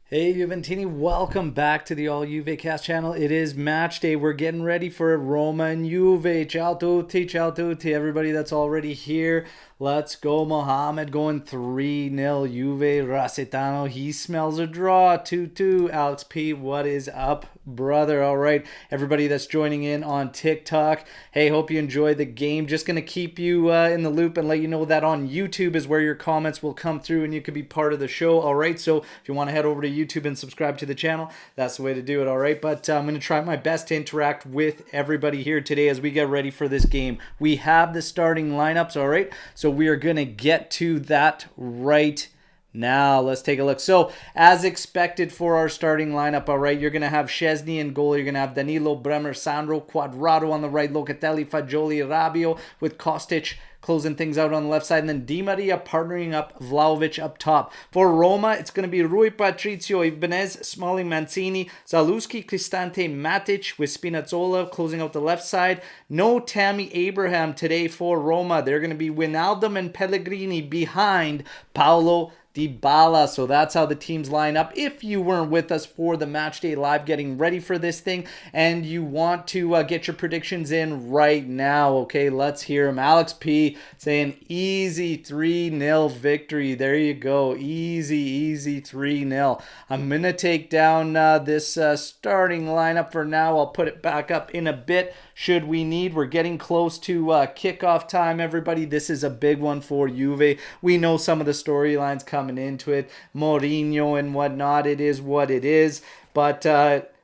Hey Juventini, welcome back to the All Juve Cast channel. It is match day. We're getting ready for Roma and Juve. Ciao tutti, everybody that's already here. Let's go, Mohamed going 3-0. Juve, Rasitano, he smells a draw. 2-2. Alex P, what is up, brother? All right, everybody that's joining in on TikTok. Hey, hope you enjoyed the game. Just going to keep you in the loop and let you know that on YouTube is where your comments will come through and you could be part of the show. All right, so if you want to head over to YouTube and subscribe to the channel, that's the way to do it. All right, but I'm going to try my best to interact with everybody here today as we get ready for this game. We have the starting lineups. All right, so we are going to get to that right now. Let's take a look. So, as expected for our starting lineup, all right, you're going to have Szczesny in goal. You're going to have Danilo, Bremer, Sandro, Quadrado on the right, Locatelli, Fagioli, Rabiot, with Kostic closing things out on the left side, and then Di Maria partnering up Vlahovic up top. For Roma, it's going to be Rui Patricio, Ibanez, Smalling, Mancini, Zalewski, Cristante, Matic with Spinazzola closing out the left side. No Tammy Abraham today for Roma. They're going to be Wijnaldum and Pellegrini behind Paulo Dybala. So that's how the teams line up. If you weren't with us for the match day live getting ready for this thing and you want to get your predictions in right now, okay, let's hear them. Alex P saying easy 3-0 victory. There you go. Easy 3-0. I'm going to take down this starting lineup for now. I'll put it back up in a bit should we need. We're getting close to kickoff time, everybody. This is a big one for Juve. We know some of the storylines coming into it. Mourinho and whatnot. It is what it is. But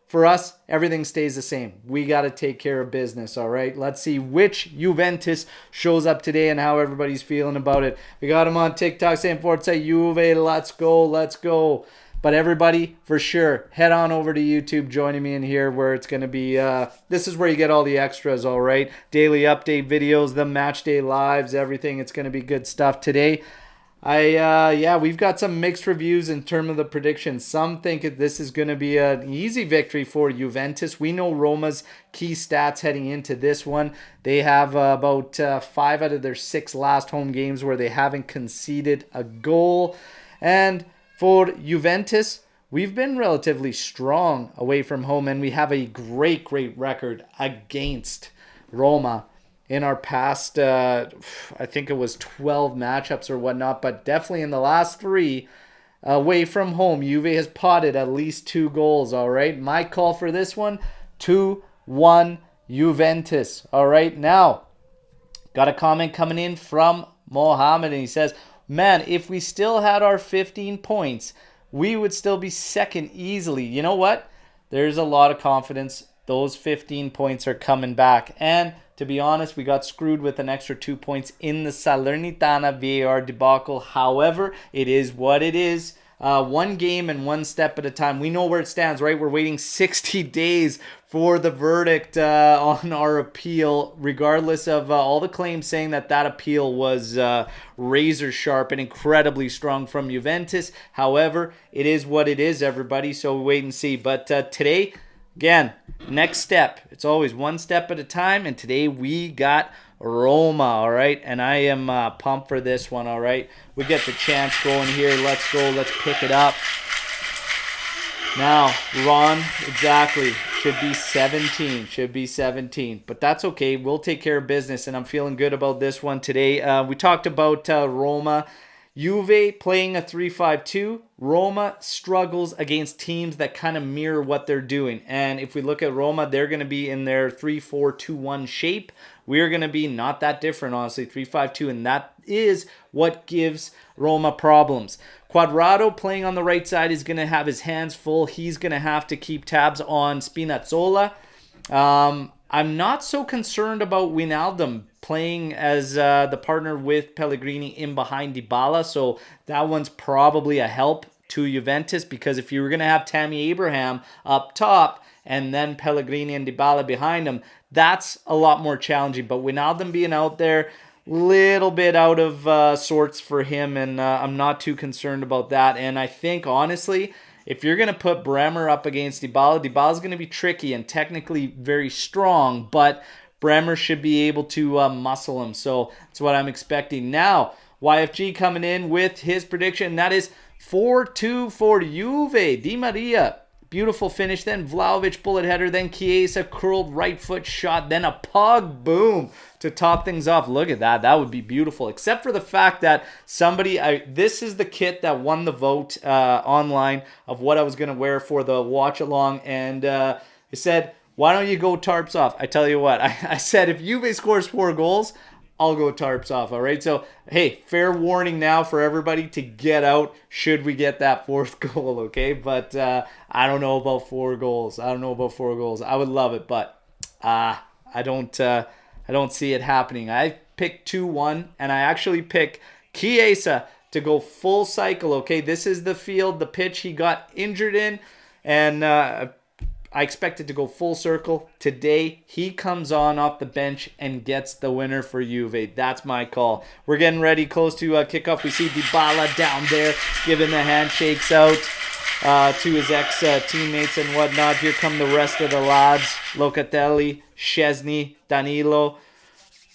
for us, everything stays the same. We got to take care of business, all right? Let's see which Juventus shows up today and how everybody's feeling about it. We got him on TikTok saying, Forza Juve, let's go. But everybody, for sure, head on over to YouTube, joining me in here where it's going to be, this is where you get all the extras, all right? Daily update videos, the match day lives, everything. It's going to be good stuff today. We've got some mixed reviews in terms of the predictions. Some think this is going to be an easy victory for Juventus. We know Roma's key stats heading into this one. They have about 5 out of their 6 last home games where they haven't conceded a goal. And for Juventus, we've been relatively strong away from home, and we have a great record against Roma in our past, I think it was 12 matchups or whatnot, but definitely in the last 3 away from home, Juve has potted at least 2 goals, all right? My call for this one, 2-1 Juventus, all right? Now, got a comment coming in from Mohammed, and he says, man, if we still had our 15 points, we would still be second easily. You know what? There's a lot of confidence. Those 15 points are coming back. And to be honest, we got screwed with an extra 2 points in the Salernitana VAR debacle. However, it is what it is. One game and one step at a time. We know where it stands, right? We're waiting 60 days for the verdict on our appeal, regardless of all the claims saying that appeal was razor sharp and incredibly strong from Juventus. However, it is what it is, everybody, so we wait and see. But today, again, next step. It's always one step at a time, and today we got Roma, all right? And I am pumped for this one, all right? We get the chance going here. Let's go. Let's pick it up. Now, Ron, exactly, should be 17. But that's okay. We'll take care of business, and I'm feeling good about this one today. We talked about Roma. Juve playing a 3-5-2. Roma struggles against teams that kind of mirror what they're doing. And if we look at Roma, they're going to be in their 3-4-2-1 shape. We're going to be not that different, honestly, 3-5-2. And that is what gives Roma problems. Quadrado playing on the right side is going to have his hands full. He's going to have to keep tabs on Spinazzola. I'm not so concerned about Wijnaldum playing as the partner with Pellegrini in behind Dybala. So that one's probably a help to Juventus, because if you were going to have Tammy Abraham up top and then Pellegrini and Dybala behind him, that's a lot more challenging. But Wijnaldum being out there, little bit out of sorts for him, and I'm not too concerned about that. And I think, honestly, if you're going to put Bremer up against Dybala, Dybala's going to be tricky and technically very strong, but Bremer should be able to muscle him. So that's what I'm expecting. Now, YFG coming in with his prediction, that is 4-2 for Juve. Di Maria, beautiful finish. Then Vlahovic, bullet header. Then Chiesa, curled right foot shot. Then a pug, boom, to top things off. Look at that. That would be beautiful. Except for the fact that this is the kit that won the vote online of what I was going to wear for the watch along. And it said, why don't you go tarps off? I tell you what, I said if Juve scores 4 goals, I'll go tarps off, all right? So, hey, fair warning now for everybody to get out should we get that 4th goal, okay? But I don't know about 4 goals. I would love it, but I don't see it happening. I picked 2-1, and I actually picked Chiesa to go full cycle, okay? This is the field, the pitch he got injured in, and I expected to go full circle. Today, he comes on off the bench and gets the winner for Juve. That's my call. We're getting ready, close to kickoff. We see Dybala down there giving the handshakes out to his ex-teammates and whatnot. Here come the rest of the lads. Locatelli, Szczesny, Danilo.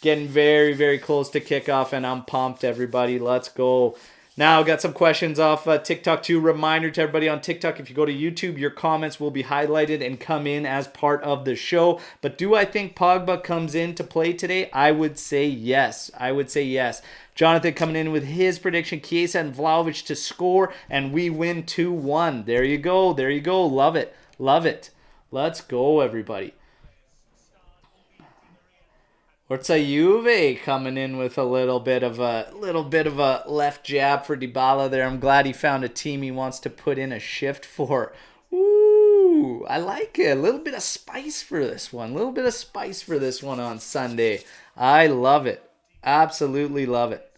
Getting very, very close to kickoff, and I'm pumped, everybody. Let's go. Now, got some questions off TikTok too. Reminder to everybody on TikTok, if you go to YouTube, your comments will be highlighted and come in as part of the show. But do I think Pogba comes in to play today? I would say yes. Jonathan coming in with his prediction, Chiesa and Vlahovic to score, and we win 2-1. There you go. Love it. Let's go, everybody. Forza Juve coming in with a little bit of a left jab for Dybala there. I'm glad he found a team he wants to put in a shift for. Ooh, I like it. A little bit of spice for this one. On Sunday. I love it. Absolutely love it.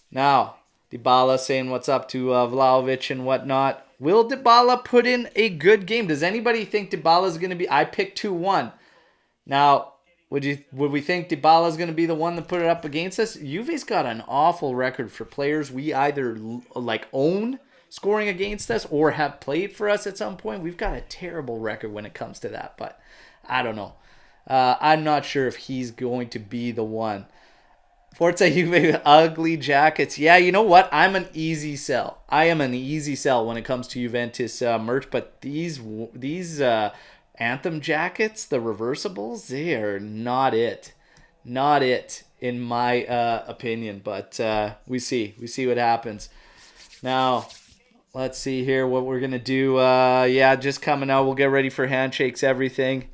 Now, Dybala saying what's up to Vlahovic and whatnot. Will Dybala put in a good game? Does anybody think Dybala is going to be... I picked 2-1. Now... Would we think Dybala is going to be the one to put it up against us? Juve's got an awful record for players we either own scoring against us or have played for us at some point. We've got a terrible record when it comes to that, but I don't know. I'm not sure if he's going to be the one. Forza Juve, ugly jackets. Yeah, you know what? I'm an easy sell. I am an easy sell when it comes to Juventus merch, but these Anthem jackets, the reversibles, they are not it in my opinion, but we see what happens. Now, let's see here what we're gonna do. Just coming out, we'll get ready for handshakes, everything.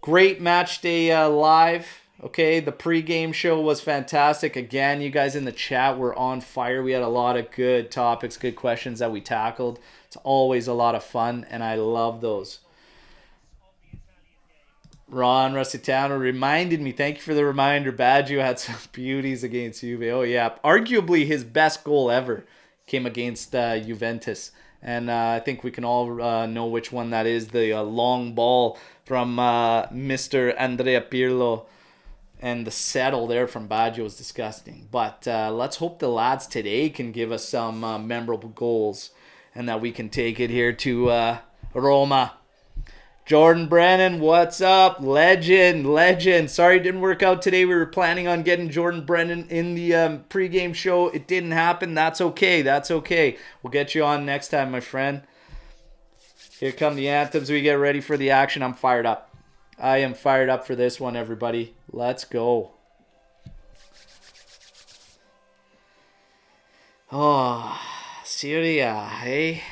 Great match day live. Okay, the pregame show was fantastic. Again, you guys in the chat were on fire. We had a lot of good topics, good questions that we tackled. It's always a lot of fun, and I love those. Ron Rusitano reminded me. Thank you for the reminder. Baggio had some beauties against Juve. Oh, yeah. Arguably his best goal ever came against Juventus. And I think we can all know which one that is. The long ball from Mr. Andrea Pirlo. And the settle there from Baggio was disgusting. But let's hope the lads today can give us some memorable goals. And that we can take it here to Roma. Jordan Brennan, what's up? Legend. Sorry it didn't work out today. We were planning on getting Jordan Brennan in the pregame show. It didn't happen. That's okay. We'll get you on next time, my friend. Here come the anthems. We get ready for the action. I'm fired up. I am fired up for this one, everybody. Let's go. Oh, Syria, hey?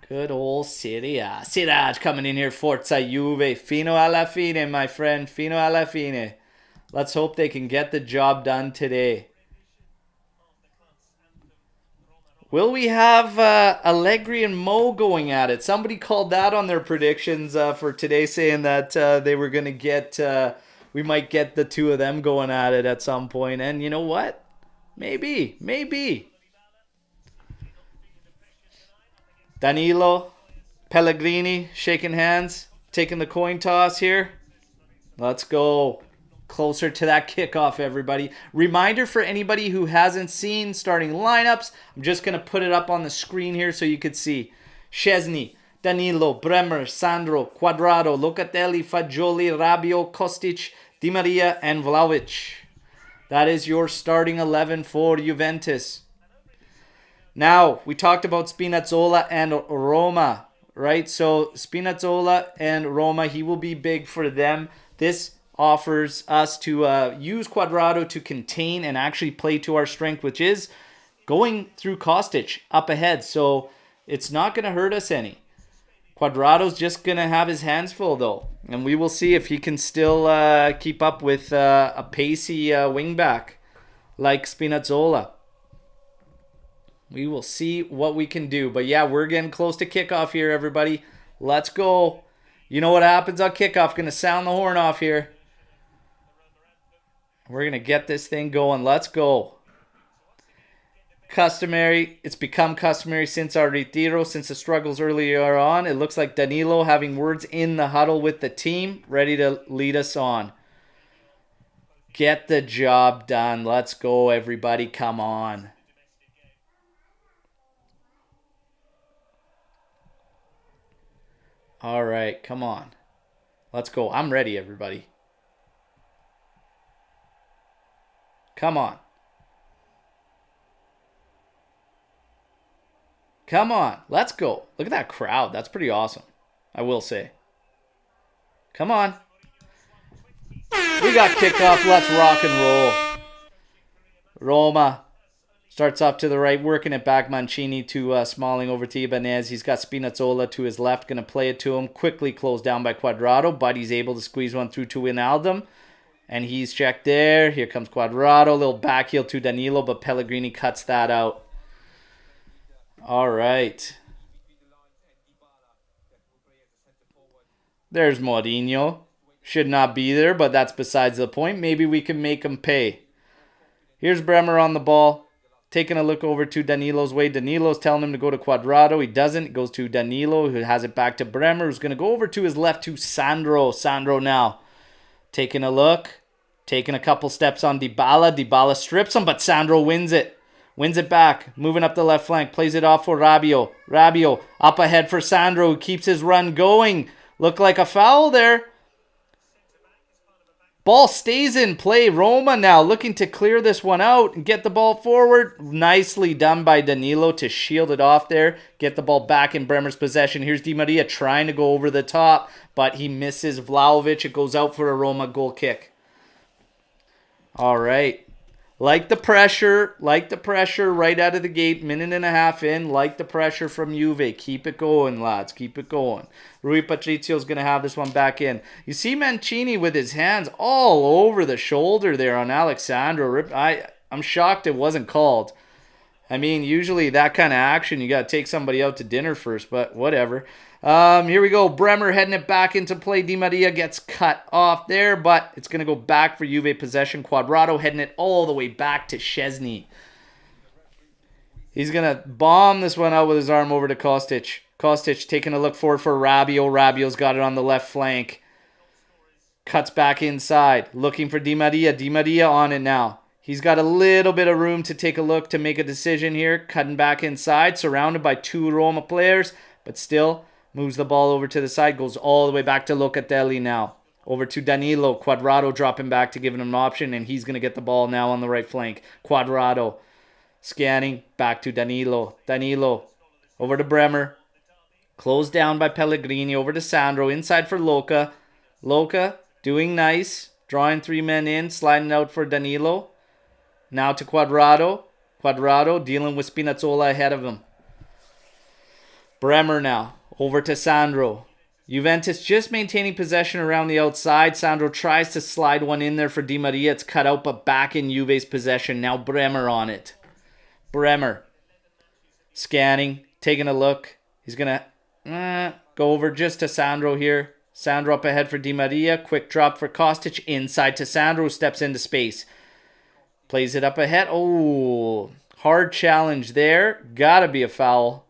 Good old Syria. Siraj coming in here. Forza Juve. Fino alla fine, my friend. Fino alla fine. Let's hope they can get the job done today. Will we have Allegri and Mo going at it? Somebody called that on their predictions for today, saying that they were going to get... we might get the two of them going at it at some point. And you know what? Maybe. Danilo, Pellegrini, shaking hands, taking the coin toss here. Let's go. Closer to that kickoff, everybody. Reminder for anybody who hasn't seen starting lineups. I'm just going to put it up on the screen here so you could see. Szczesny, Danilo, Bremer, Sandro, Quadrado, Locatelli, Fagioli, Rabiot, Kostic, Di Maria, and Vlahovic. That is your starting 11 for Juventus. Now, we talked about Spinazzola and Roma, right? So Spinazzola and Roma, he will be big for them. This offers us to use Cuadrado to contain and actually play to our strength, which is going through Kostic up ahead. So it's not going to hurt us any. Cuadrado's just going to have his hands full, though. And we will see if he can still keep up with a pacey wingback like Spinazzola. We will see what we can do. But yeah, we're getting close to kickoff here, everybody. Let's go. You know what happens on kickoff. Going to sound the horn off here. We're going to get this thing going. Let's go. Customary. It's become customary since our retiro, since the struggles earlier on. It looks like Danilo having words in the huddle with the team, ready to lead us on. Get the job done. Let's go, everybody. Come on. All right, come on. Let's go. I'm ready, everybody. Come on. Come on. Let's go. Look at that crowd. That's pretty awesome, I will say. Come on. We got kickoff. Let's rock and roll. Roma starts off to the right, working it back. Mancini to Smalling over to Ibanez. He's got Spinazzola to his left, going to play it to him. Quickly closed down by Cuadrado, but he's able to squeeze one through to Wijnaldum. And he's checked there. Here comes Cuadrado. Little back heel to Danilo, but Pellegrini cuts that out. All right. There's Mourinho. Should not be there, but that's besides the point. Maybe we can make him pay. Here's Bremer on the ball. Taking a look over to Danilo's way. Danilo's telling him to go to Cuadrado. He doesn't. It goes to Danilo, who has it back to Bremer, who's going to go over to his left to Sandro. Sandro now taking a look. Taking a couple steps on Dybala. Dybala strips him, but Sandro wins it. Wins it back. Moving up the left flank. Plays it off for Rabiot. Rabiot up ahead for Sandro, who keeps his run going. Looked like a foul there. Ball stays in play. Roma now looking to clear this one out and get the ball forward. Nicely done by Danilo to shield it off there. Get the ball back in Bremer's possession. Here's Di Maria trying to go over the top, but he misses Vlahovic. It goes out for a Roma goal kick. All right. Like the pressure right out of the gate. Minute and a half in. Like the pressure from Juve. Keep it going, lads. Keep it going. Rui Patricio's going to have this one back in. You see Mancini with his hands all over the shoulder there on Alexandro. I'm shocked it wasn't called. I mean, usually that kind of action, you got to take somebody out to dinner first, but whatever. Here we go. Bremer heading it back into play. Di Maria gets cut off there, but it's going to go back for Juve possession. Cuadrado heading it all the way back to Szczesny. He's going to bomb this one out with his arm over to Kostic. Kostic taking a look forward for Rabiot. Rabiot's got it on the left flank. Cuts back inside. Looking for Di Maria. Di Maria on it now. He's got a little bit of room to take a look to make a decision here. Cutting back inside. Surrounded by two Roma players. But still moves the ball over to the side. Goes all the way back to Locatelli now. Over to Danilo. Cuadrado dropping back to give him an option. And he's going to get the ball now on the right flank. Cuadrado. Scanning. Back to Danilo. Danilo. Over to Bremer. Closed down by Pellegrini. Over to Sandro. Inside for Luca. Luca doing nice. Drawing three men in. Sliding out for Danilo. Now to Cuadrado. Cuadrado dealing with Spinazzola ahead of him. Bremer now. Over to Sandro. Juventus just maintaining possession around the outside. Sandro tries to slide one in there for Di Maria. It's cut out, but back in Juve's possession. Now Bremer on it. Bremer. Scanning. Taking a look. He's going to go over just to Sandro here. Sandro up ahead for Di Maria. Quick drop for Kostic. Inside to Sandro, who steps into space. Plays it up ahead. Oh, hard challenge there. Gotta be a foul.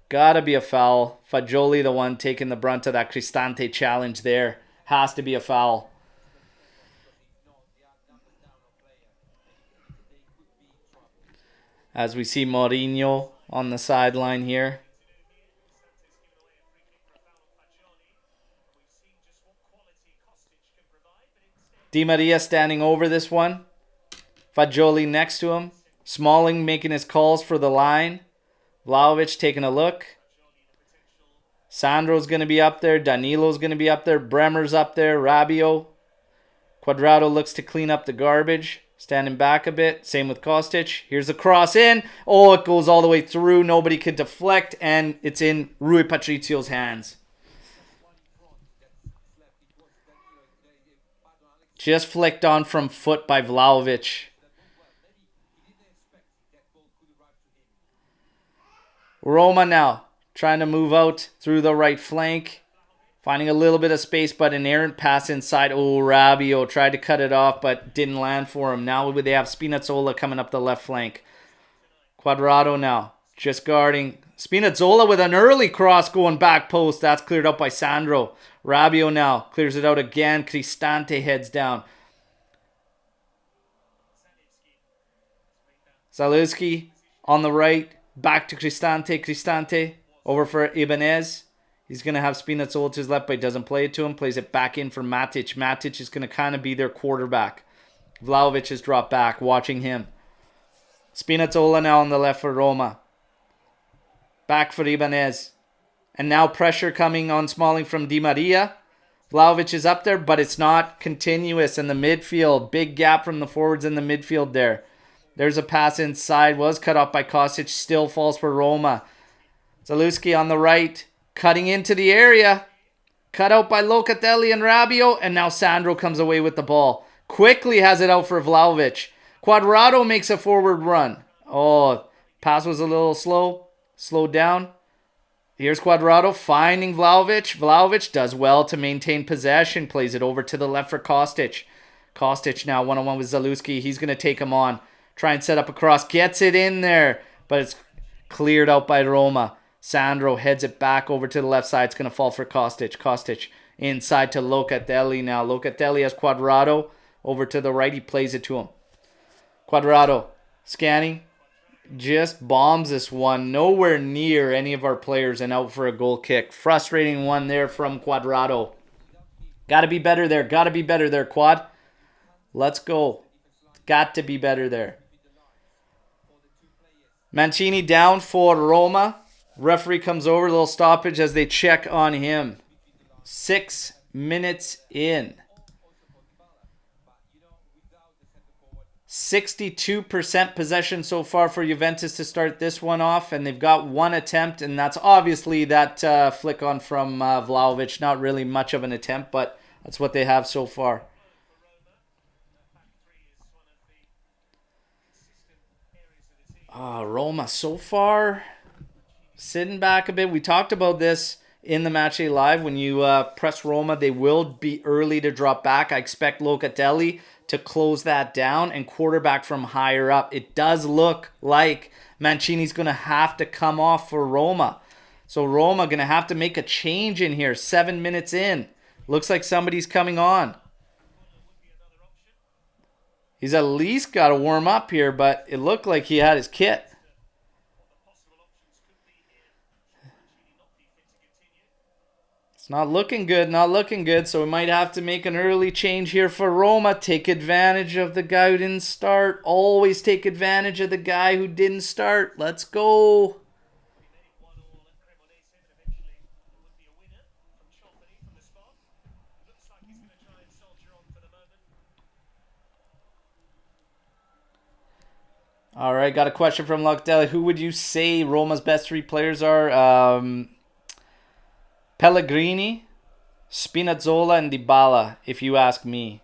Gotta be a foul. Fagioli, the one taking the brunt of that Cristante challenge there. Has to be a foul. As we see Mourinho on the sideline here. Di Maria standing over this one. Fagioli next to him. Smalling making his calls for the line. Vlahovic taking a look. Sandro's going to be up there. Danilo's going to be up there. Bremer's up there. Rabiot. Cuadrado looks to clean up the garbage. Standing back a bit. Same with Kostic. Here's a cross in. Oh, it goes all the way through. Nobody could deflect. And it's in Rui Patricio's hands. Just flicked on from foot by Vlahovic. Roma now trying to move out through the right flank. Finding a little bit of space, but an errant pass inside. Oh, Rabiot tried to cut it off, but didn't land for him. Now they have Spinazzola coming up the left flank. Cuadrado now just guarding. Spinazzola with an early cross going back post. That's cleared up by Sandro. Rabiot now clears it out again. Cristante heads down. Zalewski on the right. Back to Cristante. Cristante over for Ibanez. He's going to have Spinazzola to his left, but he doesn't play it to him. Plays it back in for Matic. Matic is going to kind of be their quarterback. Vlahovic has dropped back, watching him. Spinazzola now on the left for Roma. Back for Ibanez. And now pressure coming on Smalling from Di Maria. Vlahovic is up there, but it's not continuous in the midfield. Big gap from the forwards in the midfield there. There's a pass inside. Was cut off by Kostic. Still falls for Roma. Zalewski on the right. Cutting into the area. Cut out by Locatelli and Rabiot. And now Sandro comes away with the ball. Quickly has it out for Vlahovic. Cuadrado makes a forward run. Oh, pass was a little slow. Slowed down. Here's Cuadrado finding Vlahovic. Vlahovic does well to maintain possession. Plays it over to the left for Kostic. Kostic now one-on-one with Zalewski. He's going to take him on. Try and set up a cross. Gets it in there. But it's cleared out by Roma. Sandro heads it back over to the left side. It's going to fall for Kostic. Kostic inside to Locatelli now. Locatelli has Cuadrado over to the right. He plays it to him. Cuadrado scanning. Just bombs this one. Nowhere near any of our players and out for a goal kick. Frustrating one there from Cuadrado. Got to be better there. Got to be better there, Quad. Let's go. Got to be better there. Mancini down for Roma. Referee comes over, a little stoppage as they check on him. 6 minutes in. 62% possession so far for Juventus to start this one off, and they've got one attempt, and that's obviously that flick on from Vlahovic. Not really much of an attempt, but that's what they have so far. Roma so far sitting back a bit. We talked about this in the Matchday Live. When you press Roma, they will be early to drop back. I expect Locatelli to close that down and quarterback from higher up. It does look like Mancini's going to have to come off for Roma. So Roma going to have to make a change in here. 7 minutes in. Looks like somebody's coming on. He's at least got to warm up here, but it looked like he had his kit. It's not looking good, not looking good. So we might have to make an early change here for Roma. Take advantage of the guy who didn't start. Always take advantage of the guy who didn't start. Let's go. All right, got a question from Locatelli. Who would you say Roma's best three players are? Pellegrini, Spinazzola, and Dybala, if you ask me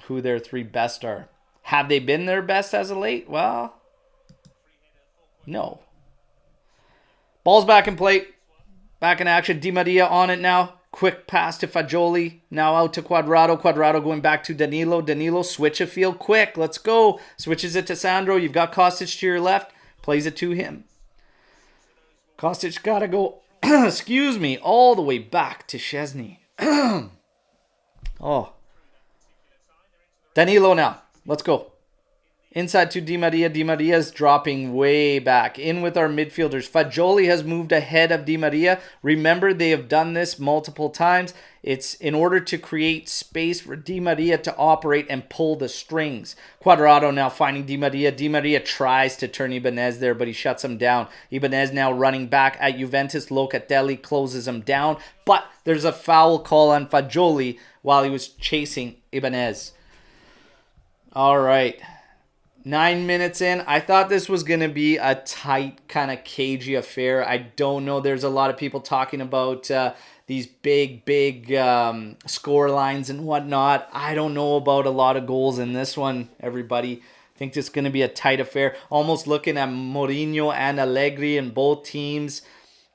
who their three best are. Have they been their best as of late? Well, no. Ball's back in play. Back in action. Di Maria on it now. Quick pass to Fagioli. Now out to Cuadrado. Cuadrado going back to Danilo. Danilo, switch a field quick. Let's go. Switches it to Sandro. You've got Kostic to your left. Plays it to him. Kostic got to go, excuse me, all the way back to Szczesny. Oh. Danilo now. Let's go. Inside to Di Maria. Di Maria's dropping way back. In with our midfielders. Fagioli has moved ahead of Di Maria. Remember, they have done this multiple times. It's in order to create space for Di Maria to operate and pull the strings. Cuadrado now finding Di Maria. Di Maria tries to turn Ibanez there, but he shuts him down. Ibanez now running back at Juventus. Locatelli closes him down, but there's a foul call on Fagioli while he was chasing Ibanez. All right. 9 minutes in. I thought this was going to be a tight, kind of cagey affair. I don't know. There's a lot of people talking about these big score lines and whatnot. I don't know about a lot of goals in this one, everybody. I think this is going to be a tight affair. Almost looking at Mourinho and Allegri and both teams.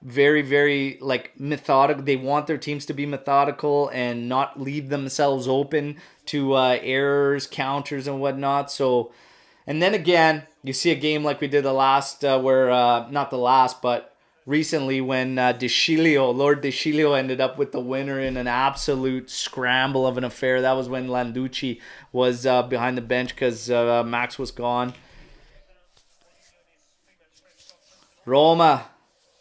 Very, like, methodical. They want their teams to be methodical and not leave themselves open to errors, counters, and whatnot. So... And then again, you see a game like we did the last, not the last, but recently when Lord De Sciglio ended up with the winner in an absolute scramble of an affair. That was when Lucci was behind the bench because Max was gone. Roma,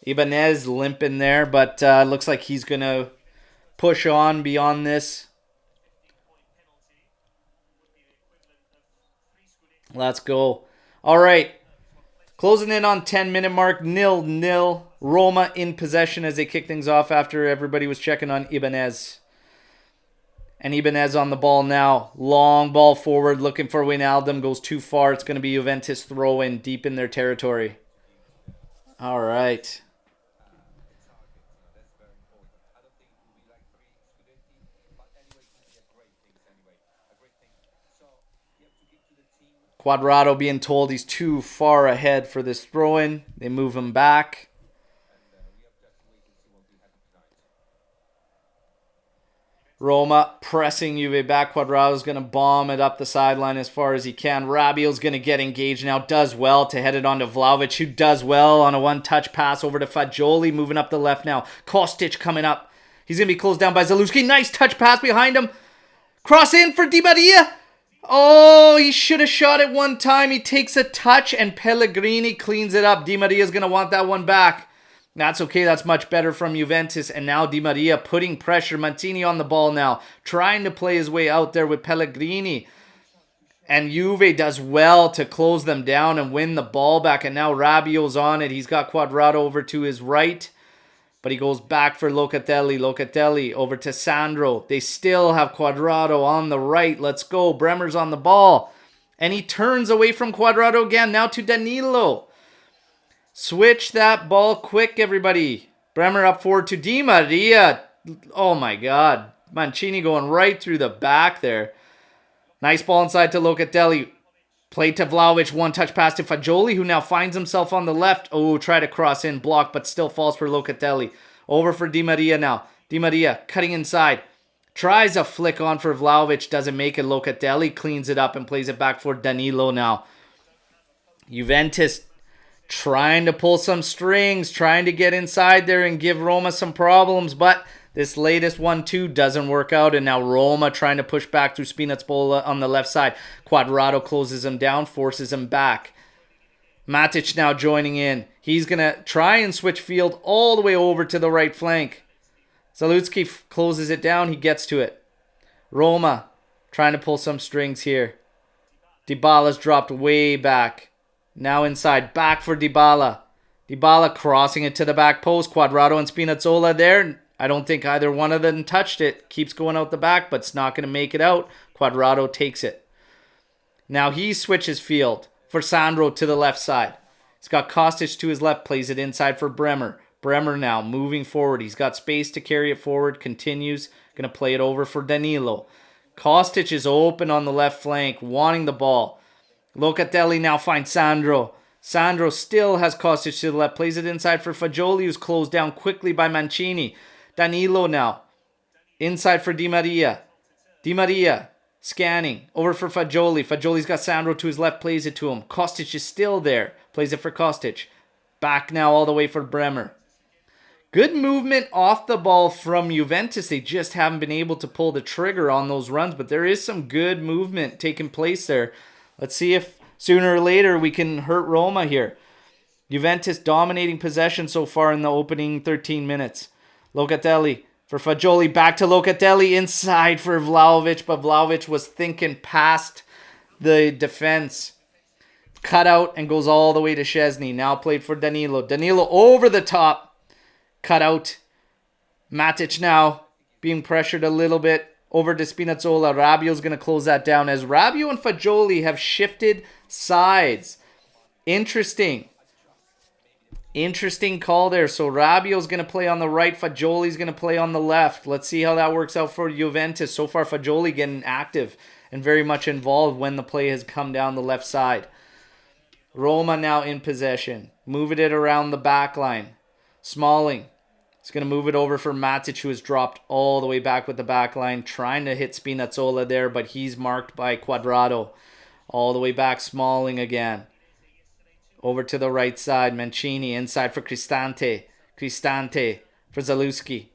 Ibanez limping there, but looks like he's going to push on beyond this. Let's go. All right. Closing in on 10-minute mark. 0-0. Roma in possession as they kick things off after everybody was checking on Ibanez. And Ibanez on the ball now. Long ball forward looking for Wijnaldum. Goes too far. It's going to be Juventus throw in deep in their territory. All right. Cuadrado being told he's too far ahead for this throw-in. They move him back. Roma pressing Juve back. Cuadrado's going to bomb it up the sideline as far as he can. Rabiot's going to get engaged now. Does well to head it on to Vlahovic, who does well on a one-touch pass over to Fagioli. Moving up the left now. Kostic coming up. He's going to be closed down by Zalewski. Nice touch pass behind him. Cross in for Di Maria. Oh, he should have shot it one time. He takes a touch and Pellegrini cleans it up. Di Maria's going to want that one back. That's okay. That's much better from Juventus. And now Di Maria putting pressure. Mancini on the ball now. Trying to play his way out there with Pellegrini. And Juve does well to close them down and win the ball back. And now Rabiot's on it. He's got Cuadrado over to his right. But he goes back for Locatelli. Locatelli over to Sandro. They still have Cuadrado on the right. Let's go. Bremer's on the ball. And he turns away from Cuadrado again. Now to Danilo. Switch that ball quick, everybody. Bremer up forward to Di Maria. Oh, my God. Mancini going right through the back there. Nice ball inside to Locatelli. Play to Vlahovic, one-touch pass to Fagioli, who now finds himself on the left. Oh, try to cross in, block, but still falls for Locatelli. Over for Di Maria now. Di Maria cutting inside. Tries a flick on for Vlahovic, doesn't make it. Locatelli cleans it up and plays it back for Danilo now. Juventus trying to pull some strings, trying to get inside there and give Roma some problems, but this latest 1-2 doesn't work out, and now Roma trying to push back through Spinazzola on the left side. Cuadrado closes him down, forces him back. Matic now joining in. He's going to try and switch field all the way over to the right flank. Zalewski closes it down. He gets to it. Roma trying to pull some strings here. Dybala's dropped way back. Now inside. Back for Dybala. Dybala crossing it to the back post. Cuadrado and Spinazzola there. I don't think either one of them touched it. Keeps going out the back, but it's not going to make it out. Cuadrado takes it. Now he switches field for Sandro to the left side. He's got Kostic to his left, plays it inside for Bremer. Bremer now moving forward. He's got space to carry it forward, continues. Going to play it over for Danilo. Kostic is open on the left flank, wanting the ball. Locatelli now finds Sandro. Sandro still has Kostic to the left, plays it inside for Fagioli, who's closed down quickly by Mancini. Danilo now. Inside for Di Maria. Di Maria scanning. Over for Fagioli. Fagioli's got Sandro to his left. Plays it to him. Kostic is still there. Plays it for Kostic. Back now all the way for Bremer. Good movement off the ball from Juventus. They just haven't been able to pull the trigger on those runs. But there is some good movement taking place there. Let's see if Sooner or later, we can hurt Roma here. Juventus dominating possession so far in the opening 13 minutes. Locatelli for Fagioli. Back to Locatelli. Inside for Vlahovic. But Vlahovic was thinking past the defense. Cut out and goes all the way to Szczesny. Now played for Danilo. Danilo over the top. Cut out. Matic now being pressured a little bit. Over to Spinazzola. Rabiot's going to close that down as Rabiot and Fagioli have shifted sides. Interesting call there. So Rabiot's going to play on the right. Fagioli's going to play on the left. Let's see how that works out for Juventus. So far, Fagioli getting active and very much involved when the play has come down the left side. Roma now in possession. Moving it around the back line. Smalling. He's going to move it over for Matic, who has dropped all the way back with the back line. Trying to hit Spinazzola there, but he's marked by Cuadrado. All the way back, Smalling again. Over to the right side, Mancini inside for Cristante. Cristante for Zalewski.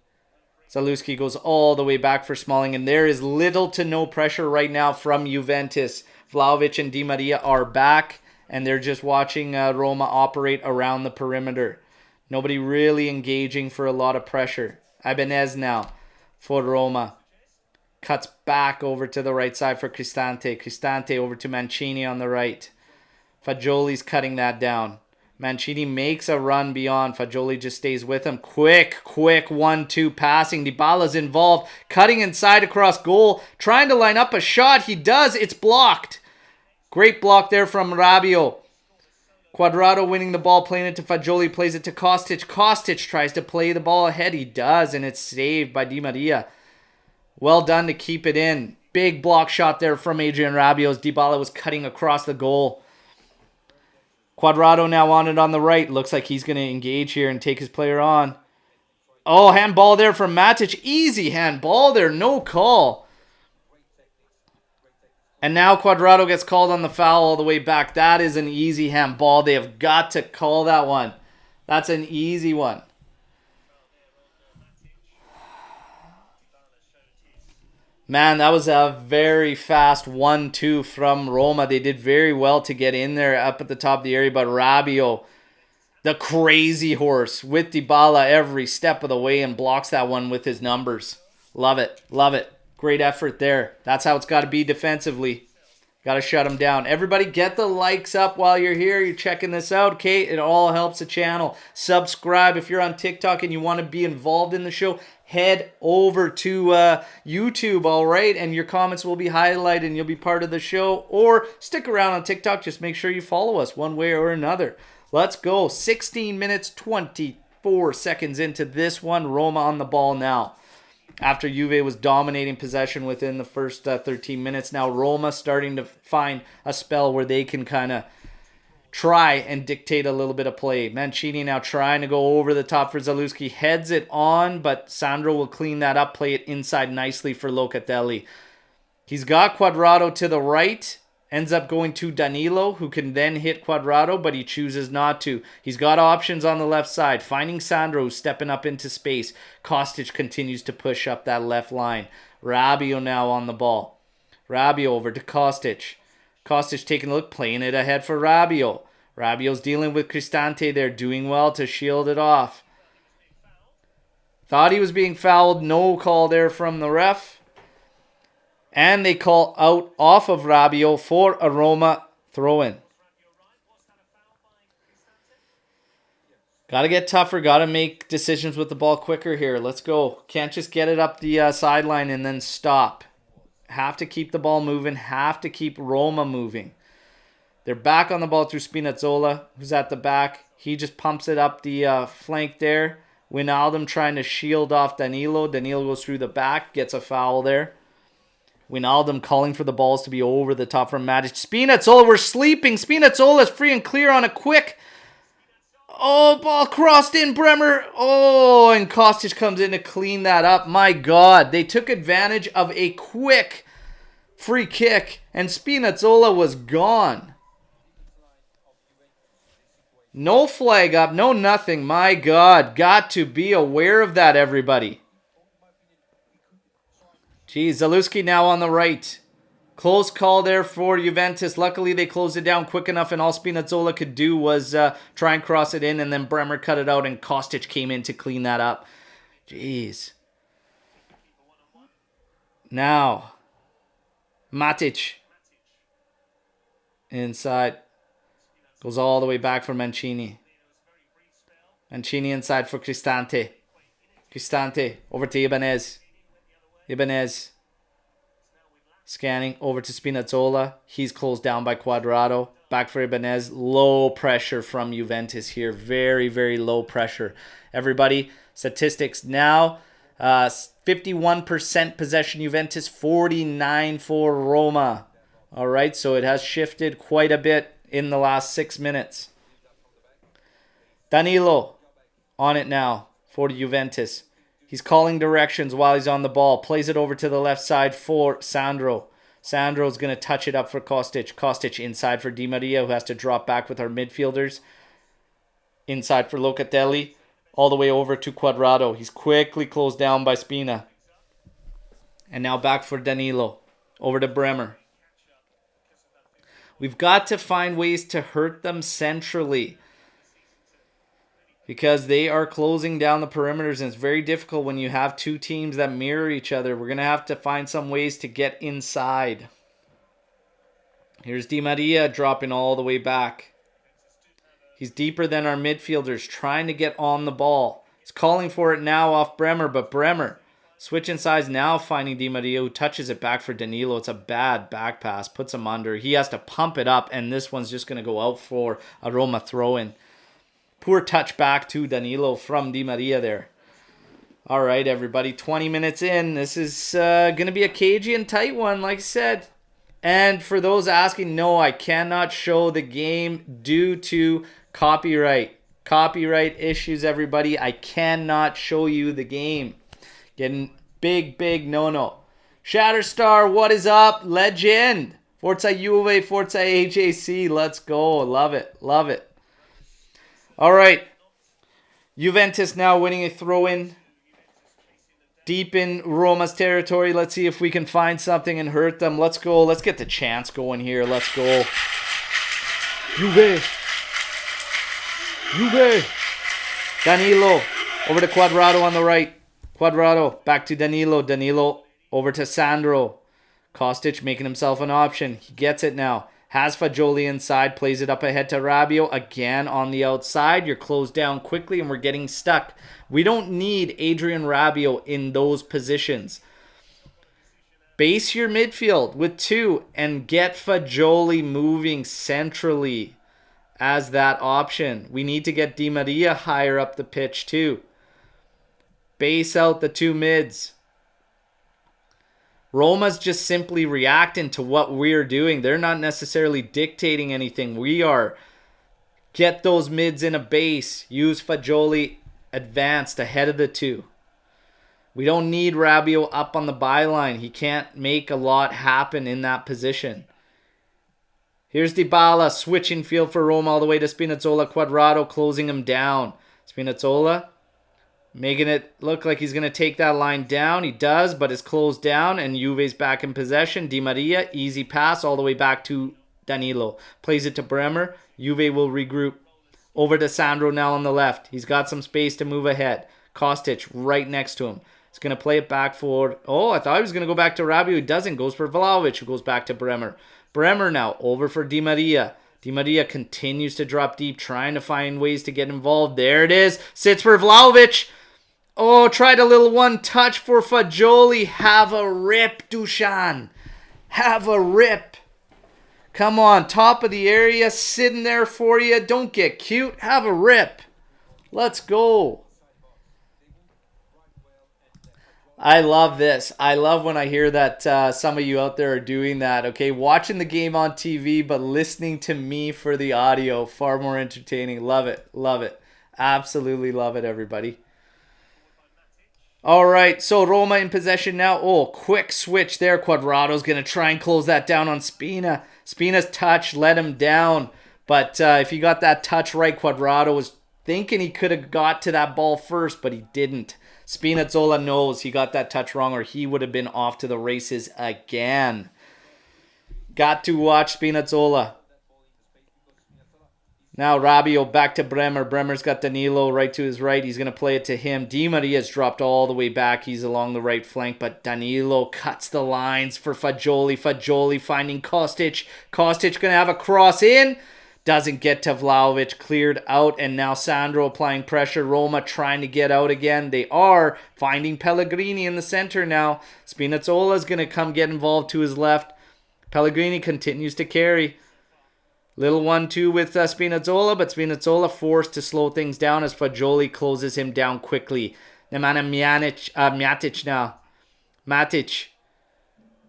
Zalewski goes all the way back for Smalling, and there is little to no pressure right now from Juventus. Vlahovic and Di Maria are back, and they're just watching Roma operate around the perimeter. Nobody really engaging for a lot of pressure. Ibanez now for Roma. Cuts back over to the right side for Cristante. Cristante over to Mancini on the right. Fagioli's cutting that down. Mancini makes a run beyond. Fagioli just stays with him. Quick 1-2 passing. Dybala's involved. Cutting inside across goal. Trying to line up a shot. He does. It's blocked. Great block there from Rabiot. Cuadrado winning the ball, playing it to Fagioli, plays it to Kostic. Kostic tries to play the ball ahead. He does, and it's saved by Di Maria. Well done to keep it in. Big block shot there from Adrian Rabiot as Dybala was cutting across the goal. Cuadrado now on it on the right. Looks like he's going to engage here and take his player on. Oh, handball there from Matic. Easy handball there. No call. And now Cuadrado gets called on the foul all the way back. That is an easy handball. They have got to call that one. That's an easy one. Man, that was a very fast 1-2 from Roma. They did very well to get in there up at the top of the area. But Rabiot, the crazy horse, with Dybala every step of the way and blocks that one with his numbers. Love it. Love it. Great effort there. That's how it's got to be defensively. Got to shut them down. Everybody get the likes up while you're here. You're checking this out, okay? It all helps the channel. Subscribe if you're on TikTok and you want to be involved in the show. Head over to YouTube, all right? And your comments will be highlighted and you'll be part of the show. Or stick around on TikTok. Just make sure you follow us one way or another. Let's go. 16 minutes, 24 seconds into this one. Roma on the ball now. After Juve was dominating possession within the first 13 minutes. Now Roma starting to find a spell where they can kind of try and dictate a little bit of play. Mancini now trying to go over the top for Zalewski. Heads it on, but Sandro will clean that up, play it inside nicely for Locatelli. He's got Cuadrado to the right. Ends up going to Danilo, who can then hit Cuadrado, but he chooses not to. He's got options on the left side. Finding Sandro, stepping up into space. Kostic continues to push up that left line. Rabiot now on the ball. Rabiot over to Kostic. Kostic taking a look, playing it ahead for Rabiot. Rabiot's dealing with Cristante there, doing well to shield it off. Thought he was being fouled. No call there from the ref. And they call out off of Rabiot for a Roma throw-in. Got to get tougher. Got to make decisions with the ball quicker here. Let's go. Can't just get it up the sideline and then stop. Have to keep the ball moving. Have to keep Roma moving. They're back on the ball through Spinazzola, who's at the back. He just pumps it up the flank there. Wijnaldum trying to shield off Danilo. Danilo goes through the back. Gets a foul there. Wijnaldum calling for the balls to be over the top from Matic. Spinazzola, we're sleeping. Spinazzola's free and clear on a quick. Oh, ball crossed in, Bremer. Oh, and Kostic comes in to clean that up. My God, they took advantage of a quick free kick, and Spinazzola was gone. No flag up, no nothing. My God, got to be aware of that, everybody. Geez, Zalewski now on the right. Close call there for Juventus. Luckily, they closed it down quick enough, and all Spinazzola could do was try and cross it in, and then Bremer cut it out, and Kostic came in to clean that up. Jeez. Now, Matic. Inside. Goes all the way back for Mancini. Mancini inside for Cristante. Cristante over to Ibanez. Ibanez. Scanning over to Spinazzola. He's closed down by Cuadrado. Back for Ibanez. Low pressure from Juventus here. Very, very low pressure. Everybody, statistics now. 51% possession Juventus. 49 for Roma. All right, so it has shifted quite a bit in the last 6 minutes. Danilo on it now for Juventus. He's calling directions while he's on the ball. Plays it over to the left side for Sandro. Sandro's going to touch it up for Kostic. Kostic inside for Di Maria, who has to drop back with our midfielders. Inside for Locatelli. All the way over to Cuadrado. He's quickly closed down by Spina. And now back for Danilo. Over to Bremer. We've got to find ways to hurt them centrally, because they are closing down the perimeters, and it's very difficult when you have two teams that mirror each other. We're going to have to find some ways to get inside. Here's Di Maria dropping all the way back. He's deeper than our midfielders, trying to get on the ball. He's calling for it now off Bremer, but Bremer switching sides now, finding Di Maria, who touches it back for Danilo. It's a bad back pass, puts him under. He has to pump it up, and this one's just going to go out for a Roma throw-in. Poor touch back to Danilo from Di Maria there. All right, everybody, 20 minutes in. This is going to be a cagey and tight one, like I said. And for those asking, no, I cannot show the game due to copyright. Copyright issues, everybody. I cannot show you the game. Getting big no-no. Shatterstar, what is up? Legend. Forza Juve, Forza AJC. Let's go. Love it. Love it. All right. Juventus now winning a throw-in. Deep in Roma's territory. Let's see if we can find something and hurt them. Let's go. Let's get the chance going here. Let's go. Juve. Juve. Danilo. Over to Cuadrado on the right. Cuadrado. Back to Danilo. Danilo over to Sandro. Kostic making himself an option. He gets it now. Has Fagioli inside. Plays it up ahead to Rabiot. Again on the outside. You're closed down quickly and we're getting stuck. We don't need Adrian Rabiot in those positions. Base your midfield with two and get Fagioli moving centrally as that option. We need to get Di Maria higher up the pitch too. Base out the two mids. Roma's just simply reacting to what we're doing. They're not necessarily dictating anything. We are. Get those mids in a base. Use Fagioli advanced ahead of the two. We don't need Rabiot up on the byline. He can't make a lot happen in that position. Here's Dybala switching field for Roma all the way to Spinazzola. Cuadrado closing him down. Spinazzola making it look like he's going to take that line down. He does, but it's closed down, and Juve's back in possession. Di Maria, easy pass all the way back to Danilo. Plays it to Bremer. Juve will regroup. Over to Sandro now on the left. He's got some space to move ahead. Kostic right next to him. He's going to play it back for... Oh, I thought he was going to go back to Rabiot. He doesn't. Goes for Vlahovic, who goes back to Bremer. Bremer now over for Di Maria. Di Maria continues to drop deep, trying to find ways to get involved. There it is. Sits for Vlahovic. Oh, tried a little one touch for Fagioli. Have a rip, Dusan. Have a rip. Come on, top of the area, sitting there for you. Don't get cute. Have a rip. Let's go. I love this. I love when I hear that some of you out there are doing that. Okay, watching the game on TV, but listening to me for the audio. Far more entertaining. Love it. Love it. Absolutely love it, everybody. All right, so Roma in possession now. Oh, quick switch there. Cuadrado's going to try and close that down on Spina. Spina's touch let him down. But if he got that touch right, Cuadrado was thinking he could have got to that ball first, but he didn't. Spinazzola knows he got that touch wrong, or he would have been off to the races again. Got to watch Spinazzola. Now Rabiot back to Bremer. Bremer's got Danilo right to his right. He's going to play it to him. Di Maria's dropped all the way back. He's along the right flank, but Danilo cuts the lines for Fagioli. Fagioli finding Kostic. Kostic going to have a cross in. Doesn't get to Vlahovic. Cleared out, and now Sandro applying pressure. Roma trying to get out again. They are finding Pellegrini in the center now. Spinazzola's going to come get involved to his left. Pellegrini continues to carry. Little 1-2 with Spinazzola, but Spinazzola forced to slow things down as Fagioli closes him down quickly. Nemanja Matic now. Matic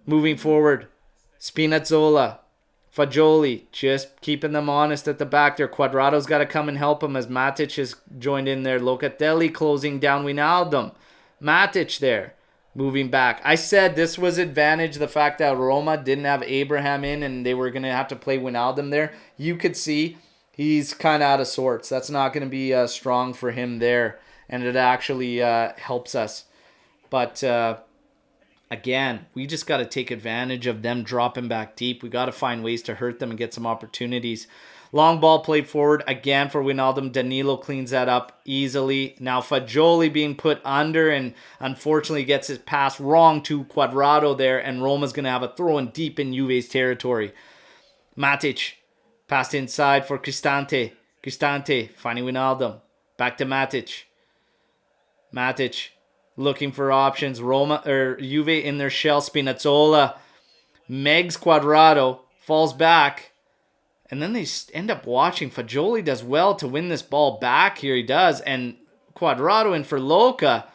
moving forward. Spinazzola. Fagioli just keeping them honest at the back there. Quadrado's got to come and help him as Matic has joined in there. Locatelli closing down Wijnaldum. Matic there. Moving back. I said this was advantage, the fact that Roma didn't have Abraham in and they were going to have to play Wijnaldum there. You could see he's kind of out of sorts. That's not going to be strong for him there. And it actually helps us. But again, we just got to take advantage of them dropping back deep. We got to find ways to hurt them and get some opportunities. Long ball played forward again for Wijnaldum. Danilo cleans that up easily. Now Fagioli being put under and unfortunately gets his pass wrong to Quadrado there. And Roma's going to have a throw in deep in Juve's territory. Matic passed inside for Cristante. Cristante finding Wijnaldum. Back to Matic. Matic looking for options. Juve in their shell. Spinazzola. Megs Quadrado. Falls back. And then they end up watching. Fagioli does well to win this ball back. Here he does. And Quadrado in for Luca.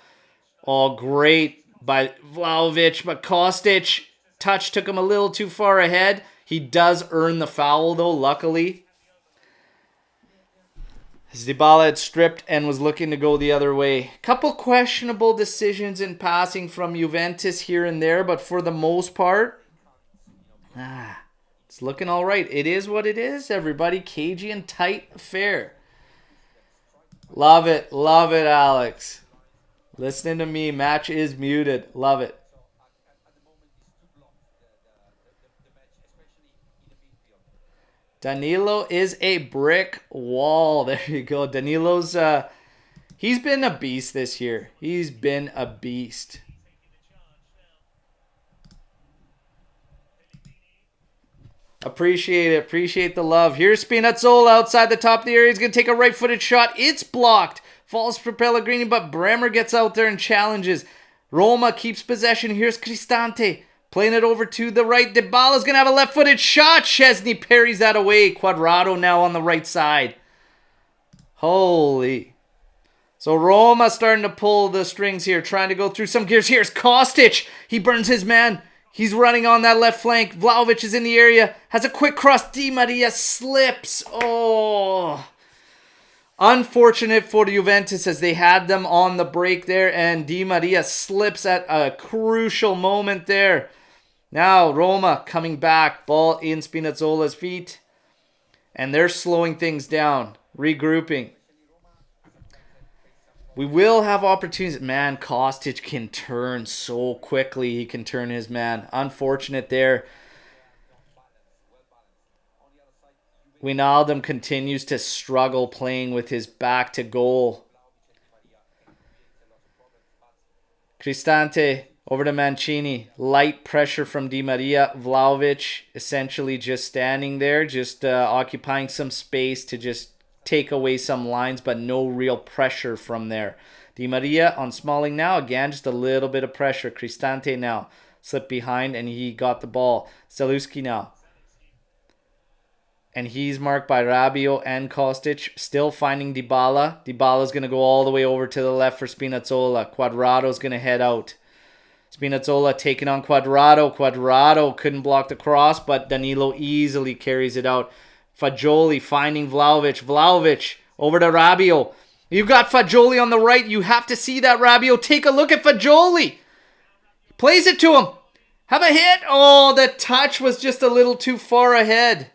All great by Vlahovic. But Kostic, touch took him a little too far ahead. He does earn the foul though, luckily. Dybala had stripped and was looking to go the other way. Couple questionable decisions in passing from Juventus here and there. But for the most part, it's looking all right. It is what it is, everybody. Cagey and tight affair. Love it. Love it, Alex. Listening to me. Match is muted. Love it. Danilo is a brick wall. There you go. Danilo's, he's been a beast this year. He's been a beast. Appreciate it. Appreciate the love. Here's Spinazzola outside the top of the area. He's going to take a right-footed shot. It's blocked. Falls for Pellegrini, but Bremer gets out there and challenges. Roma keeps possession. Here's Cristante. Playing it over to the right. Dybala's going to have a left-footed shot. Chesney parries that away. Quadrado now on the right side. Holy. So Roma starting to pull the strings here. Trying to go through some gears. Here's Kostic. He burns his man. He's running on that left flank. Vlahovic is in the area. Has a quick cross. Di Maria slips. Oh. Unfortunate for Juventus as they had them on the break there. And Di Maria slips at a crucial moment there. Now Roma coming back. Ball in Spinazzola's feet. And they're slowing things down. Regrouping. We will have opportunities. Man, Kostic can turn so quickly. He can turn his man. Unfortunate there. Wijnaldum continues to struggle playing with his back to goal. Cristante over to Mancini. Light pressure from Di Maria. Vlahovic essentially just standing there. Just occupying some space to just take away some lines, but no real pressure from there. Di Maria on Smalling now. Again, just a little bit of pressure. Cristante now. Slipped behind and he got the ball. Zaluski now. And he's marked by Rabiot and Kostic. Still finding Dybala. Dybala's going to go all the way over to the left for Spinazzola. Quadrado's going to head out. Spinazzola taking on Quadrado. Quadrado couldn't block the cross, but Danilo easily carries it out. Fagioli finding Vlahovic. Vlahovic over to Rabiot. You've got Fagioli on the right. You have to see that, Rabiot. Take a look at Fagioli. Plays it to him. Have a hit. Oh, the touch was just a little too far ahead.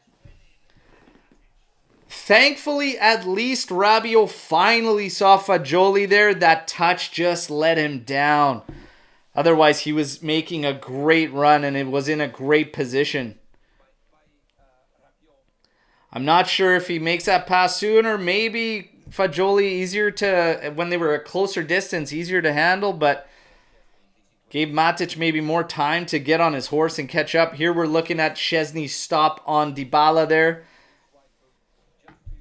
Thankfully, at least Rabiot finally saw Fagioli there. That touch just let him down. Otherwise, he was making a great run and it was in a great position. I'm not sure if he makes that pass sooner. Maybe Fagioli easier to, when they were a closer distance, easier to handle, but gave Matic maybe more time to get on his horse and catch up. Here we're looking at Szczesny's stop on Dybala there.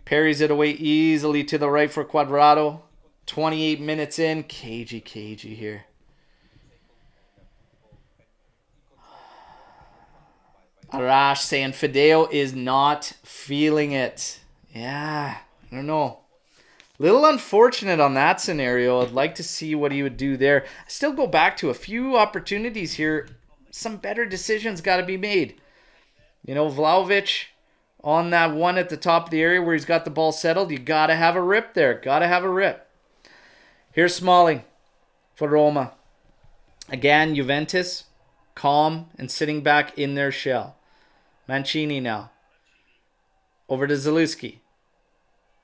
Parries it away easily to the right for Cuadrado. 28 minutes in. Cagey here. Arash saying Fideo is not feeling it. Yeah, I don't know. Little unfortunate on that scenario. I'd like to see what he would do there. I still go back to a few opportunities here. Some better decisions got to be made. You know, Vlahovic on that one at the top of the area where he's got the ball settled. You got to have a rip there. Got to have a rip. Here's Smalling for Roma. Again, Juventus, calm and sitting back in their shell. Mancini now. Over to Zalewski.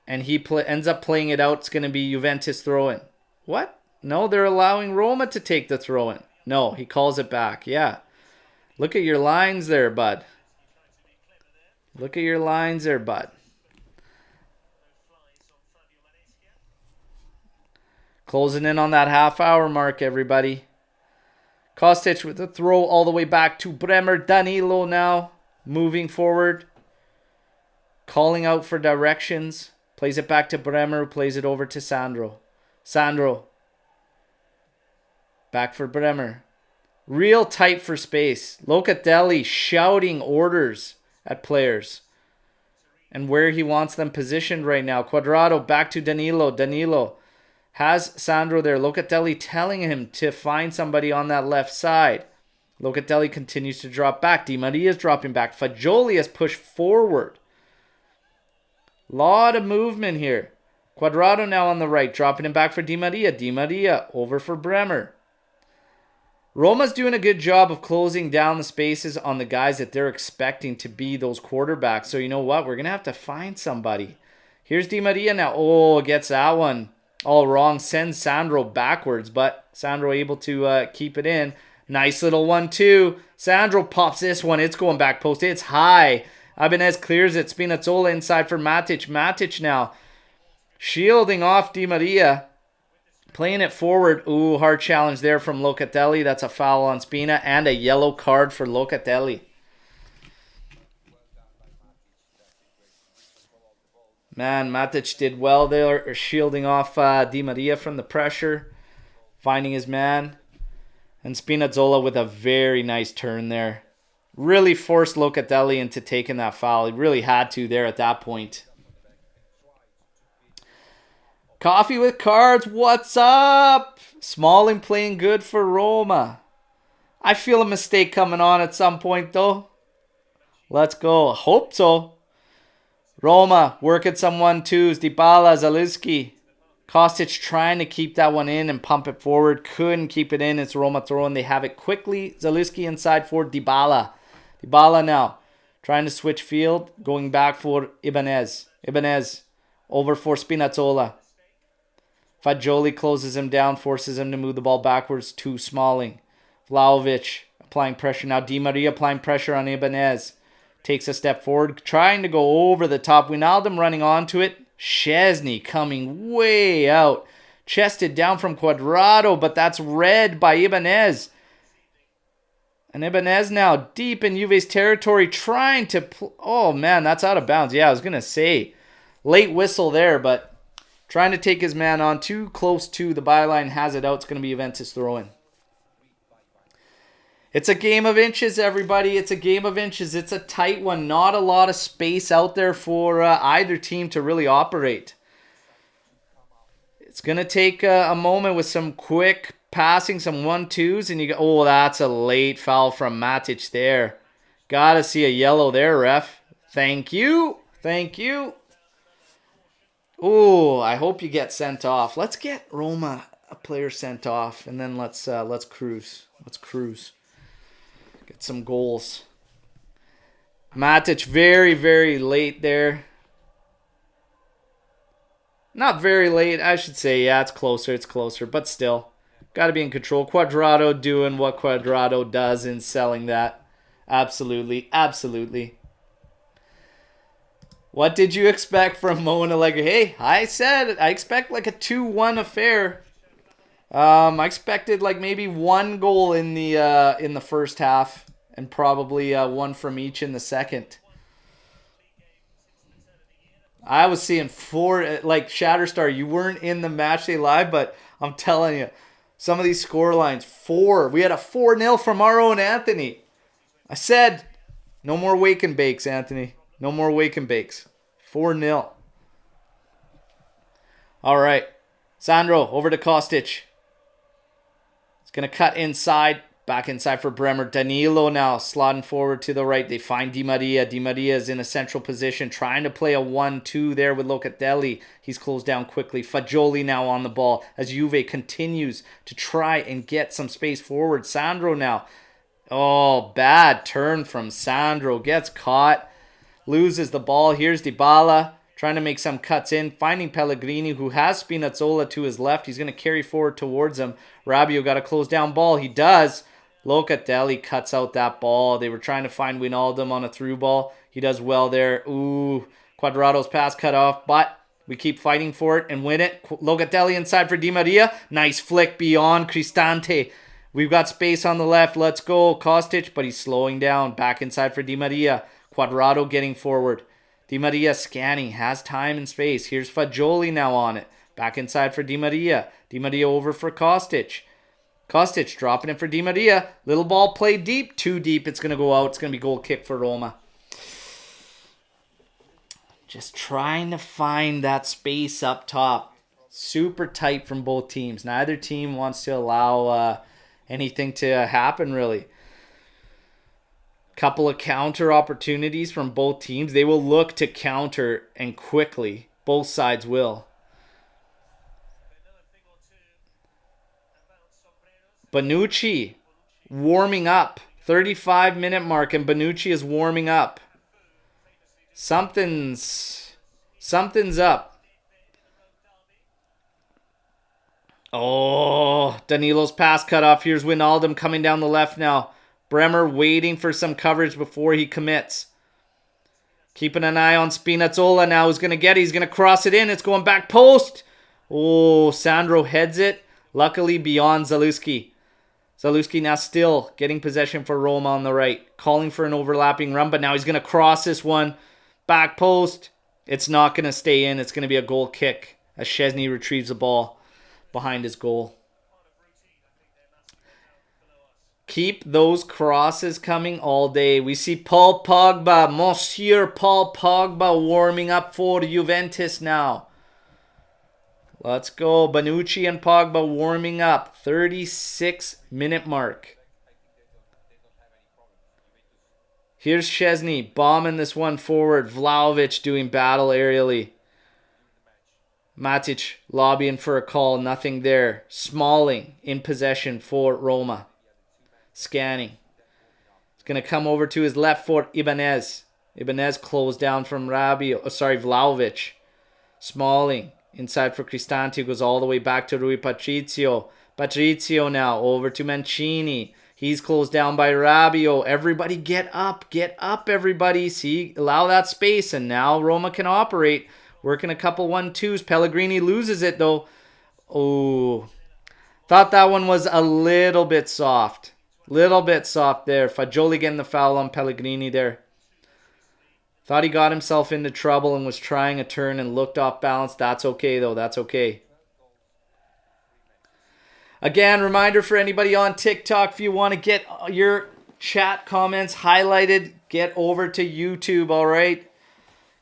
And he ends up playing it out. It's going to be Juventus throw-in. What? No, they're allowing Roma to take the throw-in. No, he calls it back. Yeah. Look at your lines there, bud. Look at your lines there, bud. Closing in on that half-hour mark, everybody. Kostic with the throw all the way back to Bremer. Danilo now moving forward. Calling out for directions. Plays it back to Bremer, who plays it over to Sandro. Sandro. Back for Bremer. Real tight for space. Locatelli shouting orders at players. And where he wants them positioned right now. Cuadrado back to Danilo. Danilo has Sandro there. Locatelli telling him to find somebody on that left side. Locatelli continues to drop back. Di Maria is dropping back. Fagioli has pushed forward. Lot of movement here. Cuadrado now on the right, dropping him back for Di Maria. Di Maria over for Bremer. Roma's doing a good job of closing down the spaces on the guys that they're expecting to be those quarterbacks. So you know what? We're going to have to find somebody. Here's Di Maria now. Oh, gets that one all wrong. Sends Sandro backwards, but Sandro able to keep it in. Nice little 1-2. Sandro pops this one. It's going back post. It's high. Ibanez clears it. Spinazzola inside for Matic. Matic now shielding off Di Maria. Playing it forward. Ooh, hard challenge there from Locatelli. That's a foul on Spina and a yellow card for Locatelli. Man, Matic did well there, shielding off Di Maria from the pressure. Finding his man. And Spinazzola with a very nice turn there. Really forced Locatelli into taking that foul. He really had to there at that point. Coffee with cards, what's up? Smalling playing good for Roma. I feel a mistake coming on at some point though. Let's go. Hope so. Roma working some 1-2s. Dybala, Zalewski. Kostic trying to keep that one in and pump it forward. Couldn't keep it in. It's Roma throwing. They have it quickly. Zalewski inside for Dybala. Dybala now trying to switch field. Going back for Ibanez. Ibanez over for Spinazzola. Fagioli closes him down, forces him to move the ball backwards to Smalling. Vlahovic applying pressure. Now Di Maria applying pressure on Ibanez. Takes a step forward, trying to go over the top. Wijnaldum running onto it. Szczesny coming way out. Chested down from Cuadrado, but that's read by Ibanez. And Ibanez now deep in Juve's territory, trying to... Oh, man, that's out of bounds. Yeah, I was going to say, late whistle there, but... Trying to take his man on too close to the byline. Has it out. It's going to be Juventus throw-in. It's a game of inches, everybody. It's a game of inches. It's a tight one. Not a lot of space out there for either team to really operate. It's going to take a moment with some quick passing, some 1-2s. And you go, oh, that's a late foul from Matic there. Got to see a yellow there, ref. Thank you. Thank you. Oh, I hope you get sent off. Let's get Roma a player sent off, and then let's cruise. Let's cruise. Get some goals. Matic very, very late there. Not very late, I should say. Yeah, it's closer, but still. Got to be in control. Cuadrado doing what Cuadrado does in selling that. Absolutely, absolutely. What did you expect from Mona? Like, hey, I said I expect like a 2-1 affair. I expected like maybe one goal in the first half and probably one from each in the second. I was seeing four, like Shatterstar. You weren't in the match day live, but I'm telling you, some of these score lines, four. We had a 4-0 from our own Anthony. I said, no more wake and bakes, Anthony. No more wake and bakes. 4-0. All right. Sandro, over to Kostic. It's going to cut inside. Back inside for Bremer. Danilo now slotting forward to the right. They find Di Maria. Di Maria is in a central position, trying to play a 1-2 there with Locatelli. He's closed down quickly. Fagioli now on the ball as Juve continues to try and get some space forward. Sandro now. Oh, bad turn from Sandro. Gets caught. Loses the ball. Here's Dybala trying to make some cuts in. Finding Pellegrini, who has Spinazzola to his left. He's going to carry forward towards him. Rabiot got a close down ball. He does. Locatelli cuts out that ball. They were trying to find Wijnaldum on a through ball. He does well there. Ooh, Cuadrado's pass cut off, but we keep fighting for it and win it. Locatelli inside for Di Maria. Nice flick beyond Cristante. We've got space on the left. Let's go. Kostic, but he's slowing down. Back inside for Di Maria. Cuadrado getting forward. Di Maria scanning. Has time and space. Here's Fagioli now on it. Back inside for Di Maria. Di Maria over for Kostic. Kostic dropping it for Di Maria. Little ball played deep. Too deep. It's going to go out. It's going to be goal kick for Roma. Just trying to find that space up top. Super tight from both teams. Neither team wants to allow anything to happen, really. Couple of counter opportunities from both teams. They will look to counter and quickly. Both sides will. Bonucci warming up. 35-minute mark and Bonucci is warming up. Something's up. Oh, Danilo's pass cut off. Here's Wijnaldum coming down the left now. Bremer waiting for some coverage before he commits. Keeping an eye on Spinazzola now. Who's going to get it? He's going to cross it in. It's going back post. Oh, Sandro heads it. Luckily beyond Zalewski. Zalewski now still getting possession for Roma on the right. Calling for an overlapping run, but now he's going to cross this one. Back post. It's not going to stay in. It's going to be a goal kick as Szczesny retrieves the ball behind his goal. Keep those crosses coming all day. We see Paul Pogba, Monsieur Paul Pogba warming up for Juventus now. Let's go. Bonucci and Pogba warming up. 36-minute mark. Here's Szczesny bombing this one forward. Vlahovic doing battle aerially. Matic lobbying for a call. Nothing there. Smalling in possession for Roma. Scanning. He's going to come over to his left for Ibanez. Ibanez closed down from Vlahovic. Smalling. Inside for Cristante. Goes all the way back to Rui Patricio. Patricio now over to Mancini. He's closed down by Rabiot. Everybody get up. Get up, everybody. See, allow that space. And now Roma can operate. Working a couple 1-2s. Pellegrini loses it, though. Oh. Thought that one was a little bit soft. Little bit soft there. Fagioli getting the foul on Pellegrini there. Thought he got himself into trouble and was trying a turn and looked off balance. That's okay, though. That's okay. Again, reminder for anybody on TikTok, if you want to get your chat comments highlighted, get over to YouTube, all right?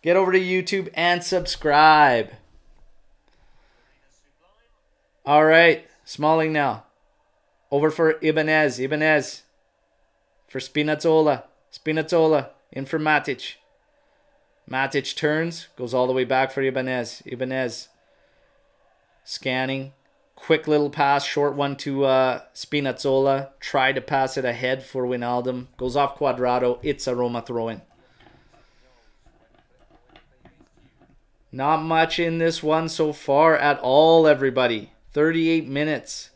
Get over to YouTube and subscribe. All right, Smalling now. Over for Ibanez. Ibanez for Spinazzola. Spinazzola in for Matic. Matic turns, goes all the way back for Ibanez. Ibanez scanning. Quick little pass, short one to Spinazzola. Tried to pass it ahead for Wijnaldum. Goes off Cuadrado. It's a Roma throw-in. Not much in this one so far at all, everybody. 38 minutes.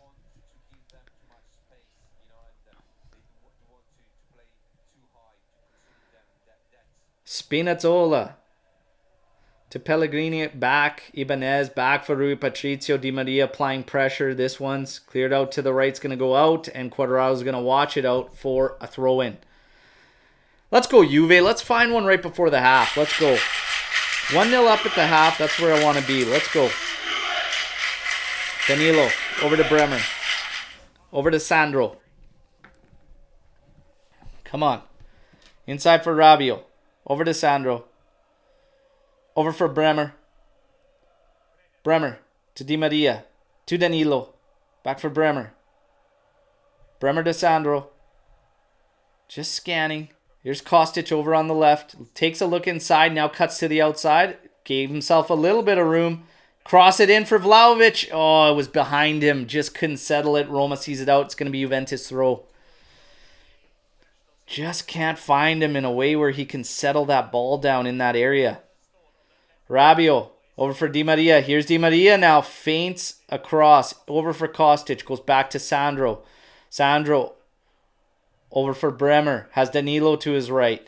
Spinazzola to Pellegrini, back. Ibanez, back for Rui Patricio. Di Maria applying pressure. This one's cleared out to the right. It's going to go out, and Cuadrado's going to watch it out for a throw-in. Let's go, Juve. Let's find one right before the half. Let's go. 1-0 up at the half. That's where I want to be. Let's go. Danilo, over to Bremer. Over to Sandro. Come on. Inside for Rabiot. Over to Sandro. Over for Bremer. Bremer to Di Maria. To Danilo. Back for Bremer. Bremer to Sandro. Just scanning. Here's Kostic over on the left. Takes a look inside. Now cuts to the outside. Gave himself a little bit of room. Cross it in for Vlahovic. Oh, it was behind him. Just couldn't settle it. Roma sees it out. It's going to be Juventus throw. Just can't find him in a way where he can settle that ball down in that area. Rabiot. Over for Di Maria. Here's Di Maria now. Feints across. Over for Kostic. Goes back to Sandro. Sandro. Over for Bremer. Has Danilo to his right.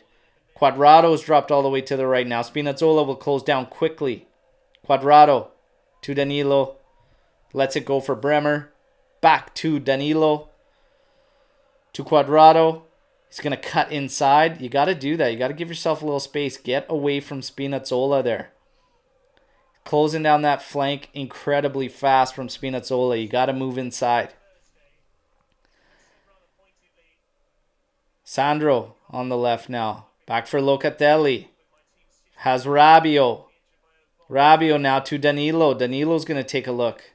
Cuadrado's dropped all the way to the right now. Spinazzola will close down quickly. Cuadrado to Danilo. Lets it go for Bremer. Back to Danilo. To Cuadrado. He's going to cut inside. You got to do that. You got to give yourself a little space. Get away from Spinazzola there. Closing down that flank incredibly fast from Spinazzola. You got to move inside. Sandro on the left now. Back for Locatelli. Has Rabiot. Rabiot now to Danilo. Danilo's going to take a look.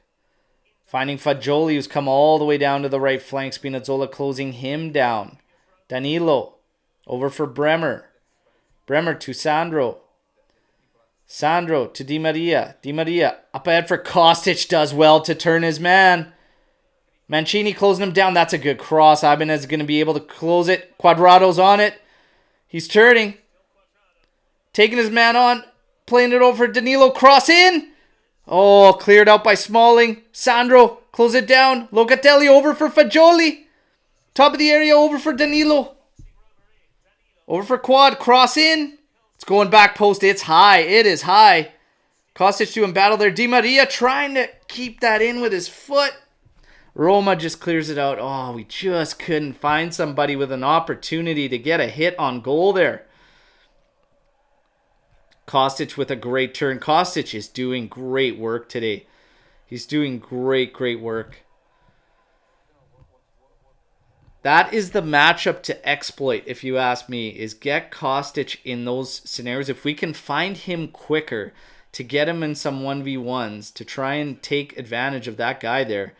Finding Fagioli, who's come all the way down to the right flank. Spinazzola closing him down. Danilo. Over for Bremer. Bremer to Sandro. Sandro to Di Maria. Di Maria up ahead for Kostic. Does well to turn his man. Mancini closing him down. That's a good cross. Ibanez is going to be able to close it. Cuadrado's on it. He's turning. Taking his man on. Playing it over Danilo. Cross in. Oh, cleared out by Smalling. Sandro. Close it down. Locatelli over for Fagioli. Top of the area over for Danilo. Over for Quad. Cross in. It's going back post. It's high. It is high. Kostic doing battle there. Di Maria trying to keep that in with his foot. Roma just clears it out. Oh, we just couldn't find somebody with an opportunity to get a hit on goal there. Kostic with a great turn. Kostic is doing great work today. He's doing great work. That is the matchup to exploit, if you ask me, is get Kostic in those scenarios. If we can find him quicker to get him in some 1v1s to try and take advantage of that guy there,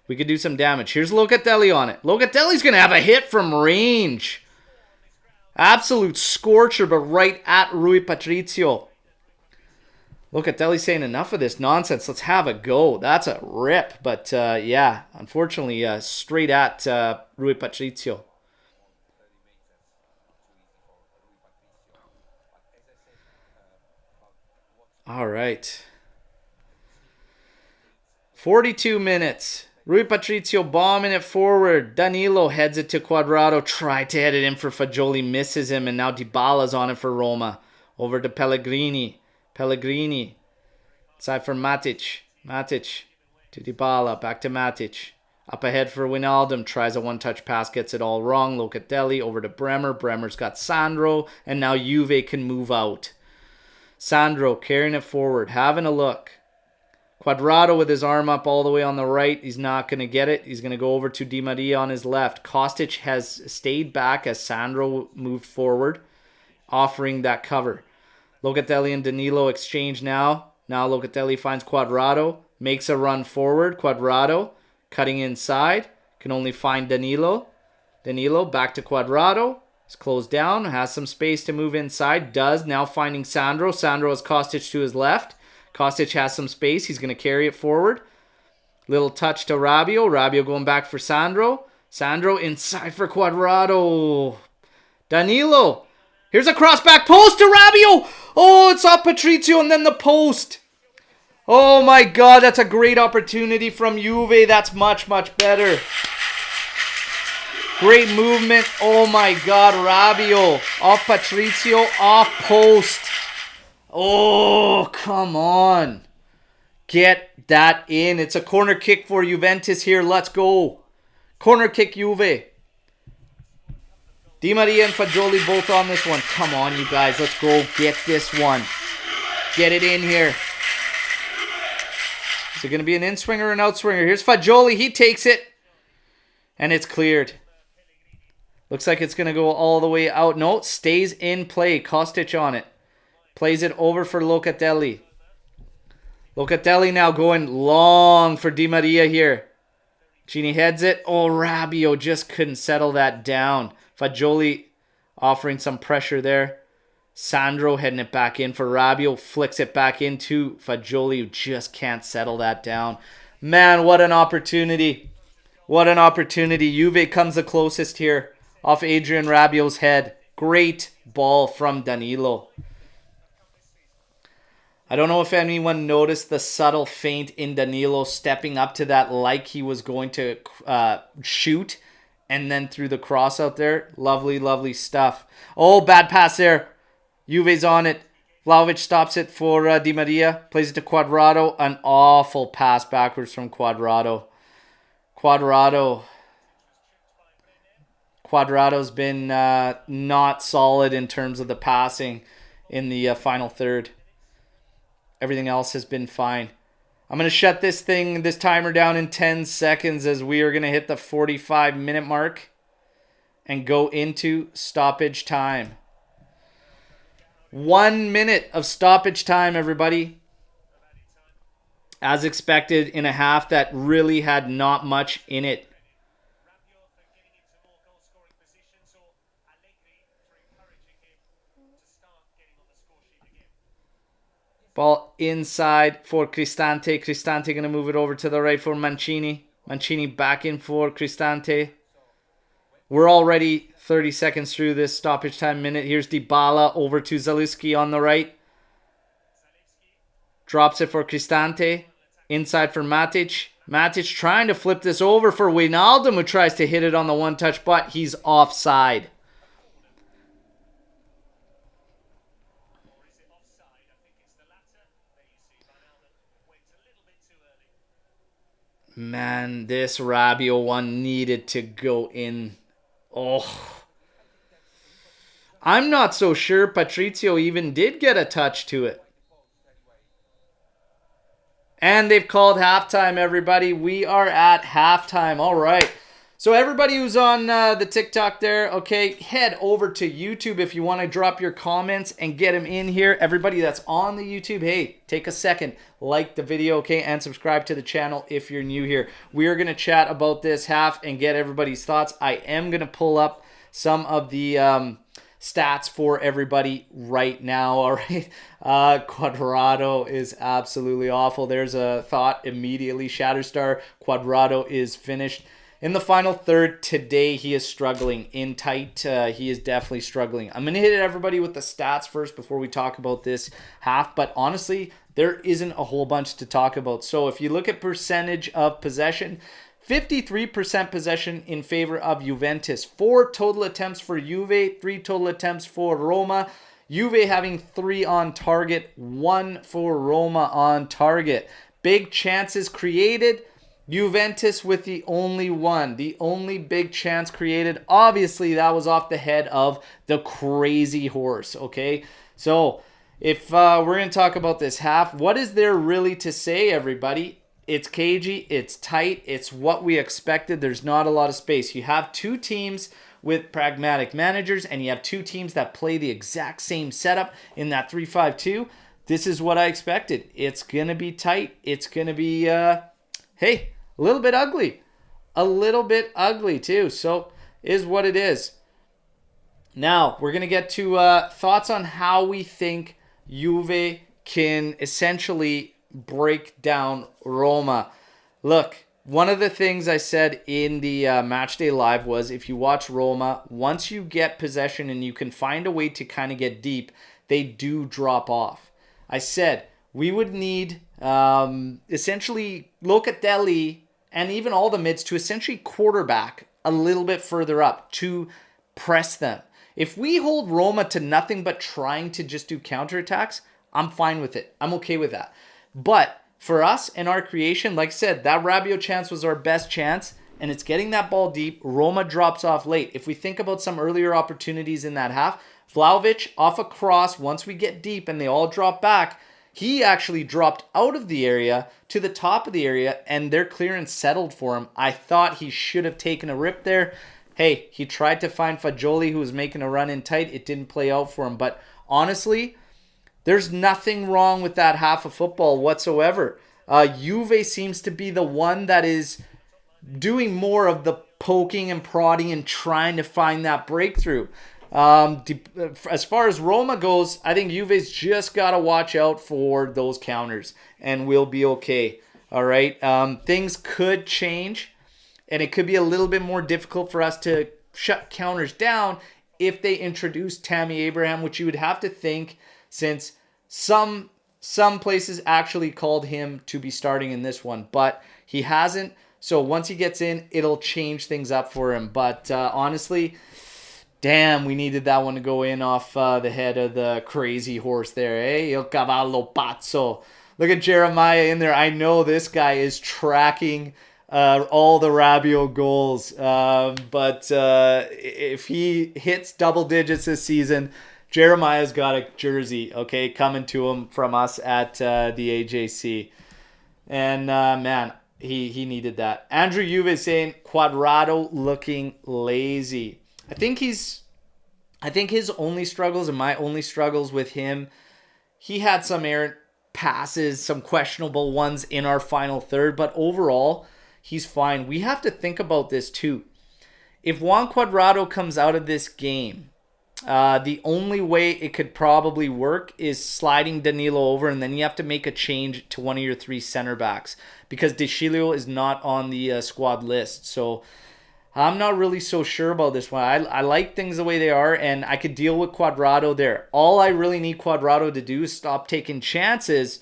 we could do some damage. Here's Locatelli on it. Locatelli's going to have a hit from range. Absolute scorcher, but right at Rui Patricio. Locatelli saying enough of this nonsense. Let's have a go. That's a rip. But yeah, unfortunately, straight at Rui Patricio. All right. 42 minutes. Rui Patricio bombing it forward. Danilo heads it to Cuadrado. Tried to head it in for Fagioli. Misses him. And now Dybala's on it for Roma. Over to Pellegrini. Pellegrini. Side for Matic. Matic to Dybala. Back to Matic. Up ahead for Wijnaldum. Tries a one-touch pass. Gets it all wrong. Locatelli over to Bremer. Bremer's got Sandro. And now Juve can move out. Sandro carrying it forward. Having a look. Cuadrado with his arm up all the way on the right. He's not going to get it. He's going to go over to Di Maria on his left. Kostic has stayed back as Sandro moved forward, offering that cover. Locatelli and Danilo exchange now. Now Locatelli finds Cuadrado. Makes a run forward. Cuadrado cutting inside. Can only find Danilo. Danilo back to Cuadrado. He's closed down. Has some space to move inside. Does. Now finding Sandro. Sandro has Kostic to his left. Kostic has some space. He's going to carry it forward. Little touch to Rabiot. Rabiot going back for Sandro. Sandro inside for Cuadrado. Danilo. Here's a cross back post to Rabiot. Oh, it's off Patricio and then the post. Oh my God, that's a great opportunity from Juve. That's much better. Great movement. Oh my God, Rabiot. Off Patricio, off post. Oh, come on. Get that in. It's a corner kick for Juventus here. Let's go. Corner kick, Juve. Di Maria and Fagioli both on this one. Come on, you guys. Let's go get this one. Get it in here. Is it going to be an in-swinger or an out-swinger? Here's Fagioli. He takes it. And it's cleared. Looks like it's going to go all the way out. No, it stays in play. Kostic on it. Plays it over for Locatelli. Locatelli now going long for Di Maria here. Gini heads it. Oh, Rabiot just couldn't settle that down. Fagioli offering some pressure there. Sandro heading it back in for Rabiot. Flicks it back into Fagioli, who just can't settle that down. Man, what an opportunity. What an opportunity. Juve comes the closest here off Adrian Rabiot's head. Great ball from Danilo. I don't know if anyone noticed the subtle feint in Danilo stepping up to that like he was going to shoot, and then through the cross out there. Lovely, lovely stuff. Oh, bad pass there. Juve's on it. Vlahovic stops it for Di Maria. Plays it to Cuadrado. An awful pass backwards from Cuadrado's been not solid in terms of the passing in the final third. Everything else has been fine. I'm going to shut this timer down in 10 seconds as we are going to hit the 45-minute mark and go into stoppage time. 1 minute of stoppage time, everybody. As expected, in a half that really had not much in it. Ball inside for Cristante. Cristante going to move it over to the right for Mancini. Mancini back in for Cristante. We're already 30 seconds through this stoppage time minute. Here's Dybala over to Zalewski on the right. Drops it for Cristante. Inside for Matic. Matic trying to flip this over for Wijnaldum, who tries to hit it on the one touch, but he's offside. Man, this Rabiot one needed to go in. Oh. I'm not so sure Patrizio even did get a touch to it. And they've called halftime, everybody. We are at halftime. All right. So everybody who's on the TikTok there, okay, head over to YouTube if you want to drop your comments and get them in here. Everybody that's on the YouTube, hey, take a second, like the video, okay, and subscribe to the channel if you're new here. We are going to chat about this half and get everybody's thoughts. I am going to pull up some of the stats for everybody right now, all right? Cuadrado is absolutely awful. There's a thought immediately. Shatterstar, Cuadrado is finished. In the final third today, he is struggling. In tight, he is definitely struggling. I'm going to hit everybody with the stats first before we talk about this half. But honestly, there isn't a whole bunch to talk about. So if you look at percentage of possession, 53% possession in favor of Juventus. 4 total attempts for Juve, 3 total attempts for Roma. Juve having 3 on target, 1 for Roma on target. Big chances created. Juventus with the only one. The only big chance created. Obviously, that was off the head of the crazy horse, okay? So, if we're going to talk about this half, what is there really to say, everybody? It's cagey, it's tight, it's what we expected. There's not a lot of space. You have 2 teams with pragmatic managers, and you have 2 teams that play the exact same setup in that 3-5-2. This is what I expected. It's going to be tight. It's going to be, hey, a little bit ugly. A little bit ugly, too. So, is what it is. Now, we're going to get to thoughts on how we think Juve can essentially break down Roma. Look, one of the things I said in the Matchday Live was if you watch Roma, once you get possession and you can find a way to kind of get deep, they do drop off. I said we would need essentially Locatelli and even all the mids to essentially quarterback a little bit further up to press them. If we hold Roma to nothing but trying to just do counterattacks, I'm fine with it. I'm okay with that. But for us and our creation, like I said, that Rabiot chance was our best chance, and it's getting that ball deep. Roma drops off late. If we think about some earlier opportunities in that half, Vlahovic off a cross, once we get deep and they all drop back, he actually dropped out of the area to the top of the area, and their clearance settled for him. I thought he should have taken a rip there. Hey, he tried to find Fagioli, who was making a run in tight. It didn't play out for him. But honestly, there's nothing wrong with that half of football whatsoever. Juve seems to be the one that is doing more of the poking and prodding and trying to find that breakthrough. As far as Roma goes, I think Juve's just got to watch out for those counters, and we'll be okay. All right? Things could change, and it could be a little bit more difficult for us to shut counters down if they introduce Tammy Abraham, which you would have to think, since some places actually called him to be starting in this one, but he hasn't. So once he gets in, it'll change things up for him. But honestly, damn, we needed that one to go in off the head of the crazy horse there, eh? Il cavallo pazzo. Look at Jeremiah in there. I know this guy is tracking all the Rabiot goals. But if he hits double digits this season, Jeremiah's got a jersey, okay, coming to him from us at the AJC. And, man, he needed that. Andrew Juve is saying, Cuadrado looking lazy. I think his only struggles and my only struggles with him, he had some errant passes, some questionable ones in our final third, but overall, he's fine. We have to think about this too. If Juan Cuadrado comes out of this game, the only way it could probably work is sliding Danilo over, and then you have to make a change to one of your three center backs because De Sciglio is not on the squad list. So I'm not really so sure about this one. I like things the way they are, and I could deal with Cuadrado there. All I really need Cuadrado to do is stop taking chances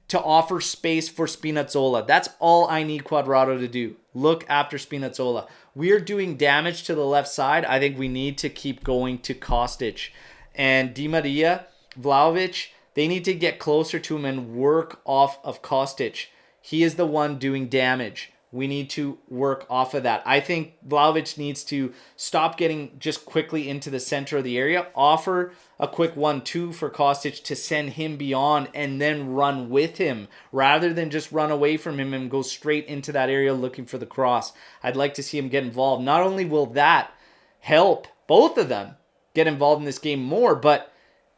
to offer space for Spinazzola. That's all I need Cuadrado to do. Look after Spinazzola. We are doing damage to the left side. I think we need to keep going to Kostic. And Di Maria, Vlahovic, they need to get closer to him and work off of Kostic. He is the one doing damage. We need to work off of that. I think Vlahovic needs to stop getting just quickly into the center of the area, offer a quick 1-2 for Kostic to send him beyond and then run with him rather than just run away from him and go straight into that area looking for the cross. I'd like to see him get involved. Not only will that help both of them get involved in this game more, but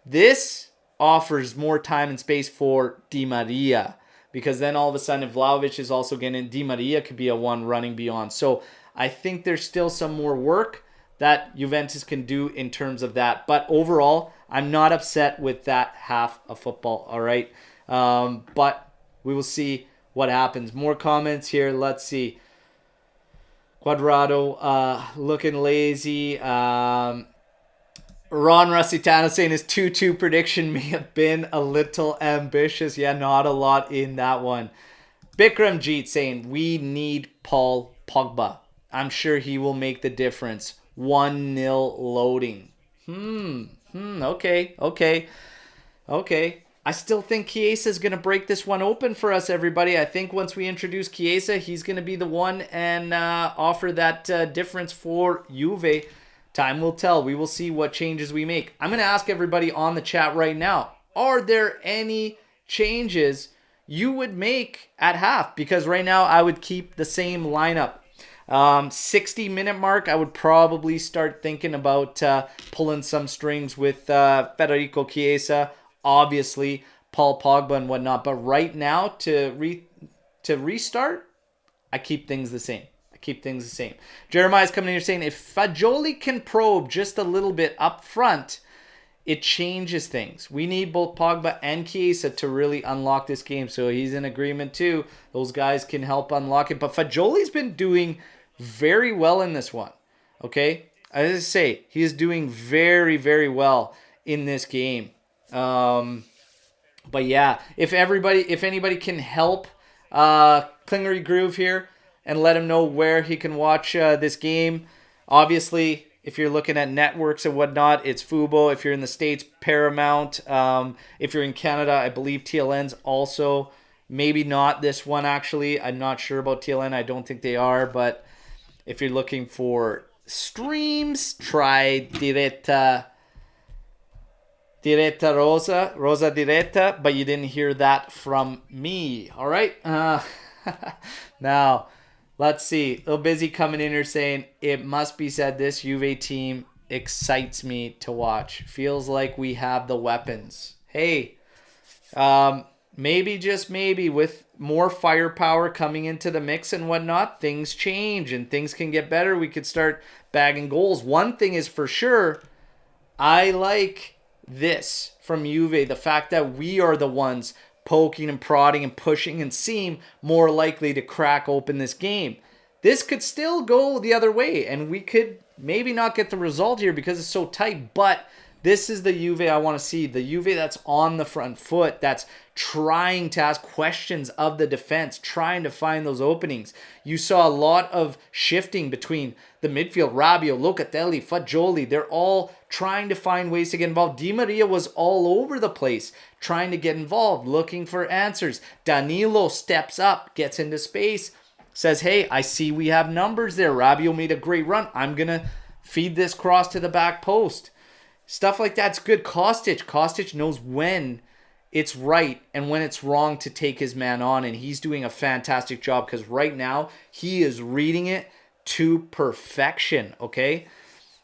this offers more time and space for Di Maria. Because then all of a sudden, if Vlahovic is also getting, Di Maria could be a one running beyond. So I think there's still some more work that Juventus can do in terms of that. But overall, I'm not upset with that half of football, all right? But we will see what happens. More comments here. Let's see. Cuadrado looking lazy. Ron Rusitano saying his 2-2 prediction may have been a little ambitious. Yeah, not a lot in that one. Bikram Jeet saying, we need Paul Pogba. I'm sure he will make the difference. 1-0 loading. Okay. I still think Chiesa is going to break this one open for us, everybody. I think once we introduce Chiesa, he's going to be the one and offer that difference for Juve. Time will tell. We will see what changes we make. I'm going to ask everybody on the chat right now, are there any changes you would make at half? Because right now I would keep the same lineup. 60-minute mark, I would probably start thinking about pulling some strings with Federico Chiesa, obviously Paul Pogba and whatnot. But right now, to restart, I keep things the same. Jeremiah's coming in here saying, if Fagioli can probe just a little bit up front, it changes things. We need both Pogba and Chiesa to really unlock this game. So he's in agreement too. Those guys can help unlock it. But Fagioli's been doing very well in this one. Okay? As I say, he is doing very, very well in this game. But yeah, if anybody can help Klingery Groove here and let him know where he can watch this game. Obviously, If you're looking at networks and whatnot, it's Fubo. If you're in the States, Paramount. If you're in Canada, I believe TLN's also. Maybe not this one, actually. I'm not sure about TLN. I don't think they are. But if you're looking for streams, try Diretta Rosa Diretta. But you didn't hear that from me. All right? Now, let's see. A little busy coming in here saying, it must be said this Juve team excites me to watch. Feels like we have the weapons. Hey, maybe, just maybe, with more firepower coming into the mix and whatnot, things change and things can get better. We could start bagging goals. One thing is for sure, I like this from Juve. The fact that we are the ones poking and prodding and pushing and seem more likely to crack open this game. This could still go the other way, and we could maybe not get the result here because it's so tight, but this is the Juve I want to see. The Juve that's on the front foot, that's trying to ask questions of the defense, trying to find those openings. You saw a lot of shifting between the midfield. Rabiot, Locatelli, Fagioli, they're all trying to find ways to get involved. Di Maria was all over the place, trying to get involved, looking for answers. Danilo steps up, gets into space, says, hey, I see we have numbers there. Rabiot made a great run. I'm going to feed this cross to the back post. Stuff like that's good. Kostic knows when it's right and when it's wrong to take his man on, and he's doing a fantastic job because right now he is reading it to perfection, okay?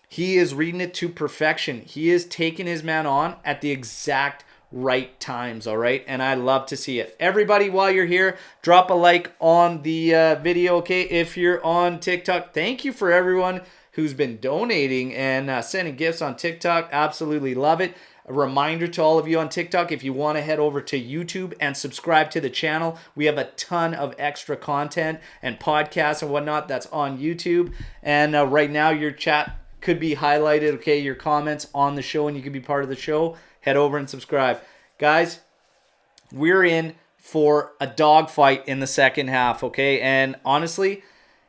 He is reading it to perfection. He is taking his man on at the exact right times, all right? And I love to see it. Everybody, while you're here, drop a like on the video, okay? If you're on TikTok, thank you for everyone who's been donating and sending gifts on TikTok. Absolutely love it. A reminder to all of you on TikTok, if you want to head over to YouTube and subscribe to the channel, we have a ton of extra content and podcasts and whatnot that's on YouTube. And right now, your chat could be highlighted, okay? Your comments on the show, and you can be part of the show. Head over and subscribe. Guys, we're in for a dogfight in the second half, okay? And honestly,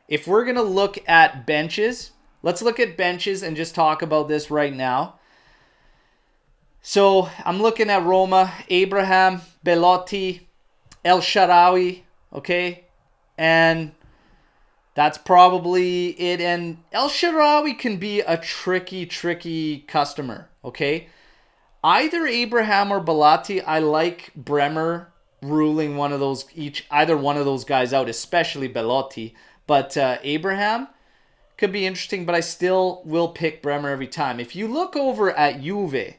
if we're going to look at benches, let's look at benches and just talk about this right now. So I'm looking at Roma, Abraham, Belotti, El Shaarawy, okay? And that's probably it. And El Shaarawy can be a tricky customer, okay? Either Abraham or Belotti, I like Bremer ruling one of those, either one of those guys out, especially Belotti. But Abraham could be interesting, but I still will pick Bremer every time. If you look over at Juve,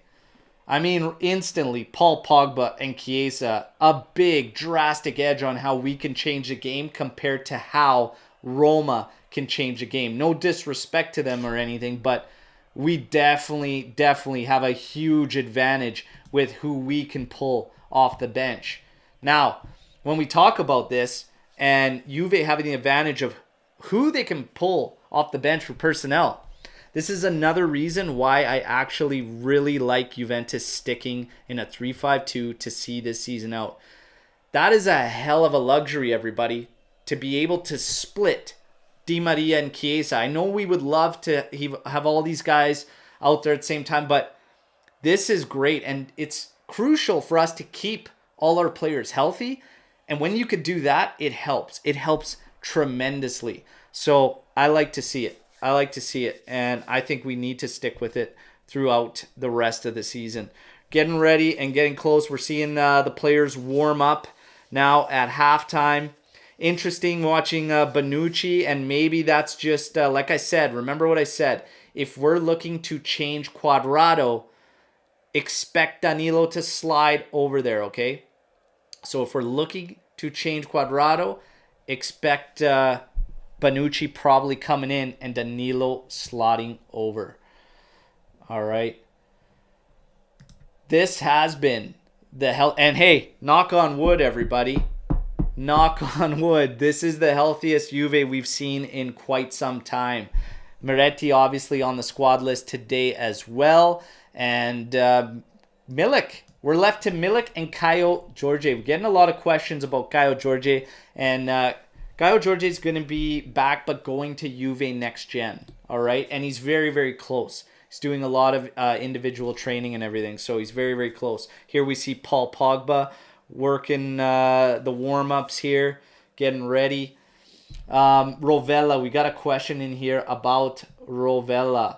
I mean, instantly, Paul Pogba and Chiesa, a big, drastic edge on how we can change the game compared to how Roma can change the game. No disrespect to them or anything, but we definitely have a huge advantage with who we can pull off the bench. Now, when we talk about this, and Juve having the advantage of who they can pull off the bench for personnel, this is another reason why I actually really like Juventus sticking in a 3-5-2 to see this season out. That is a hell of a luxury, everybody, to be able to split Di Maria and Chiesa. I know we would love to have all these guys out there at the same time, but this is great, and it's crucial for us to keep all our players healthy. And when you could do that, it helps. It helps tremendously. So I like to see it. And I think we need to stick with it throughout the rest of the season. Getting ready and getting close. We're seeing the players warm up now at halftime. Interesting watching Bonucci, and maybe that's just, like I said, remember what I said. If we're looking to change Cuadrado, expect Danilo to slide over there, okay? So if we're looking to change Cuadrado, expect Bonucci probably coming in and Danilo slotting over. All right. This has been the hell. And hey, knock on wood, everybody. Knock on wood. This is the healthiest Juve we've seen in quite some time. Moretti obviously on the squad list today as well. And Milik. We're left to Milik and Caio Jorge. We're getting a lot of questions about Caio Jorge. And Gaio Jorge is going to be back, but going to Juve next gen. All right. And he's very, very close. He's doing a lot of individual training and everything. So he's very, very close. Here we see Paul Pogba working the warm-ups here, getting ready. Rovella, we got a question in here about Rovella.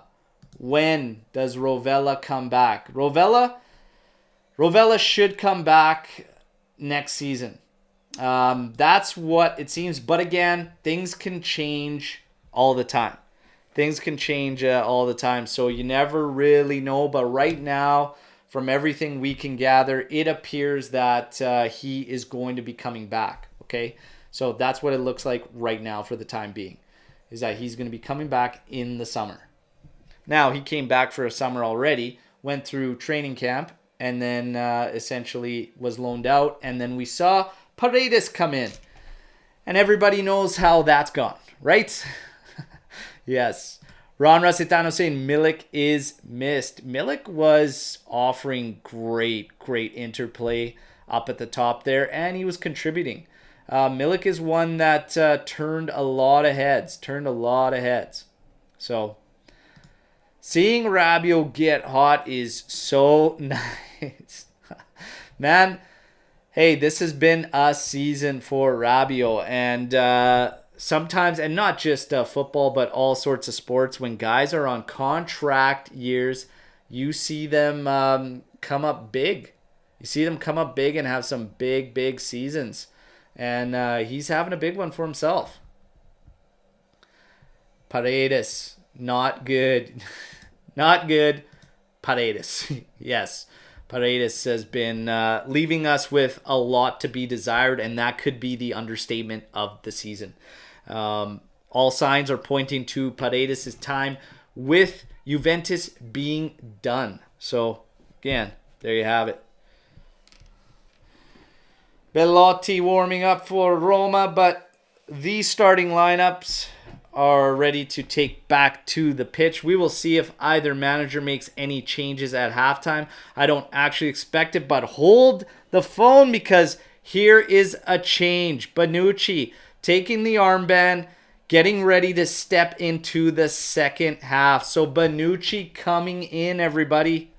When does Rovella come back? Rovella should come back next season. That's what it seems. But again, things can change all the time. Things can change all the time. So you never really know. But right now, from everything we can gather, it appears that he is going to be coming back. Okay? So that's what it looks like right now for the time being. Is that he's going to be coming back in the summer. Now, he came back for a summer already. Went through training camp. And then essentially was loaned out. And then we saw Paredes come in. And everybody knows how that's gone, right? Yes. Ron Rasitano saying Milik is missed. Milik was offering great interplay up at the top there. And he was contributing. Milik is one that turned a lot of heads. So, seeing Rabiot get hot is so nice. Man, hey, this has been a season for Rabiot. And sometimes, and not just football, but all sorts of sports, when guys are on contract years, you see them come up big. You see them come up big and have some big seasons. And he's having a big one for himself. Paredes, not good. Not good. Paredes. Yes. Paredes has been leaving us with a lot to be desired, and that could be the understatement of the season. All signs are pointing to Paredes' time with Juventus being done. So, again, there you have it. Bellotti warming up for Roma, but these starting lineups are ready to take back to the pitch. We will see if either manager makes any changes at halftime. I don't actually expect it, but hold the phone because here is a change. Bonucci taking the armband, getting ready to step into the second half. So Bonucci coming in, everybody.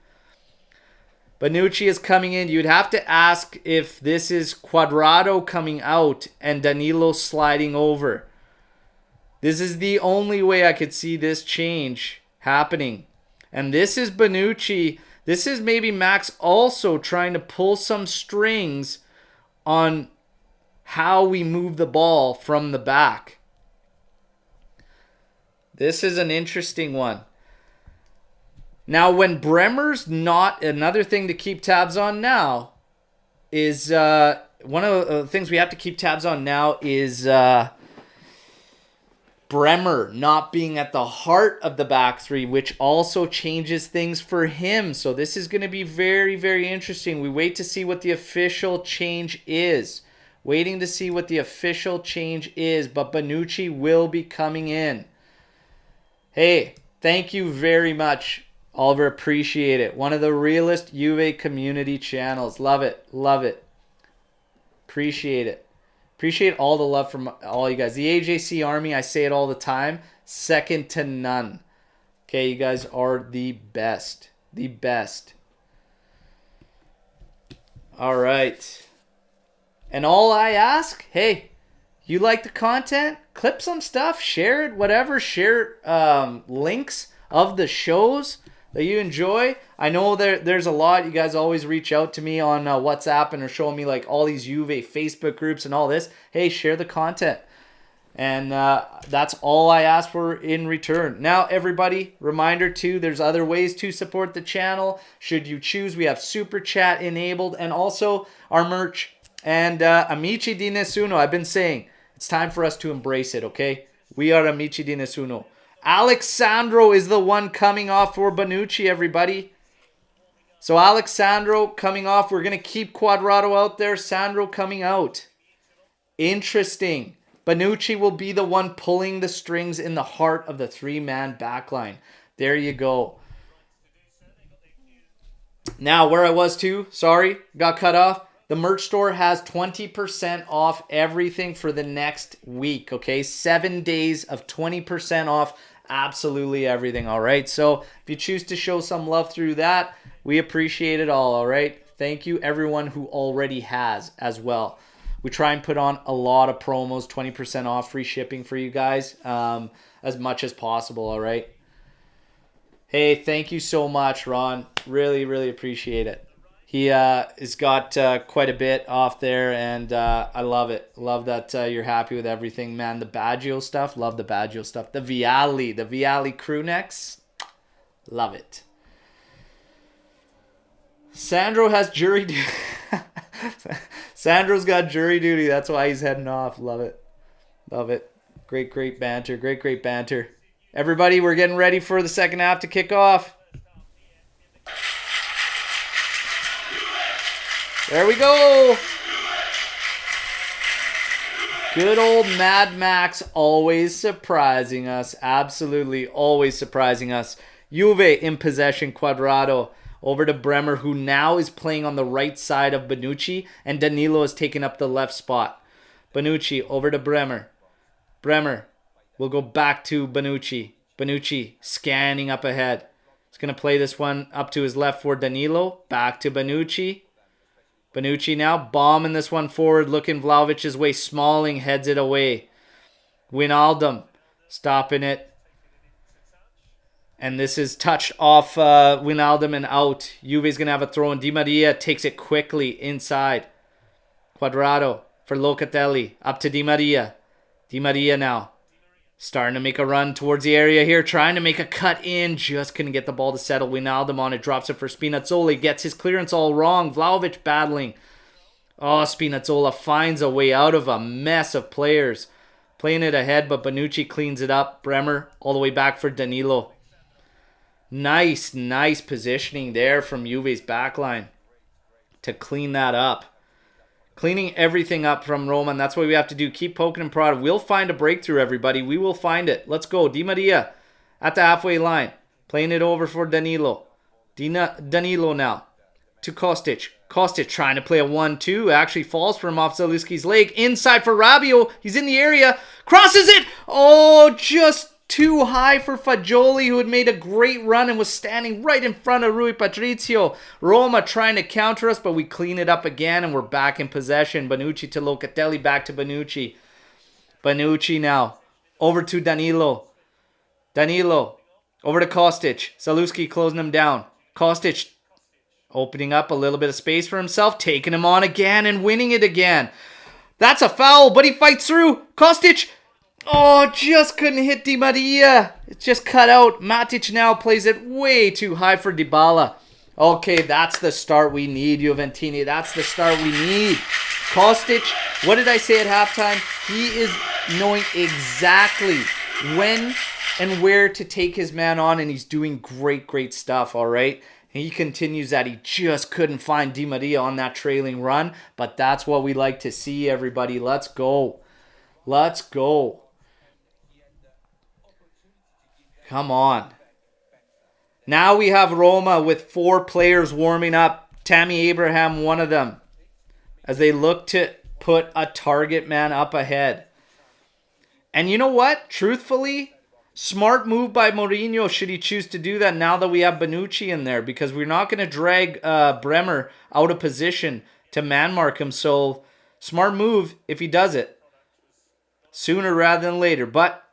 Bonucci is coming in. You'd have to ask if this is Cuadrado coming out and Danilo sliding over. This is the only way I could see this change happening. And this is Bonucci. This is maybe Max also trying to pull some strings on how we move the ball from the back. This is an interesting one. Now, when Bremer's not, another thing to keep tabs on now is, one of the things we have to keep tabs on now is Bremer not being at the heart of the back three, which also changes things for him. So this is going to be very interesting. We wait to see what the official change is. Waiting to see what the official change is, but Bonucci will be coming in. Hey, thank you very much, Oliver. Appreciate it. One of the realest Juve community channels. Love it. Appreciate it. Appreciate all the love from all you guys. The AJC Army, I say it all the time, second to none. Okay, you guys are the best. The best. All right. And all I ask, hey, you like the content? Clip some stuff, share it, whatever. Share links of the shows that you enjoy. I know there's a lot. You guys always reach out to me on WhatsApp and are showing me like all these Juve Facebook groups and all this. Hey, share the content. And that's all I ask for in return. Now, everybody, reminder too, there's other ways to support the channel. Should you choose, we have Super Chat enabled and also our merch. And Amici di Nessuno, I've been saying, it's time for us to embrace it, okay? We are Amici di Nessuno. Alexandro is the one coming off for Bonucci, everybody. So Alexandro coming off. We're going to keep Cuadrado out there. Sandro coming out. Interesting. Bonucci will be the one pulling the strings in the heart of the three-man backline. There you go. Now, where I was too, sorry, got cut off. The merch store has 20% off everything for the next week, okay? 7 days of 20% off absolutely everything, all right? So if you choose to show some love through that, we appreciate it all right? Thank you everyone who already has as well. We try and put on a lot of promos, 20% off, free shipping for you guys, as much as possible, all right? Hey, thank you so much, Ron. Really, really appreciate it. He has got quite a bit off there, and I love it. Love that you're happy with everything, man. The Baggio stuff, love the Baggio stuff. The Viali crew necks, love it. Sandro has jury duty. Sandro's got jury duty. That's why he's heading off. Love it. Love it. Great, great banter. Great, great banter. Everybody, we're getting ready for the second half to kick off. There we go. Good old Mad Max, always surprising us. Absolutely, always surprising us. Juve in possession, Quadrado. Over to Bremer, who now is playing on the right side of Bonucci, and Danilo is taking up the left spot. Bonucci over to Bremer. Bremer will go back to Bonucci. Bonucci scanning up ahead. He's going to play this one up to his left for Danilo. Back to Bonucci. Bonucci now bombing this one forward, looking Vlahovic's way. Smalling heads it away. Wijnaldum stopping it. And this is touched off Wijnaldum and out. Juve's going to have a throw, and Di Maria takes it quickly inside. Quadrado for Locatelli. Up to Di Maria. Di Maria now. Starting to make a run towards the area here. Trying to make a cut in. Just couldn't get the ball to settle. Wijnaldum on it. Drops it for Spinazzola. Gets his clearance all wrong. Vlahovic battling. Oh, Spinazzola finds a way out of a mess of players. Playing it ahead, but Bonucci cleans it up. Bremer all the way back for Danilo. Nice positioning there from Juve's backline to clean that up. Cleaning everything up from Roma, and that's what we have to do. Keep poking and prodding. We'll find a breakthrough, everybody. We will find it. Let's go. Di Maria at the halfway line. Playing it over for Danilo. Danilo now to Kostic. Kostic trying to play a 1-2. Actually falls from off Zalewski's leg. Inside for Rabiot. He's in the area. Crosses it. Oh, just too high for Fagioli, who had made a great run and was standing right in front of Rui Patricio. Roma trying to counter us, but we clean it up again, and we're back in possession. Bonucci to Locatelli, back to Bonucci. Bonucci now. Over to Danilo. Danilo. Over to Kostic. Zalewski closing him down. Kostic opening up a little bit of space for himself, taking him on again and winning it again. That's a foul, but he fights through. Kostic. Oh, just couldn't hit Di Maria. It's just cut out. Matic now plays it way too high for Dybala. Okay, that's the start we need, Juventini. That's the start we need. Kostic, what did I say at halftime? He is knowing exactly when and where to take his man on, and he's doing great stuff, all right? And he continues that. He just couldn't find Di Maria on that trailing run, but that's what we like to see, everybody. Let's go. Let's go. Come on. Now we have Roma with 4 players warming up. Tammy Abraham, one of them, as they look to put a target man up ahead. And you know what? Truthfully, smart move by Mourinho should he choose to do that now that we have Bonucci in there, because we're not going to drag Bremer out of position to man mark him. So smart move if he does it sooner rather than later. But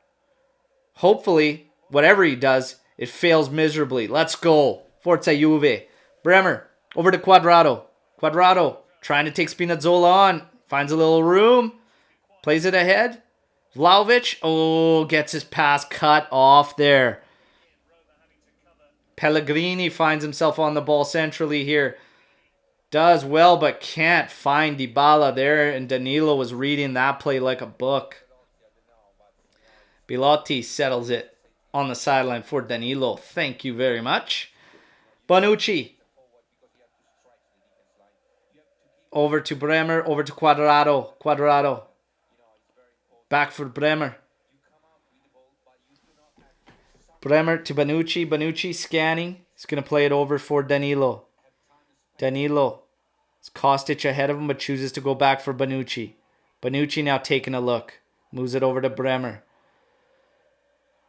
hopefully, whatever he does, it fails miserably. Let's go. Forza Juve. Bremer over to Quadrado. Quadrado trying to take Spinazzola on. Finds a little room. Plays it ahead. Vlahovic. Oh, gets his pass cut off there. Pellegrini finds himself on the ball centrally here. Does well, but can't find Dybala there. And Danilo was reading that play like a book. Bilotti settles it on the sideline for Danilo. Thank you very much. Bonucci. Over to Bremer. Over to Quadrado. Quadrado. Back for Bremer. Bremer to Bonucci. Bonucci scanning. He's going to play it over for Danilo. Danilo. It's Kostic ahead of him, but chooses to go back for Bonucci. Bonucci now taking a look. Moves it over to Bremer.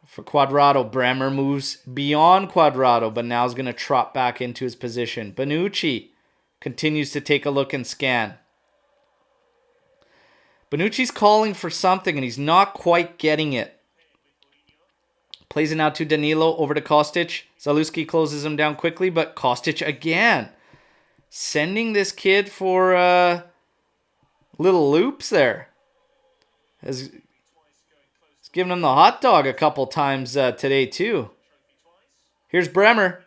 For Quadrado. Bremer moves beyond Quadrado, but now is going to trot back into his position. Bonucci continues to take a look and scan. Bonucci's calling for something, and he's not quite getting it. Plays it out to Danilo, over to Kostic. Zalewski closes him down quickly, but Kostic again. Sending this kid for little loops there. He's giving him the hot dog a couple times today too. Here's Bremer.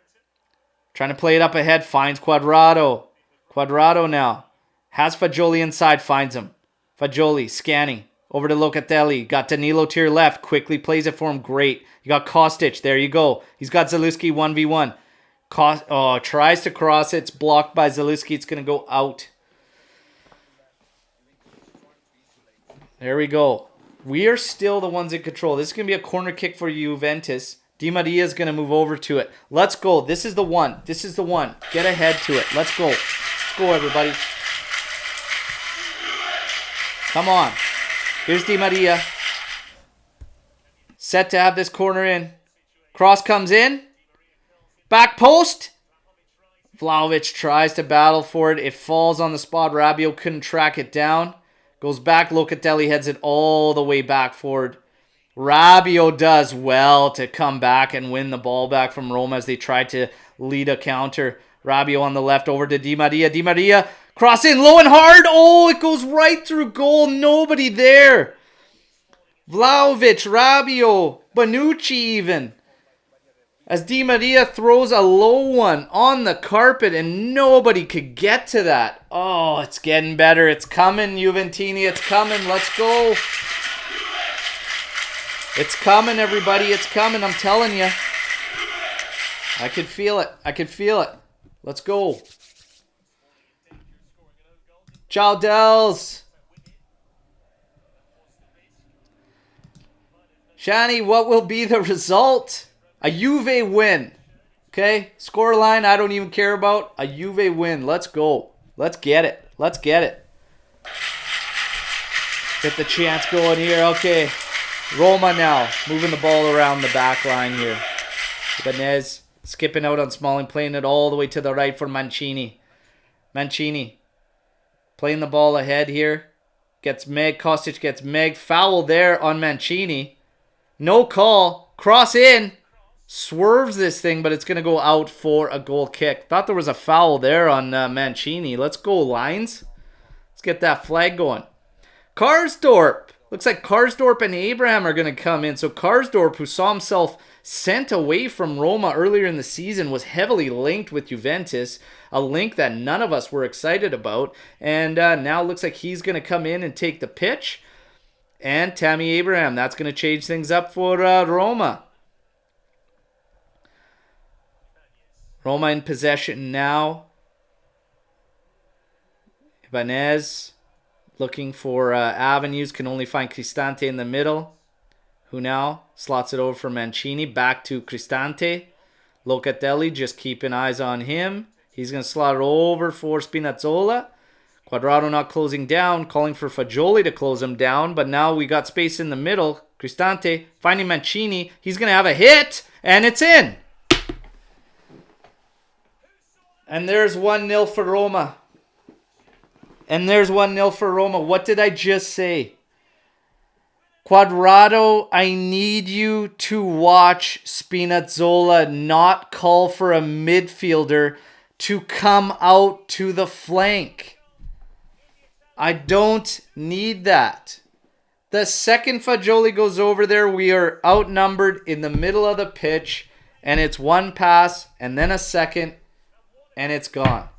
Trying to play it up ahead. Finds Quadrado. Quadrado now. Has Fagioli inside. Finds him. Fagioli scanning. Over to Locatelli. Got Danilo to your left. Quickly plays it for him. Great. You got Kostic. There you go. He's got Zalewski 1v1. Tries to cross it. It's blocked by Zalewski. It's going to go out. There we go. We are still the ones in control. This is going to be a corner kick for Juventus. Di Maria is going to move over to it. Let's go. This is the one. This is the one. Get ahead to it. Let's go. Let's go, everybody. Come on. Here's Di Maria. Set to have this corner in. Cross comes in. Back post. Vlahovic tries to battle for it. It falls on the spot. Rabiot couldn't track it down. Goes back. Locatelli heads it all the way back forward. Rabiot does well to come back and win the ball back from Roma as they tried to lead a counter. Rabiot on the left over to Di Maria. Di Maria cross in low and hard. Oh, it goes right through goal. Nobody there. Vlahovic, Rabiot, Bonucci even. As Di Maria throws a low one on the carpet and nobody could get to that. Oh, it's getting better. It's coming, Juventini. It's coming. Let's go. It's coming, everybody. It's coming. I'm telling you. I could feel it. I could feel it. Let's go. Chaldels. Shani, what will be the result? A Juve win. Okay? Scoreline I don't even care about. A Juve win. Let's go. Let's get it. Let's get it. Get the chance going here. Okay. Roma now. Moving the ball around the back line here. Ibanez skipping out on Smalling. Playing it all the way to the right for Mancini. Mancini. Playing the ball ahead here. Gets Meg. Kostic gets Meg. Foul there on Mancini. No call. Cross in. Swerves this thing, but it's going to go out for a goal kick. Thought there was a foul there on Mancini. Let's go, Lions. Let's get that flag going. Karsdorp. Looks like Karsdorp and Abraham are going to come in. So Karsdorp, who saw himself sent away from Roma earlier in the season, was heavily linked with Juventus. A link that none of us were excited about. And now looks like he's going to come in and take the pitch. And Tammy Abraham. That's going to change things up for Roma. Roma in possession now. Ibanez looking for avenues. Can only find Cristante in the middle. Who now slots it over for Mancini. Back to Cristante. Locatelli just keeping eyes on him. He's going to slot it over for Spinazzola. Quadrado not closing down. Calling for Fagioli to close him down. But now we got space in the middle. Cristante finding Mancini. He's going to have a hit. And it's in. And there's 1-0 for Roma. And there's 1-0 for Roma. What did I just say? Quadrado, I need you to watch Spinazzola not call for a midfielder to come out to the flank. I don't need that. The second Fagioli goes over there, we are outnumbered in the middle of the pitch. And it's one pass and then a second. And it's gone.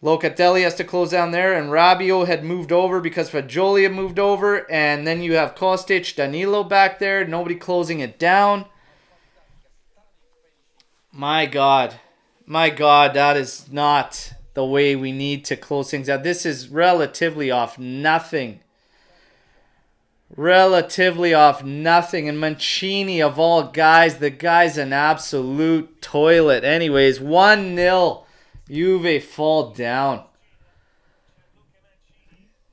Locatelli has to close down there. And Rabiot had moved over because Fagioli had moved over. And then you have Kostic, Danilo back there. Nobody closing it down. My God. My God, that is not the way we need to close things out. This is relatively off nothing. Relatively off nothing. And Mancini, of all guys, the guy's an absolute toilet. Anyways, 1-0. Juve fall down.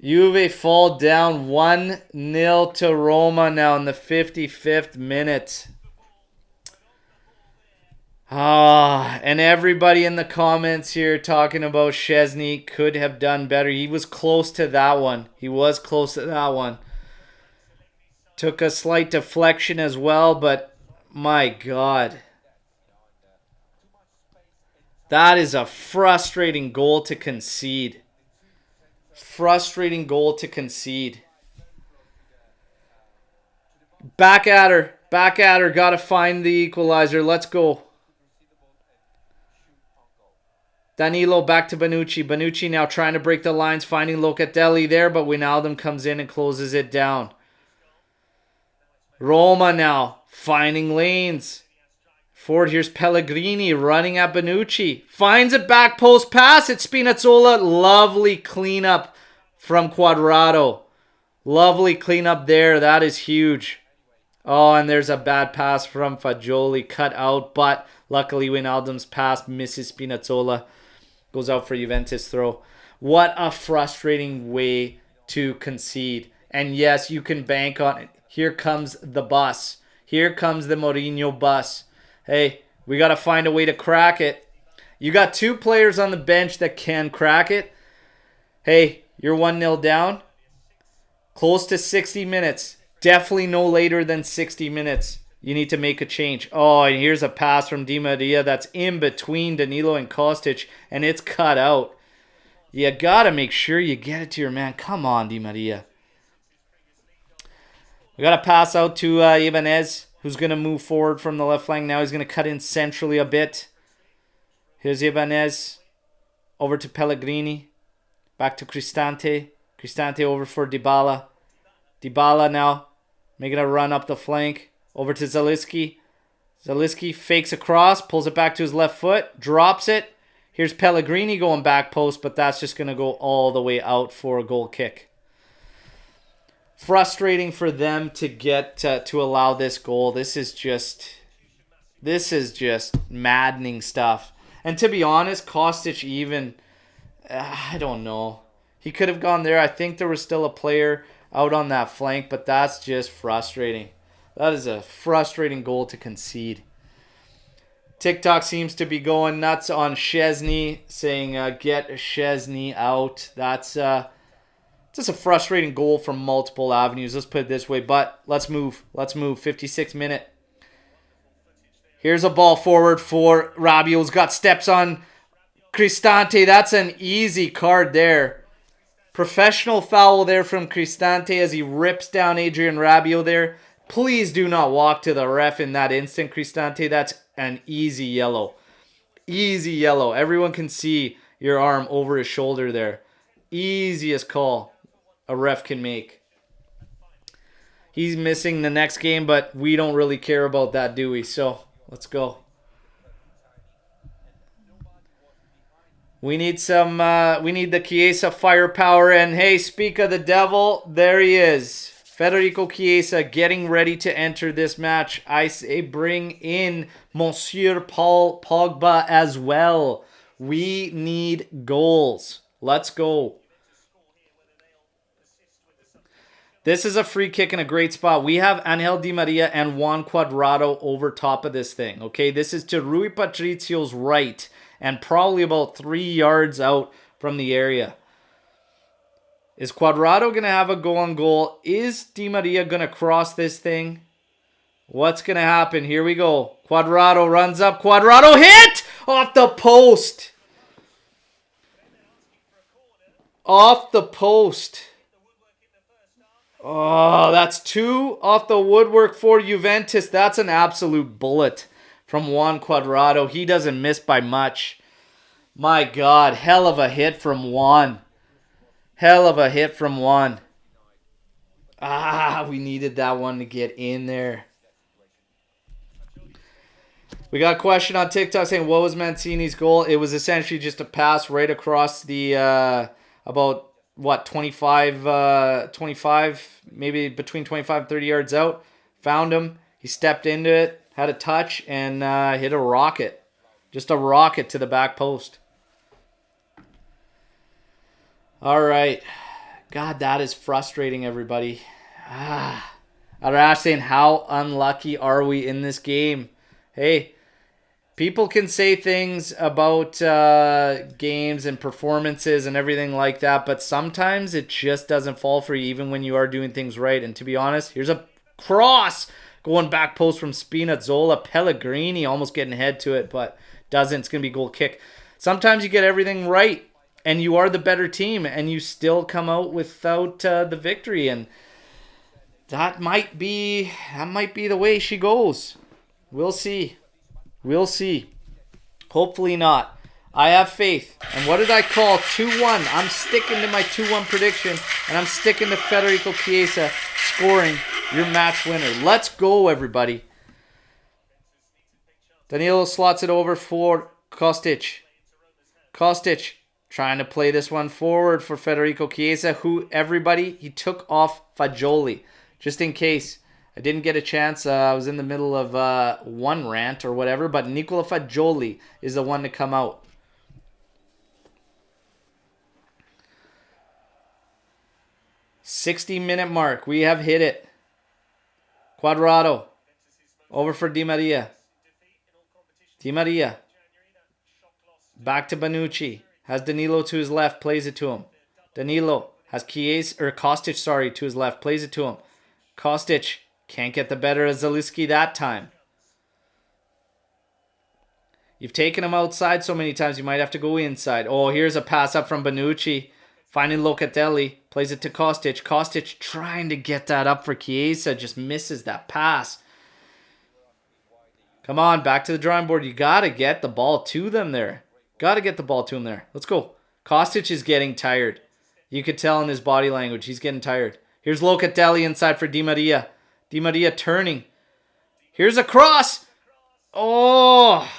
Juve fall down 1-0 to Roma now in the 55th minute. And everybody in the comments here talking about Szczęsny could have done better. He was close to that one. He was close to that one. Took a slight deflection as well, but my God. That is a frustrating goal to concede. Frustrating goal to concede. Back at her. Back at her. Got to find the equalizer. Let's go. Danilo back to Bonucci. Bonucci now trying to break the lines, finding Locatelli there, but Wijnaldum comes in and closes it down. Roma now finding lanes. Forward, here's Pellegrini running at Bonucci. Finds a back post pass. It's Spinazzola. Lovely cleanup from Cuadrado. Lovely cleanup there. That is huge. Oh, and there's a bad pass from Fagioli. Cut out, but luckily Wijnaldum's pass misses Spinazzola. Goes out for Juventus throw. What a frustrating way to concede. And yes, you can bank on it. Here comes the bus. Here comes the Mourinho bus. Hey, we got to find a way to crack it. You got two players on the bench that can crack it. Hey, you're 1-0 down. Close to 60 minutes. Definitely no later than 60 minutes. You need to make a change. Oh, and here's a pass from Di Maria that's in between Danilo and Kostic, and it's cut out. You got to make sure you get it to your man. Come on, Di Maria. We got to pass out to Ibanez, who's going to move forward from the left flank. Now he's going to cut in centrally a bit. Here's Ibanez. Over to Pellegrini. Back to Cristante. Cristante over for Dybala. Dybala now making a run up the flank. Over to Zaliski. Zaliski fakes across, pulls it back to his left foot, drops it. Here's Pellegrini going back post, but that's just going to go all the way out for a goal kick. Frustrating for them to get to allow this goal. This is just maddening stuff. And to be honest, Kostic even, I don't know. He could have gone there. I think there was still a player out on that flank, but that's just frustrating. That is a frustrating goal to concede. TikTok seems to be going nuts on Szczęsny, saying get Szczęsny out. That's just a frustrating goal from multiple avenues. Let's put it this way, but let's move. Let's move. 56th minute. Here's a ball forward for Rabiot's got steps on Cristante. That's an easy card there. Professional foul there from Cristante as he rips down Adrian Rabiot there. Please do not walk to the ref in that instant, Cristante. That's an easy yellow. Easy yellow. Everyone can see your arm over his shoulder there. Easiest call a ref can make. He's missing the next game, but we don't really care about that, do we? So, let's go. We need the Chiesa firepower. And hey, speak of the devil, there he is. Federico Chiesa getting ready to enter this match. I say bring in Monsieur Paul Pogba as well. We need goals. Let's go. This is a free kick in a great spot. We have Angel Di Maria and Juan Cuadrado over top of this thing. Okay, this is to Rui Patricio's right and probably about 3 yards out from the area. Is Cuadrado going to have a go on goal? Is Di Maria going to cross this thing? What's going to happen? Here we go. Cuadrado runs up. Cuadrado hit! Off the post. Off the post. Oh, that's 2 off the woodwork for Juventus. That's an absolute bullet from Juan Cuadrado. He doesn't miss by much. My God, hell of a hit from Juan. Hell of a hit from Juan. We needed that one to get in there. We got a question on TikTok saying, what was Mancini's goal? It was essentially just a pass right across the, about, what, 25, maybe between 25 and 30 yards out. Found him. He stepped into it, had a touch, and hit a rocket. Just a rocket to the back post. All right. God, that is frustrating, everybody. Arash saying, how unlucky are we in this game? Hey, people can say things about games and performances and everything like that, but sometimes it just doesn't fall for you, even when you are doing things right. And to be honest, here's a cross going back post from Spinazzola. Pellegrini almost getting head to it, but doesn't. It's going to be goal kick. Sometimes you get everything right, and you are the better team, and you still come out without the victory. And that might be the way she goes. We'll see. We'll see. Hopefully not. I have faith. And what did I call? 2-1. I'm sticking to my 2-1 prediction, and I'm sticking to Federico Chiesa scoring your match winner. Let's go, everybody. Danilo slots it over for Kostic. Kostic trying to play this one forward for Federico Chiesa, who, everybody, he took off Fagioli. Just in case. I didn't get a chance. I was in the middle of one rant or whatever, but Nicola Fagioli is the one to come out. '60-minute mark. We have hit it. Cuadrado. Over for Di Maria. Di Maria. Back to Bonucci. Has Danilo to his left. Plays it to him. Danilo has Kostic, to his left. Plays it to him. Kostic can't get the better of Zalewski that time. You've taken him outside so many times, you might have to go inside. Oh, here's a pass up from Bonucci. Finding Locatelli. Plays it to Kostic. Kostic trying to get that up for Chiesa. Just misses that pass. Come on, back to the drawing board. You got to get the ball to them there. Got to get the ball to him there. Let's go. Kostic is getting tired. You could tell in his body language. He's getting tired. Here's Locatelli inside for Di Maria. Di Maria turning. Here's a cross. Oh.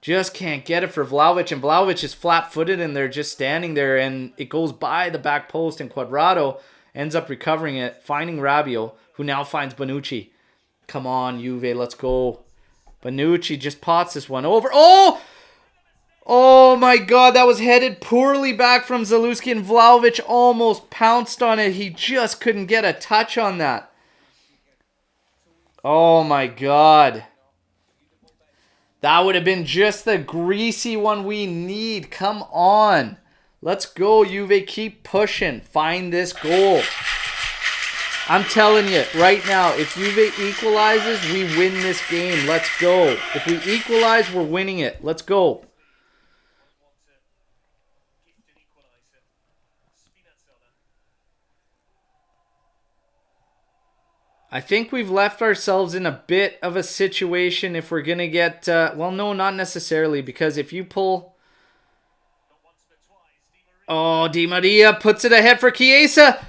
Just can't get it for Vlahovic. And Vlahovic is flat-footed and they're just standing there. And it goes by the back post. And Cuadrado ends up recovering it. Finding Rabiot, who now finds Bonucci. Come on, Juve. Let's go. Bonucci just pots this one over. Oh! Oh my God, that was headed poorly back from Zalewski, and Vlahovic almost pounced on it. He just couldn't get a touch on that. Oh my God. That would have been just the greasy one we need. Come on. Let's go, Juve. Keep pushing. Find this goal. I'm telling you, right now, if Juve equalizes, we win this game. Let's go. If we equalize, we're winning it. Let's go. I think we've left ourselves in a bit of a situation if we're going to get... well, no, not necessarily, because if you pull... Oh, Di Maria puts it ahead for Chiesa.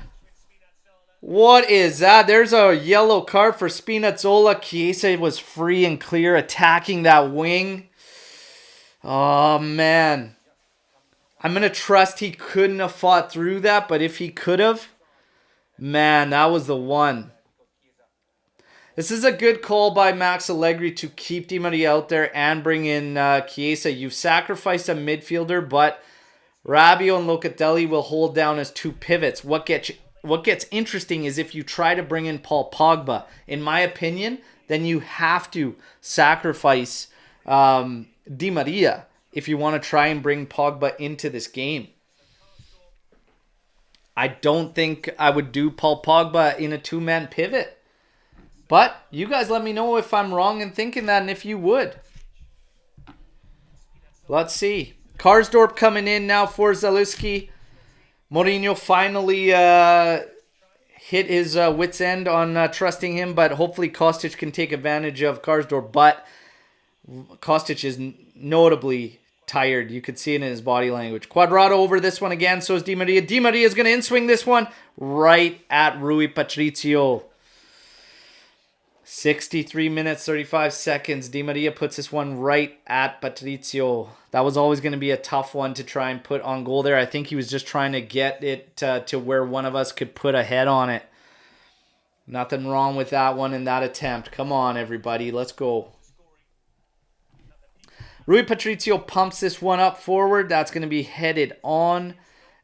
What is that? There's a yellow card for Spinazzola. Chiesa was free and clear attacking that wing. Oh, man. I'm going to trust he couldn't have fought through that, but if he could have, man, that was the one. This is a good call by Max Allegri to keep Di Maria out there and bring in Chiesa. You've sacrificed a midfielder, but Rabiot and Locatelli will hold down as two pivots. What gets interesting is if you try to bring in Paul Pogba. In my opinion, then you have to sacrifice Di Maria if you want to try and bring Pogba into this game. I don't think I would do Paul Pogba in a two-man pivot. But you guys let me know if I'm wrong in thinking that and if you would. Let's see. Karsdorp coming in now for Zalewski. Mourinho finally hit his wit's end on trusting him, but hopefully Kostic can take advantage of Karsdorp. But Kostic is notably tired. You could see it in his body language. Cuadrado over this one again, so is Di Maria. Di Maria is going to in-swing this one right at Rui Patricio. 63 minutes, 35 seconds. Di Maria puts this one right at Patricio. That was always going to be a tough one to try and put on goal there. I think he was just trying to get it to where one of us could put a head on it. Nothing wrong with that one in that attempt. Come on, everybody. Let's go. Rui Patricio pumps this one up forward. That's going to be headed on.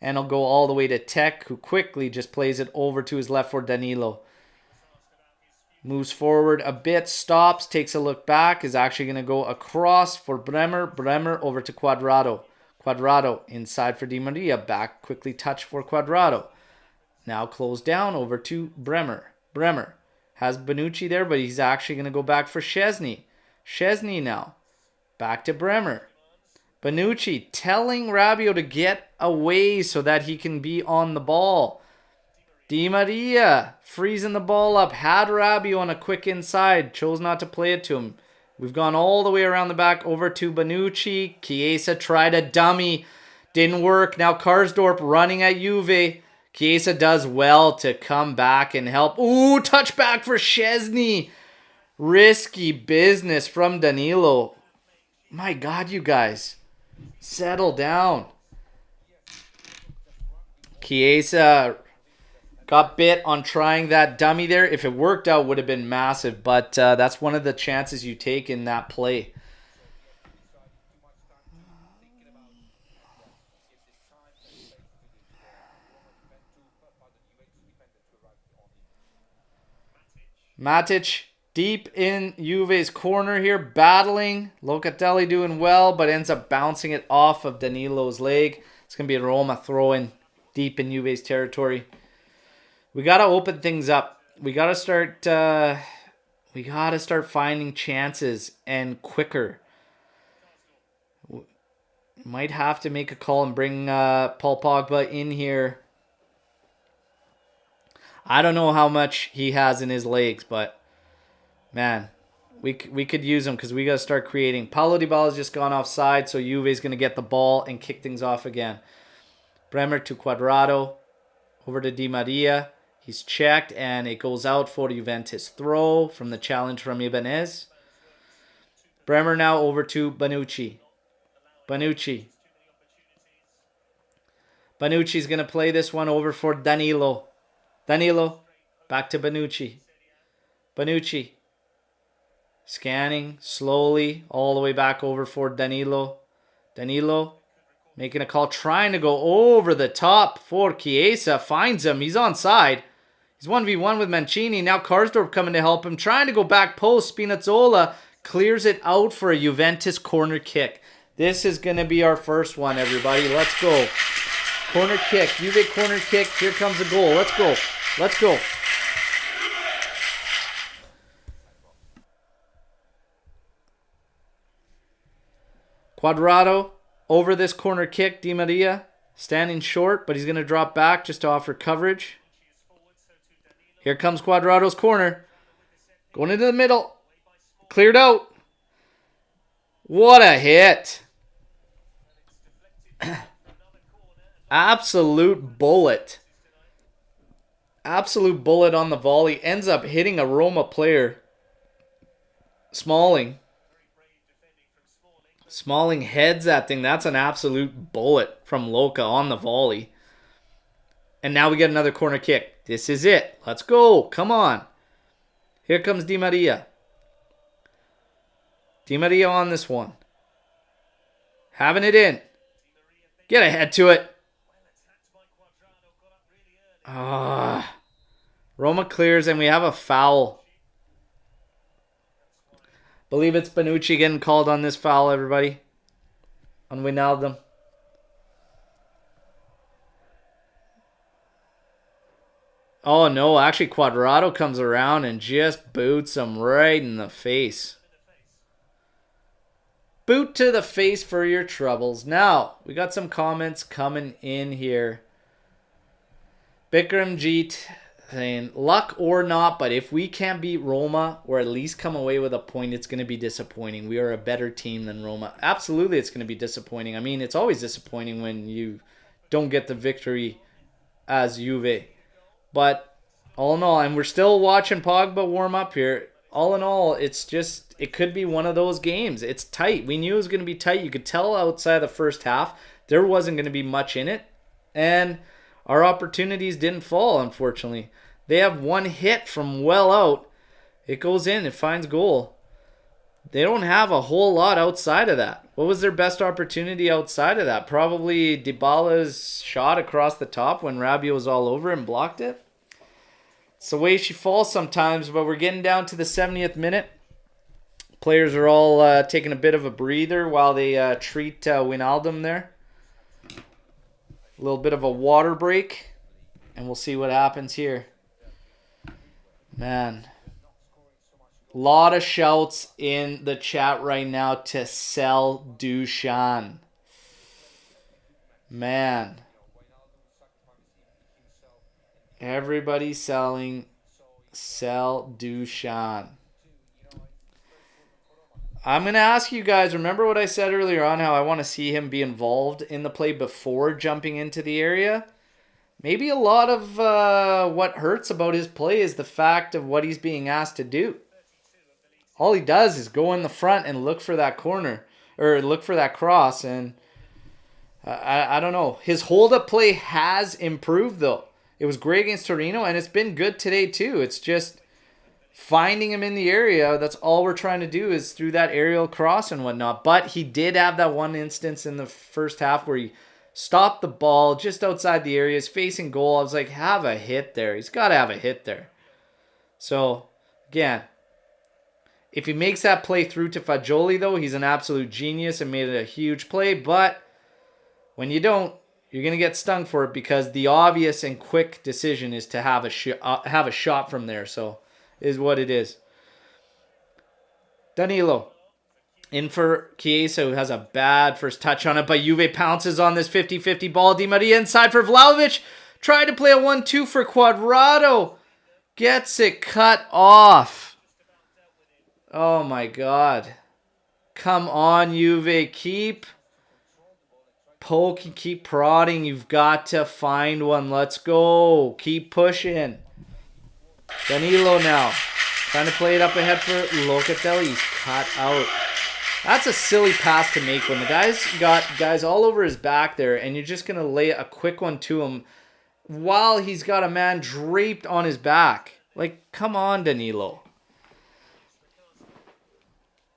And it'll go all the way to Tech, who quickly just plays it over to his left for Danilo. Moves forward a bit, stops, takes a look back, is actually going to go across for Bremer. Bremer over to Cuadrado. Cuadrado inside for Di Maria. Back, quickly touch for Cuadrado. Now closed down over to Bremer. Bremer has Bonucci there, but he's actually going to go back for Szczesny. Szczesny now. Back to Bremer. Bonucci telling Rabiot to get away so that he can be on the ball. Di Maria freezing the ball up. Had Rabiot on a quick inside. Chose not to play it to him. We've gone all the way around the back over to Bonucci. Chiesa tried a dummy. Didn't work. Now Karsdorp running at Juve. Chiesa does well to come back and help. Ooh, touchback for Szczesny. Risky business from Danilo. My God, you guys. Settle down. Chiesa got bit on trying that dummy there. If it worked out, would have been massive. But that's one of the chances you take in that play. Matic deep in Juve's corner here, battling. Locatelli doing well, but ends up bouncing it off of Danilo's leg. It's going to be a Roma throw-in deep in Juve's territory. We got to open things up. We got to start finding chances and quicker. Might have to make a call and bring Paul Pogba in here. I don't know how much he has in his legs, but man, we could use him because we got to start creating. Paulo Dybala's just gone offside, so Juve's going to get the ball and kick things off again. Bremer to Cuadrado, over to Di Maria. He's checked, and it goes out for Juventus. Throw from the challenge from Ibanez. Bremer now over to Bonucci. Bonucci's going to play this one over for Danilo. Danilo, back to Bonucci. Bonucci, scanning slowly all the way back over for Danilo. Danilo, making a call, trying to go over the top for Chiesa. Finds him. He's onside. He's 1v1 with Mancini. Now Karsdorp coming to help him. Trying to go back post. Spinazzola clears it out for a Juventus corner kick. This is going to be our first one, everybody. Let's go. Corner kick. Juve corner kick. Here comes the goal. Let's go. Let's go. Cuadrado over this corner kick. Di Maria standing short, but he's going to drop back just to offer coverage. Here comes Cuadrado's corner. Going into the middle. Cleared out. What a hit. Absolute bullet. Absolute bullet on the volley. Ends up hitting a Roma player. Smalling. Smalling heads that thing. That's an absolute bullet from Luca on the volley. And now we get another corner kick. This is it. Let's go. Come on. Here comes Di Maria. Di Maria on this one. Having it in. Get ahead to it. Roma clears and we have a foul. Believe it's Bonucci getting called on this foul, everybody. On Wijnaldum. Oh no, actually Cuadrado comes around and just boots him right in the face. Boot to the face for your troubles. Now, we got some comments coming in here. Bikramjeet saying, luck or not, but if we can't beat Roma or at least come away with a point, it's going to be disappointing. We are a better team than Roma. Absolutely, it's going to be disappointing. I mean, it's always disappointing when you don't get the victory as Juve. But all in all, and we're still watching Pogba warm up here. All in all, it's just, it could be one of those games. It's tight. We knew it was going to be tight. You could tell outside the first half, there wasn't going to be much in it. And our opportunities didn't fall, unfortunately. They have one hit from well out. It goes in. It finds goal. They don't have a whole lot outside of that. What was their best opportunity outside of that? Probably Dybala's shot across the top when Rabiot was all over and blocked it. It's the way she falls sometimes, but we're getting down to the 70th minute. Players are all taking a bit of a breather while they treat Wijnaldum there. A little bit of a water break, and we'll see what happens here. Man. A lot of shouts in the chat right now to sell Dusan. Man. Everybody's selling. Sell Dusan. I'm going to ask you guys, remember what I said earlier on, how I want to see him be involved in the play before jumping into the area? Maybe a lot of what hurts about his play is the fact of what he's being asked to do. All he does is go in the front and look for that corner, or look for that cross, and I don't know. His hold-up play has improved, though. It was great against Torino, and it's been good today, too. It's just finding him in the area. That's all we're trying to do is through that aerial cross and whatnot. But he did have that one instance in the first half where he stopped the ball just outside the area. He's facing goal. I was like, have a hit there. He's got to have a hit there. So, again, if he makes that play through to Fagioli, though, he's an absolute genius and made it a huge play. But when you don't, you're going to get stung for it because the obvious and quick decision is to have a shot from there. So, is what it is. Danilo. In for Chiesa, who has a bad first touch on it, but Juve pounces on this 50-50 ball. Di Maria inside for Vlahovic. Tried to play a 1-2 for Cuadrado. Gets it cut off. Oh my God. Come on, Juve. Keep poking, keep prodding. You've got to find one. Let's go. Keep pushing. Danilo now. Trying to play it up ahead for Locatelli. He's cut out. That's a silly pass to make when the guy's got guys all over his back there and you're just going to lay a quick one to him while he's got a man draped on his back. Like, come on, Danilo.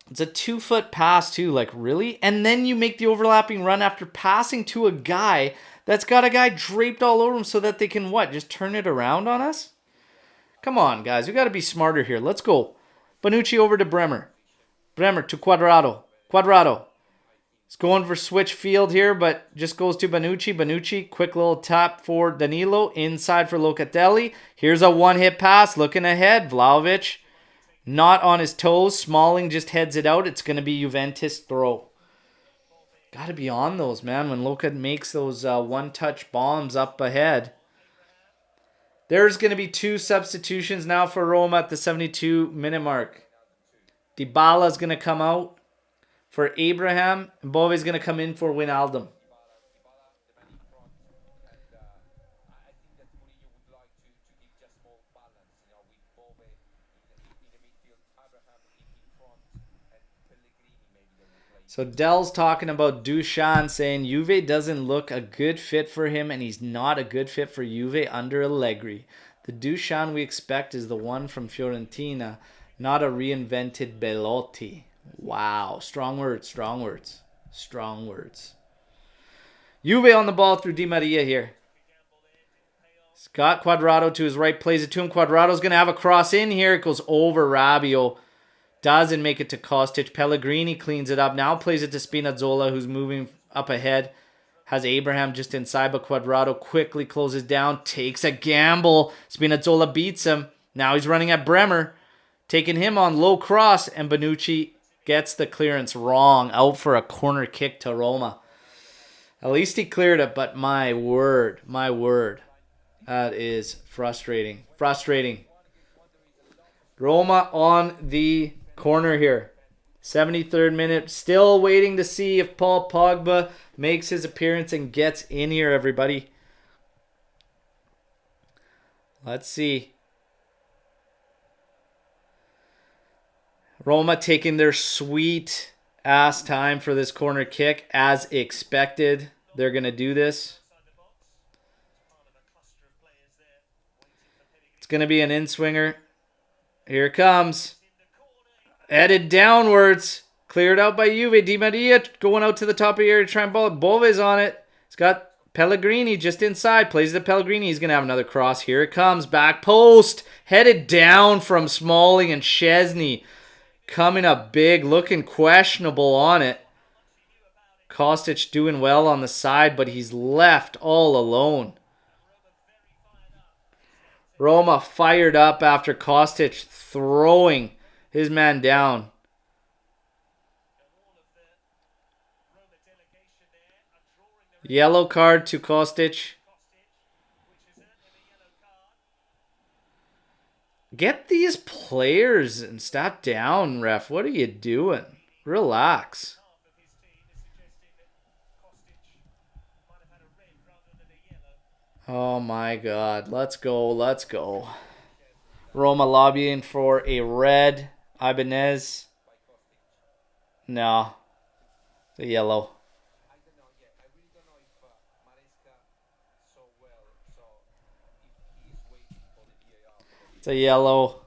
It's a 2-foot pass too, like really? And then you make the overlapping run after passing to a guy that's got a guy draped all over him so that they can what? Just turn it around on us? Come on, guys. We got to be smarter here. Let's go. Bonucci over to Bremer. Bremer to Cuadrado. Cuadrado. He's going for switch field here, but just goes to Bonucci. Bonucci, quick little tap for Danilo. Inside for Locatelli. Here's a one-hit pass. Looking ahead. Vlahovic. Not on his toes. Smalling just heads it out. It's going to be Juventus throw. Got to be on those, man, when Luca makes those one-touch bombs up ahead. There's going to be 2 substitutions now for Roma at the 72-minute mark. Dybala's going to come out for Abraham, and Bove's going to come in for Wijnaldum. So Dell's talking about Dusan, saying Juve doesn't look a good fit for him and he's not a good fit for Juve under Allegri. The Dusan we expect is the one from Fiorentina, not a reinvented Belotti. Wow. Strong words, strong words, strong words. Juve on the ball through Di Maria here. Scott Cuadrado to his right, plays it to him. Cuadrado's going to have a cross in here. It goes over Rabiot. Doesn't make it to Kostic. Pellegrini cleans it up. Now plays it to Spinazzola, who's moving up ahead. Has Abraham just inside, but Cuadrado quickly closes down. Takes a gamble. Spinazzola beats him. Now he's running at Bremer. Taking him on low cross. And Bonucci gets the clearance wrong. Out for a corner kick to Roma. At least he cleared it, but my word. My word. That is frustrating. Frustrating. Roma on the corner here. 73rd minute. Still waiting to see if Paul Pogba makes his appearance and gets in here, everybody. Let's see. Roma taking their sweet ass time for this corner kick. As expected, they're going to do this. It's going to be an in-swinger. Here it comes. Headed downwards. Cleared out by Juve. Di Maria going out to the top of the area to try and ball it. Bove's on it. He's got Pellegrini just inside. Plays the Pellegrini. He's going to have another cross. Here it comes. Back post. Headed down from Smalling and Szczesny. Coming up big. Looking questionable on it. Kostic doing well on the side, but he's left all alone. Roma fired up after Kostic throwing his man down. Yellow card to Kostic. Get these players and stop down, ref. What are you doing? Relax. Oh my God. Let's go. Let's go. Roma lobbying for a red. Ibanez. No. The yellow. It's a yellow.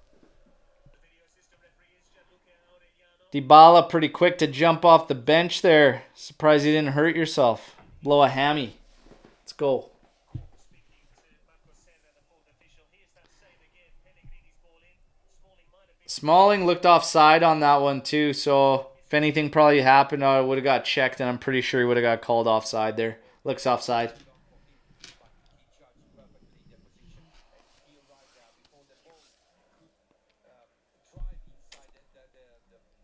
Dybala pretty quick to jump off the bench there. Surprised you didn't hurt yourself. Blow a hammy. Let's go. Smalling looked offside on that one too, so if anything probably happened, I would have got checked, and I'm pretty sure he would have got called offside there. Looks offside.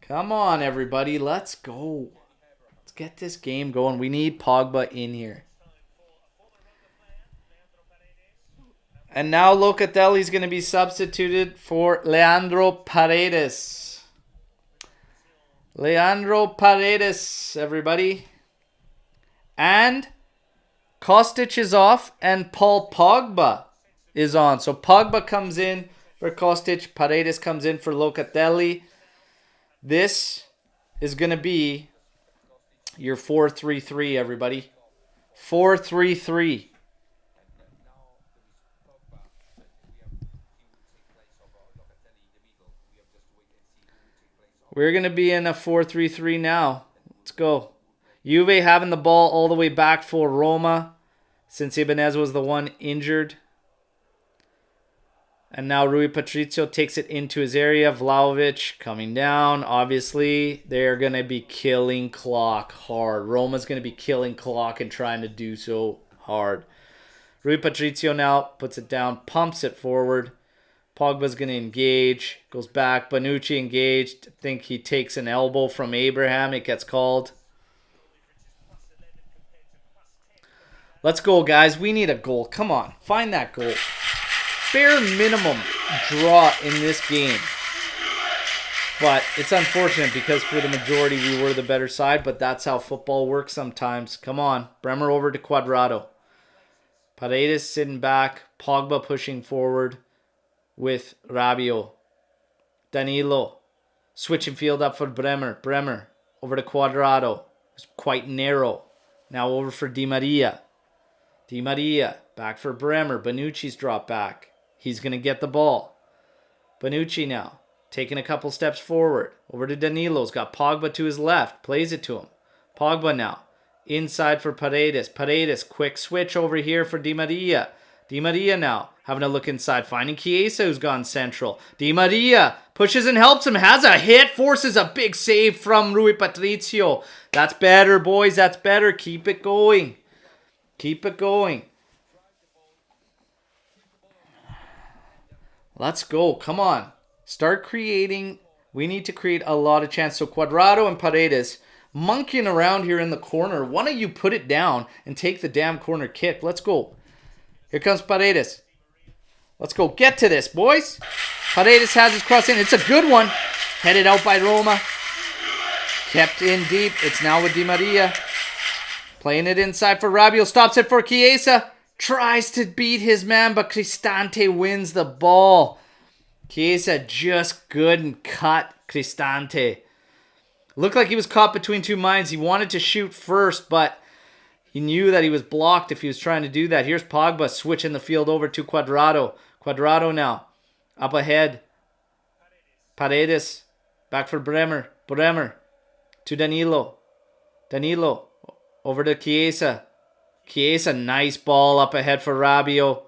Come on, everybody. Let's go. Let's get this game going. We need Pogba in here. And now Locatelli's going to be substituted for Leandro Paredes. Leandro Paredes, everybody. And Kostic is off and Paul Pogba is on. So Pogba comes in for Kostic. Paredes comes in for Locatelli. This is going to be your 4-3-3, everybody. 4-3-3. We're going to be in a 4-3-3 now. Let's go. Juve having the ball all the way back for Roma since Ibanez was the one injured. And now Rui Patricio takes it into his area. Vlahovic coming down. Obviously, they're going to be killing clock hard. Roma's going to be killing clock and trying to do so hard. Rui Patricio now puts it down, pumps it forward. Pogba's going to engage. Goes back. Bonucci engaged. I think he takes an elbow from Abraham. It gets called. Let's go, guys. We need a goal. Come on. Find that goal. Bare minimum draw in this game. But it's unfortunate because for the majority we were the better side. But that's how football works sometimes. Come on. Bremer over to Cuadrado. Paredes sitting back. Pogba pushing forward with Rabiot. Danilo switching field up for Bremer. Bremer over to Cuadrado. It's quite narrow. Now over for Di Maria. Di Maria back for Bremer. Bonucci's dropped back. He's going to get the ball. Bonucci now taking a couple steps forward. Over to Danilo's got Pogba to his left. Plays it to him. Pogba now inside for Paredes. Paredes quick switch over here for Di Maria. Di Maria now having a look inside, finding Chiesa who's gone central. Di Maria pushes and helps him, has a hit, forces a big save from Rui Patricio. That's better, boys, that's better. Keep it going. Keep it going. Let's go, come on. Start creating. We need to create a lot of chance. So Cuadrado and Paredes monkeying around here in the corner. One of you put it down and take the damn corner kick. Let's go. Here comes Paredes. Let's go. Get to this, boys. Paredes has his cross in. It's a good one. Headed out by Roma. Kept in deep. It's now with Di Maria. Playing it inside for Rabiot. Stops it for Chiesa. Tries to beat his man, but Cristante wins the ball. Chiesa just good and cut Cristante. Looked like he was caught between two minds. He wanted to shoot first, but he knew that he was blocked if he was trying to do that. Here's Pogba switching the field over to Cuadrado. Cuadrado now. Up ahead. Paredes. Back for Bremer. Bremer. to Danilo. Danilo. Over to Chiesa. Chiesa, nice ball up ahead for Rabiot.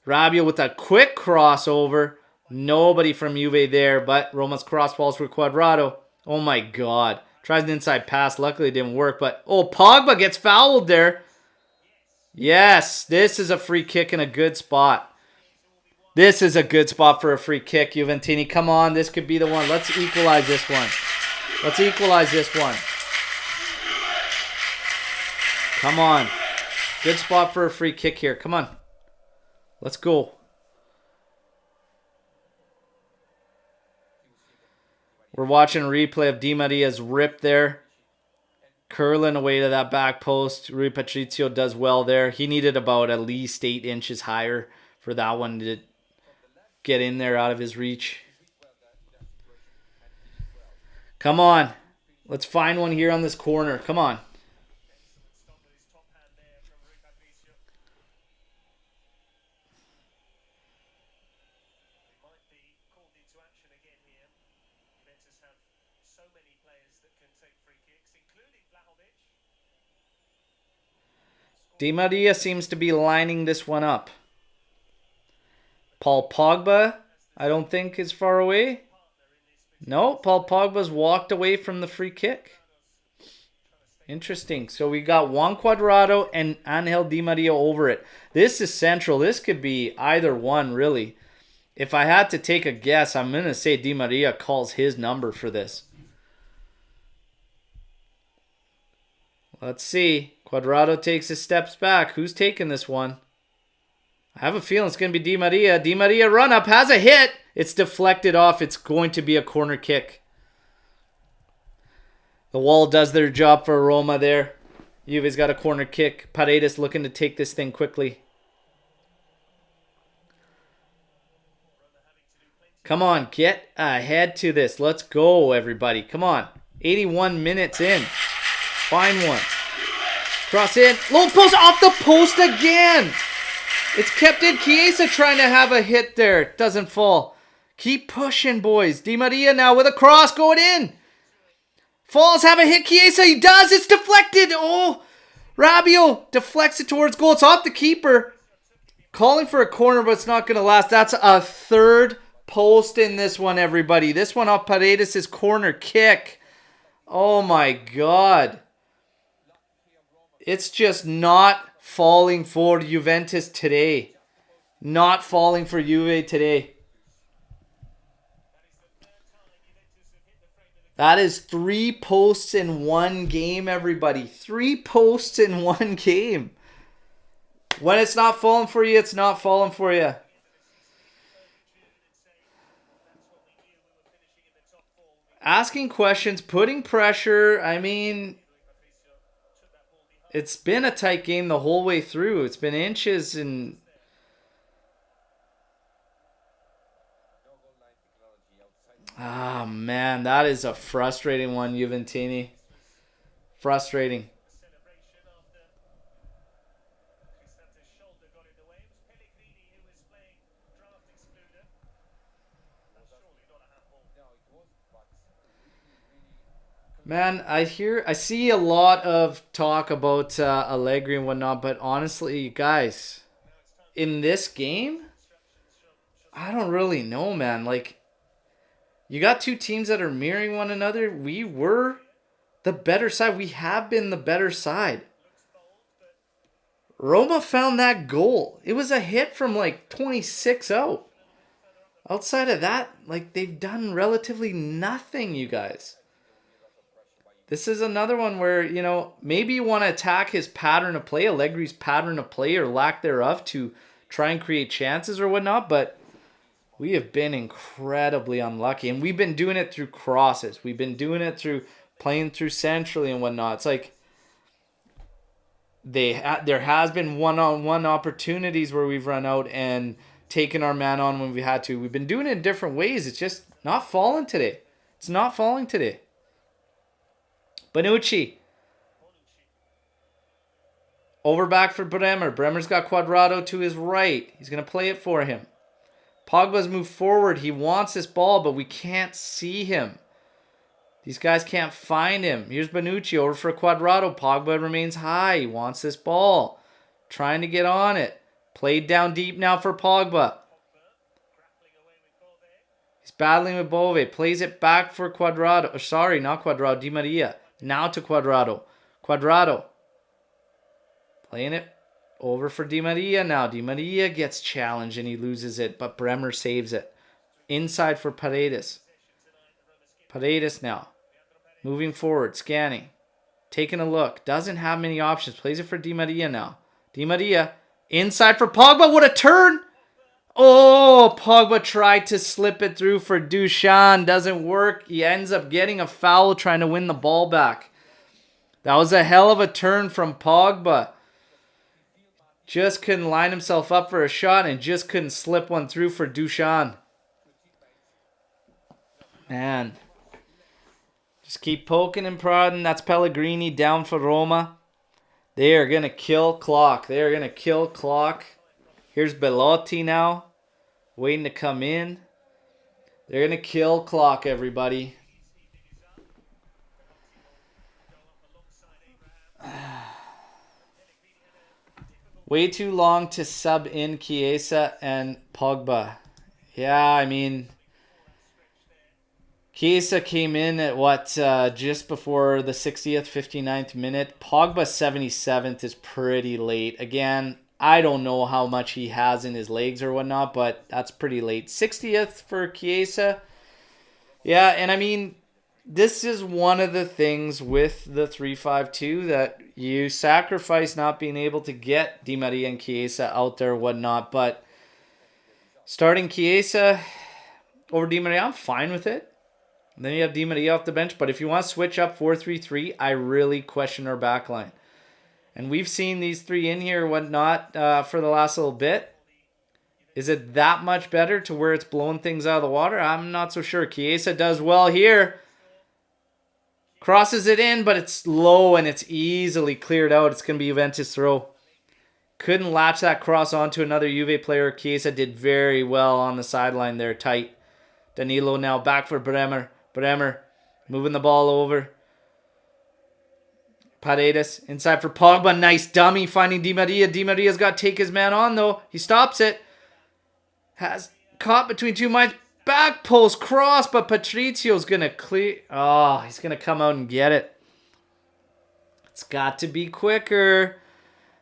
Rabiot with a quick crossover. Nobody from Juve there, but Roma's cross balls for Cuadrado. Oh my God. Tries an inside pass. Luckily it didn't work, but oh, Pogba gets fouled there. Yes, this is a free kick in a good spot. This is a good spot for a free kick, Juventini. Come on, this could be the one. Let's equalize this one. Let's equalize this one. Come on. Good spot for a free kick here. Come on. Let's go. We're watching a replay of Di Maria's rip there. Curling away to that back post. Rui Patricio does well there. He needed about at least 8 inches higher for that one to get in there out of his reach. Come on. Let's find one here on this corner. Come on. Di Maria seems to be lining this one up. Paul Pogba, I don't think is far away. No, Paul Pogba's walked away from the free kick. Interesting. So we got Juan Cuadrado and Angel Di Maria over it. This is central. This could be either one, really. If I had to take a guess, I'm going to say Di Maria calls his number for this. Let's see. Cuadrado takes his steps back. Who's taking this one? I have a feeling it's going to be Di Maria. Di Maria run up, has a hit. It's deflected off. It's going to be a corner kick. The wall does their job for Roma there. Juve's got a corner kick. Paredes looking to take this thing quickly. Come on, get ahead to this. Let's go, everybody. Come on. 81 minutes in. Find one. Cross in. Low post, off the post again. It's kept in. Chiesa trying to have a hit there. Doesn't fall. Keep pushing, boys. Di Maria now with a cross going in. Falls, have a hit. Chiesa, he does. It's deflected. Oh, Rabiot deflects it towards goal. It's off the keeper. Calling for a corner, but it's not going to last. That's a third post in this one, everybody. This one off Paredes' corner kick. Oh, my God. It's just not falling for Juventus today. Not falling for Juve today. That is 3 posts in one game, everybody. 3 posts in one game. When it's not falling for you, it's not falling for you. Asking questions, putting pressure. I mean, it's been a tight game the whole way through. It's been inches and... Ah, man, that is a frustrating one, Juventini. Frustrating. Man, I see a lot of talk about Allegri and whatnot, but honestly, guys, in this game, I don't really know, man. Like, you got 2 teams that are mirroring one another. We were the better side. We have been the better side. Roma found that goal. It was a hit from like 26 out. Outside of that, like, they've done relatively nothing, you guys. This is another one where, you know, maybe you want to attack his pattern of play, Allegri's pattern of play or lack thereof, to try and create chances or whatnot, but we have been incredibly unlucky, and we've been doing it through crosses. We've been doing it through playing through centrally and whatnot. It's like there has been one-on-one opportunities where we've run out and taken our man on when we had to. We've been doing it in different ways. It's just not falling today. It's not falling today. Bonucci. Over back for Bremer. Bremer's got Cuadrado to his right. He's going to play it for him. Pogba's moved forward. He wants this ball, but we can't see him. These guys can't find him. Here's Bonucci over for Quadrado. Pogba remains high. He wants this ball. Trying to get on it. Played down deep now for Pogba. He's battling with Bove. Plays it back for Quadrado. Sorry, not Quadrado. Di Maria. Now to Quadrado. Quadrado. Playing it over for Di Maria now. Di Maria gets challenged and he loses it, but Bremer saves it. Inside for Paredes. Paredes now. Moving forward, scanning. Taking a look. Doesn't have many options. Plays it for Di Maria now. Di Maria. Inside for Pogba. What a turn! Oh, Pogba tried to slip it through for Duchan. Doesn't work. He ends up getting a foul trying to win the ball back. That was a hell of a turn from Pogba. Just couldn't line himself up for a shot and just couldn't slip one through for Duchan. Man. Just keep poking and prodding. That's Pellegrini down for Roma. They are going to kill clock. They are going to kill clock. Here's Belotti now. Waiting to come in. They're going to kill clock, everybody. Way too long to sub in Chiesa and Pogba. Yeah, I mean, Chiesa came in at just before the 60th, 59th minute. Pogba 77th is pretty late. Again, I don't know how much he has in his legs or whatnot, but that's pretty late. 60th for Chiesa. Yeah, and I mean, this is one of the things with the 3-5-2 that you sacrifice not being able to get Di Maria and Chiesa out there or whatnot, but starting Chiesa over Di Maria, I'm fine with it. And then you have Di Maria off the bench, but if you want to switch up 4-3-3, I really question our back line. And we've seen these three in here or whatnot for the last little bit. Is it that much better to where it's blowing things out of the water? I'm not so sure. Chiesa does well here. Crosses it in, but it's low and it's easily cleared out. It's going to be Juventus throw. Couldn't latch that cross onto another Juve player. Chiesa did very well on the sideline there, tight. Danilo now back for Bremer. Bremer moving the ball over. Paredes inside for Pogba. Nice dummy finding Di Maria. Di Maria's got to take his man on though. He stops it. Has caught between two minds. Back post cross, but Patricio's going to clear. Oh, he's going to come out and get it. It's got to be quicker.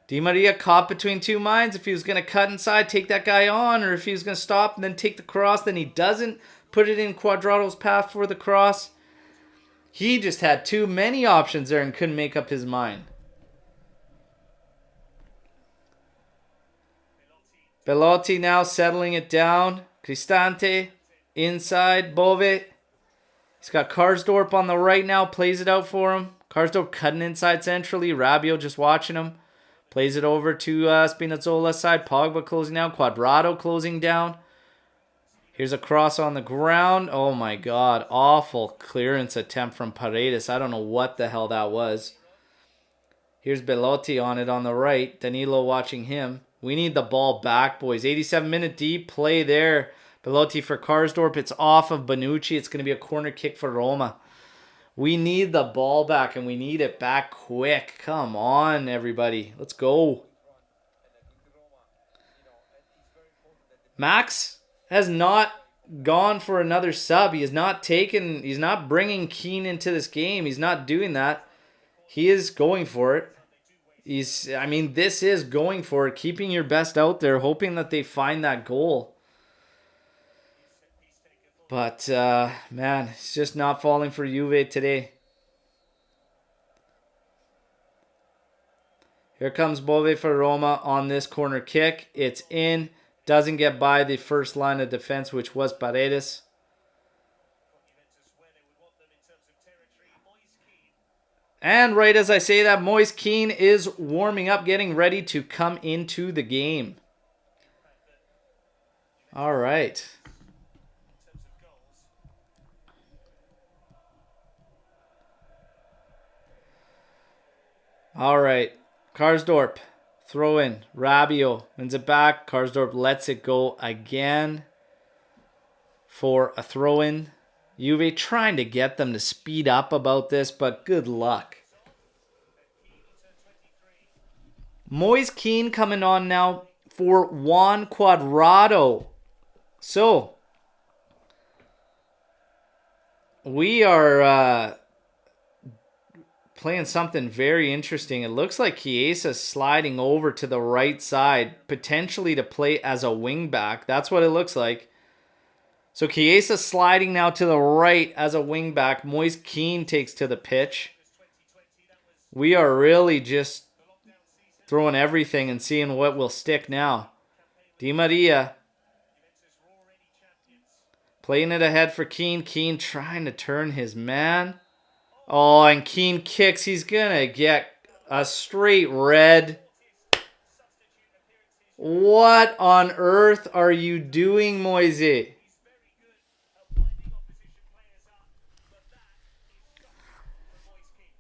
Di Maria caught between two minds. If he was going to cut inside, take that guy on, or if he was going to stop and then take the cross, then he doesn't put it in Quadrado's path for the cross. He just had too many options there and couldn't make up his mind. Belotti now settling it down. Cristante. Inside, Bove. He's got Karsdorp on the right now. Plays it out for him. Karsdorp cutting inside centrally. Rabiot just watching him. Plays it over to Spinazzola's side. Pogba closing down. Quadrado closing down. Here's a cross on the ground. Oh my God. Awful clearance attempt from Paredes. I don't know what the hell that was. Here's Belotti on it on the right. Danilo watching him. We need the ball back, boys. 87-minute deep play there. Belotti for Karsdorp. It's off of Bonucci. It's going to be a corner kick for Roma. We need the ball back, and we need it back quick. Come on, everybody. Let's go. Max has not gone for another sub. He's not bringing Keane into this game. He's not doing that. He is going for it. This is going for it. Keeping your best out there, hoping that they find that goal. But, man, it's just not falling for Juve today. Here comes Bove for Roma on this corner kick. It's in. Doesn't get by the first line of defense, which was Paredes. And right as I say that, Moise Keane is warming up, getting ready to come into the game. All right. All right. Karsdorp. Throw in. Rabiot wins it back. Karsdorp lets it go again for a throw in. Juve trying to get them to speed up about this, but good luck. Moise Kean coming on now for Juan Cuadrado. So, we are playing something very interesting. It looks like Chiesa's sliding over to the right side, potentially to play as a wing back. That's what it looks like. So Chiesa sliding now to the right as a wing back. Moise Kean takes to the pitch. We are really just throwing everything and seeing what will stick now. Di Maria playing it ahead for Kean. Kean trying to turn his man. Oh, and Kean kicks. He's going to get a straight red. What on earth are you doing, Moise?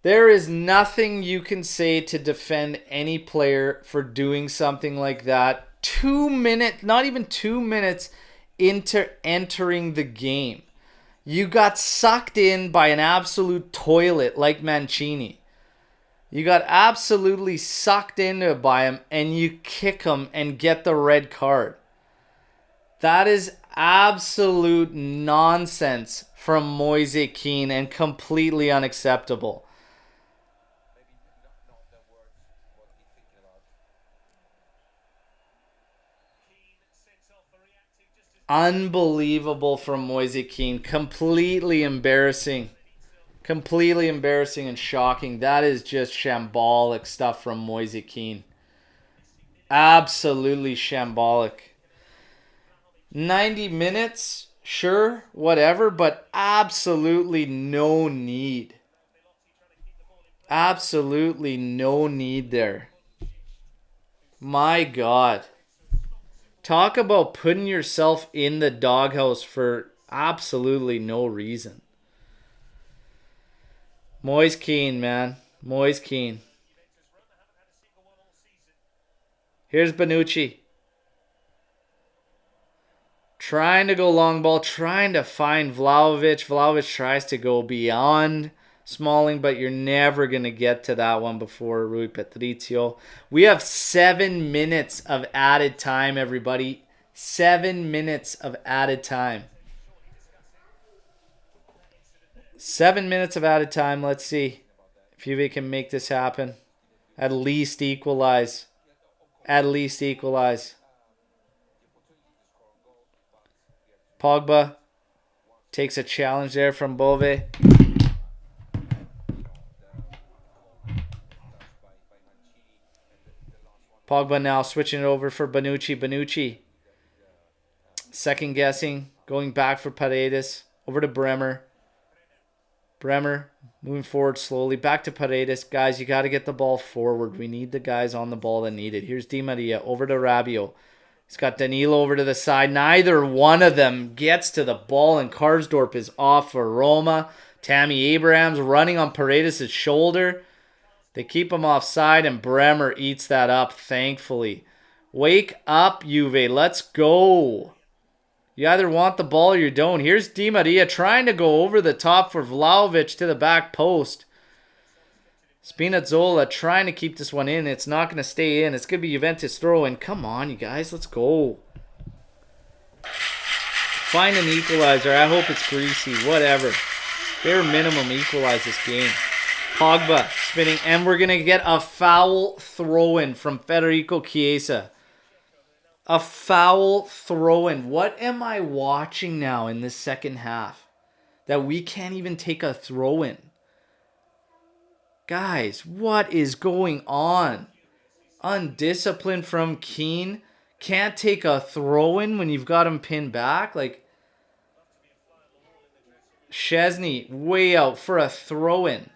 There is nothing you can say to defend any player for doing something like that. 2 minutes, not even 2 minutes into entering the game. You got sucked in by an absolute toilet like Mancini. You got absolutely sucked into it by him, and you kick him and get the red card. That is absolute nonsense from Moise Kean and completely unacceptable. Unbelievable from Moise Kean. Completely embarrassing. Completely embarrassing and shocking. That is just shambolic stuff from Moise Kean. Absolutely shambolic. 90 minutes, sure, whatever, but absolutely no need. Absolutely no need there. My God. Talk about putting yourself in the doghouse for absolutely no reason. Moise Kean, man. Moise Kean. Here's Bonucci. Trying to go long ball. Trying to find Vlahovic. Vlahovic tries to go beyond Smalling, but you're never going to get to that one before Rui Patricio. We have 7 minutes of added time, everybody. 7 minutes of added time. 7 minutes of added time. Let's see if Juve can make this happen. At least equalize. At least equalize. Pogba takes a challenge there from Bove. Pogba now switching it over for Bonucci. Bonucci second guessing. Going back for Paredes. Over to Bremer. Bremer moving forward slowly. Back to Paredes. Guys, you got to get the ball forward. We need the guys on the ball that need it. Here's Di Maria. Over to Rabiot. He's got Danilo over to the side. Neither one of them gets to the ball, and Karsdorp is off for Roma. Tammy Abrahams running on Paredes' shoulder. They keep him offside, and Bremer eats that up, thankfully. Wake up, Juve. Let's go. You either want the ball or you don't. Here's Di Maria trying to go over the top for Vlahovic to the back post. Spinazzola trying to keep this one in. It's not going to stay in. It's going to be Juventus throw-in. Come on, you guys. Let's go. Find an equalizer. I hope it's greasy. Whatever. Bare minimum equalize this game. Pogba spinning. And we're going to get a foul throw-in from Federico Chiesa. A foul throw-in. What am I watching now in this second half? That we can't even take a throw-in. Guys, what is going on? Undisciplined from Kean. Can't take a throw-in when you've got him pinned back. Like, Chesney way out for a throw-in.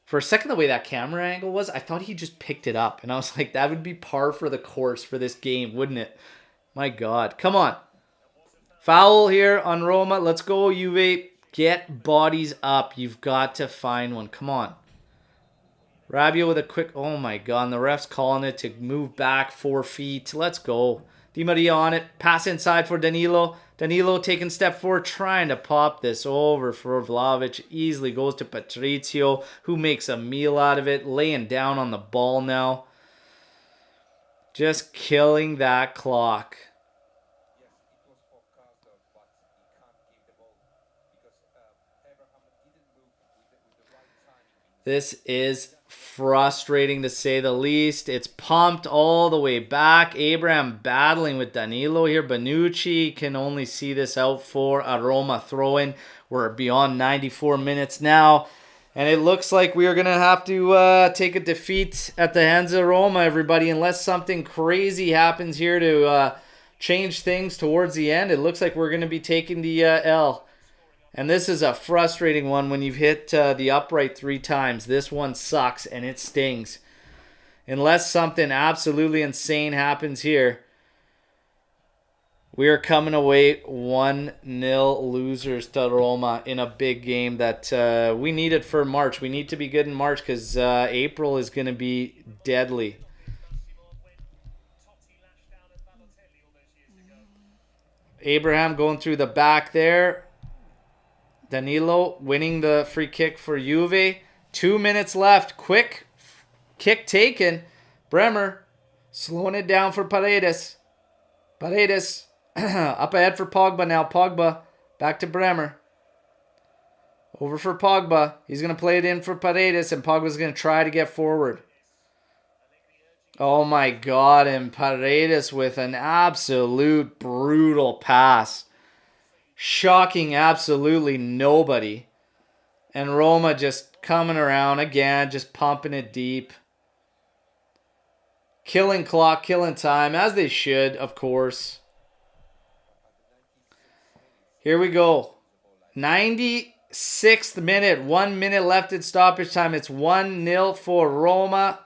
For a second, the way that camera angle was, I thought he just picked it up. And I was like, that would be par for the course for this game, wouldn't it? My God. Come on. Foul here on Roma. Let's go, Juve. Get bodies up. You've got to find one. Come on. Rabiot with a quick... Oh, my God. And the ref's calling it to move back 4 feet. Let's go. Di Maria on it. Pass inside for Danilo. Danilo taking step forward, trying to pop this over for Vlahovic. Easily goes to Patrizio, who makes a meal out of it. Laying down on the ball now. Just killing that clock. This is frustrating to say the least. It's pumped all the way back. Abraham battling with Danilo here. Bonucci can only see this out for a Roma throw-in. We're beyond 94 minutes now. And it looks like we are going to have to take a defeat at the hands of Roma, everybody. Unless something crazy happens here to change things towards the end. It looks like we're going to be taking the L. And this is a frustrating one when you've hit the upright 3 times. This one sucks and it stings. Unless something absolutely insane happens here, we are coming away 1-0 losers to Roma in a big game that we needed for March. We need to be good in March because April is going to be deadly. Abraham going through the back there. Danilo winning the free kick for Juve. 2 minutes left. Quick kick taken. Bremer slowing it down for Paredes. Paredes up ahead for Pogba now. Pogba back to Bremer. Over for Pogba. He's going to play it in for Paredes, and Pogba's going to try to get forward. Oh my God, and Paredes with an absolute brutal pass. Shocking absolutely nobody. And Roma just coming around again, just pumping it deep. Killing clock, killing time, as they should, of course. Here we go. 96th minute. 1 minute left in stoppage time. It's 1-0 for Roma.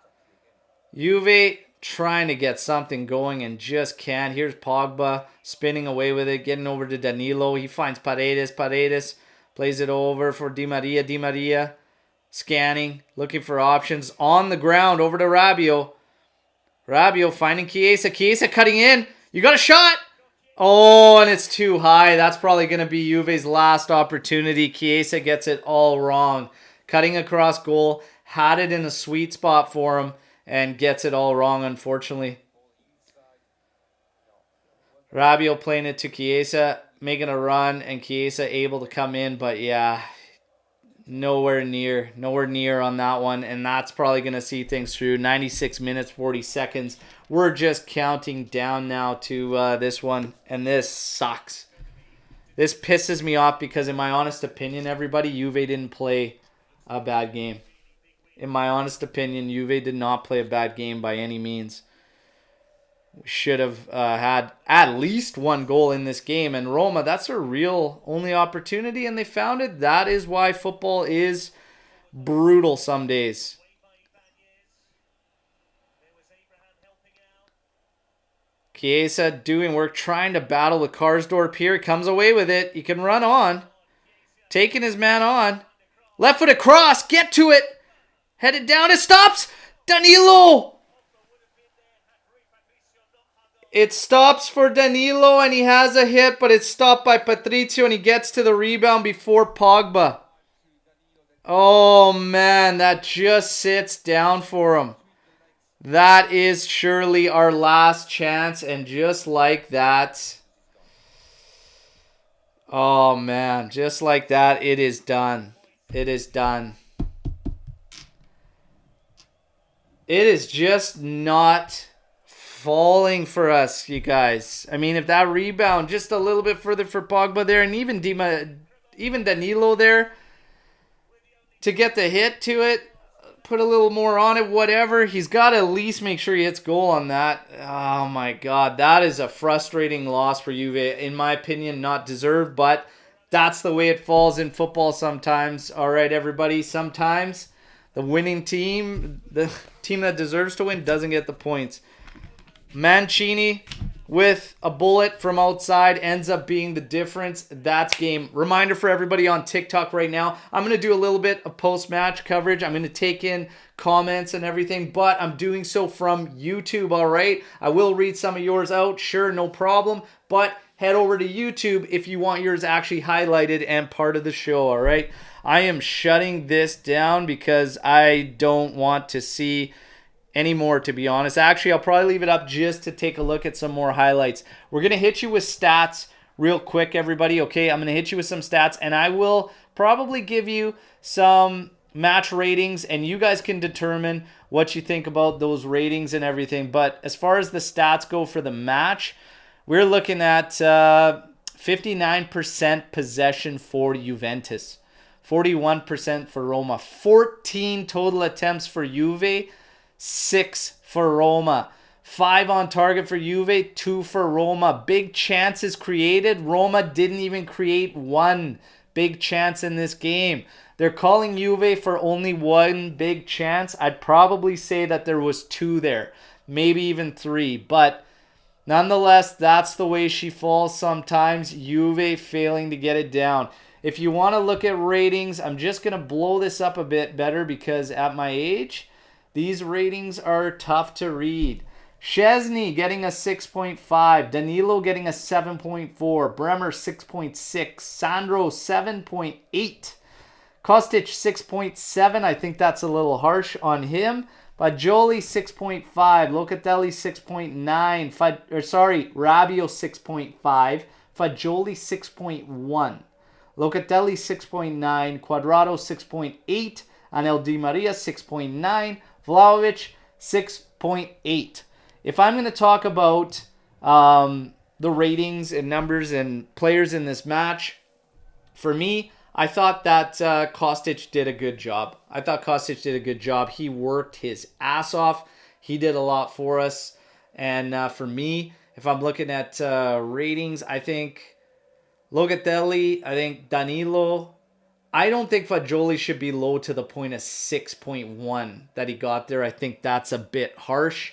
Juve trying to get something going and just can't. Here's Pogba spinning away with it, getting over to Danilo. He finds Paredes. Paredes plays it over for Di Maria. Di Maria scanning, looking for options. On the ground, over to Rabiot. Rabiot finding Chiesa. Chiesa cutting in. You got a shot. Oh, and it's too high. That's probably going to be Juve's last opportunity. Chiesa gets it all wrong. Cutting across goal. Had it in a sweet spot for him and gets it all wrong, unfortunately. Rabiot playing it to Chiesa, making a run, and Chiesa able to come in. But yeah, nowhere near on that one. And that's probably going to see things through. 96 minutes, 40 seconds. We're just counting down now to this one. And this sucks. This pisses me off because in my honest opinion, everybody, Juve didn't play a bad game. In my honest opinion, Juve did not play a bad game by any means. We should have had at least 1 goal in this game. And Roma, that's their real only opportunity, and they found it. That is why football is brutal some days. Chiesa doing work, trying to battle with Karsdorp here. Comes away with it. He can run on. Taking his man on. Left foot across. Get to it. Headed down. It stops. Danilo. It stops for Danilo and he has a hit, but it's stopped by Patrizio and he gets to the rebound before Pogba. Oh man, that just sits down for him. That is surely our last chance, and just like that, oh man, just like that, it is done. It is done. It is just not falling for us, you guys. I mean, if that rebound just a little bit further for Pogba there, and even Danilo there to get the hit to it, put a little more on it, whatever. He's got to at least make sure he hits goal on that. Oh my God, that is a frustrating loss for Juve. In my opinion, not deserved, but that's the way it falls in football sometimes. All right, everybody, sometimes the winning team, the team that deserves to win, doesn't get the points. Mancini with a bullet from outside ends up being the difference. That's game. Reminder for everybody on TikTok right now, I'm going to do a little bit of post-match coverage. I'm going to take in comments and everything, but I'm doing so from YouTube, all right? I will read some of yours out, sure, no problem, but head over to YouTube if you want yours actually highlighted and part of the show, all right? I am shutting this down because I don't want to see anymore, to be honest. Actually, I'll probably leave it up just to take a look at some more highlights. We're going to hit you with stats real quick, everybody, okay? I'm going to hit you with some stats, and I will probably give you some match ratings, and you guys can determine what you think about those ratings and everything. But as far as the stats go for the match, we're looking at 59% possession for Juventus, 41% for Roma, 14 total attempts for Juve, 6 for Roma. 5 on target for Juve, 2 for Roma. Big chances created. Roma didn't even create one big chance in this game. They're calling Juve for only one big chance. I'd probably say that there was 2 there, maybe even 3. But nonetheless, that's the way she falls sometimes. Juve failing to get it down. If you want to look at ratings, I'm just going to blow this up a bit better because at my age, these ratings are tough to read. Szczesny getting a 6.5. Danilo getting a 7.4. Bremer 6.6. Sandro 7.8. Kostic 6.7. I think that's a little harsh on him. Fagioli 6.5. Locatelli 6.9. Rabiot 6.5. Fagioli 6.1. Locatelli 6.9. Quadrado 6.8. Anel Di Maria 6.9. Vlahovic 6.8. If I'm going to talk about the ratings and numbers and players in this match, for me, I thought that Kostic did a good job. He worked his ass off. He did a lot for us. And for me, if I'm looking at ratings, I think Locatelli, I think Danilo. I don't think Fagioli should be low to the point of 6.1 that he got there. I think that's a bit harsh.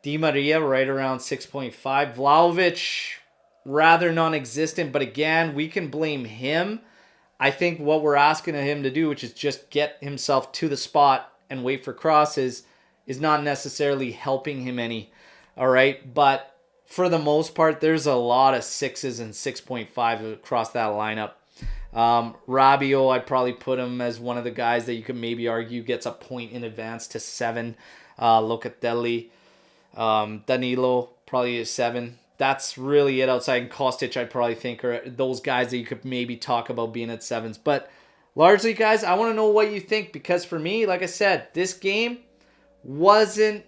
Di Maria right around 6.5. Vlahovic, rather non-existent, but again, we can blame him. I think what we're asking of him to do, which is just get himself to the spot and wait for crosses, is not necessarily helping him any. All right, but for the most part, there's a lot of 6s and 6.5 across that lineup. Rabiot, I'd probably put him as one of the guys that you could maybe argue gets a point in advance to 7. Locatelli, Danilo, probably a 7. That's really it outside. And Kostic, I'd probably think are those guys that you could maybe talk about being at 7s. But largely, guys, I want to know what you think, because for me, like I said, this game wasn't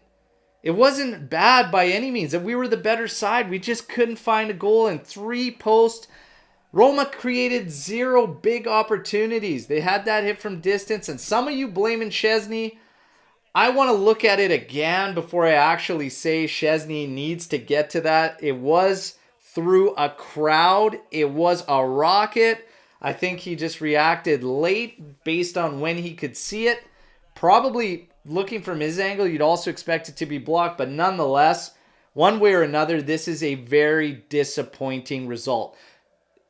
bad by any means. If we were the better side, we just couldn't find a goal in 3 posts. Roma created 0 big opportunities. They had that hit from distance, and some of you blaming Szczesny. I want to look at it again before I actually say Szczesny needs to get to that. It was through a crowd. It was a rocket. I think he just reacted late based on when he could see it. Probably looking from his angle, you'd also expect it to be blocked, but nonetheless, one way or another, this is a very disappointing result.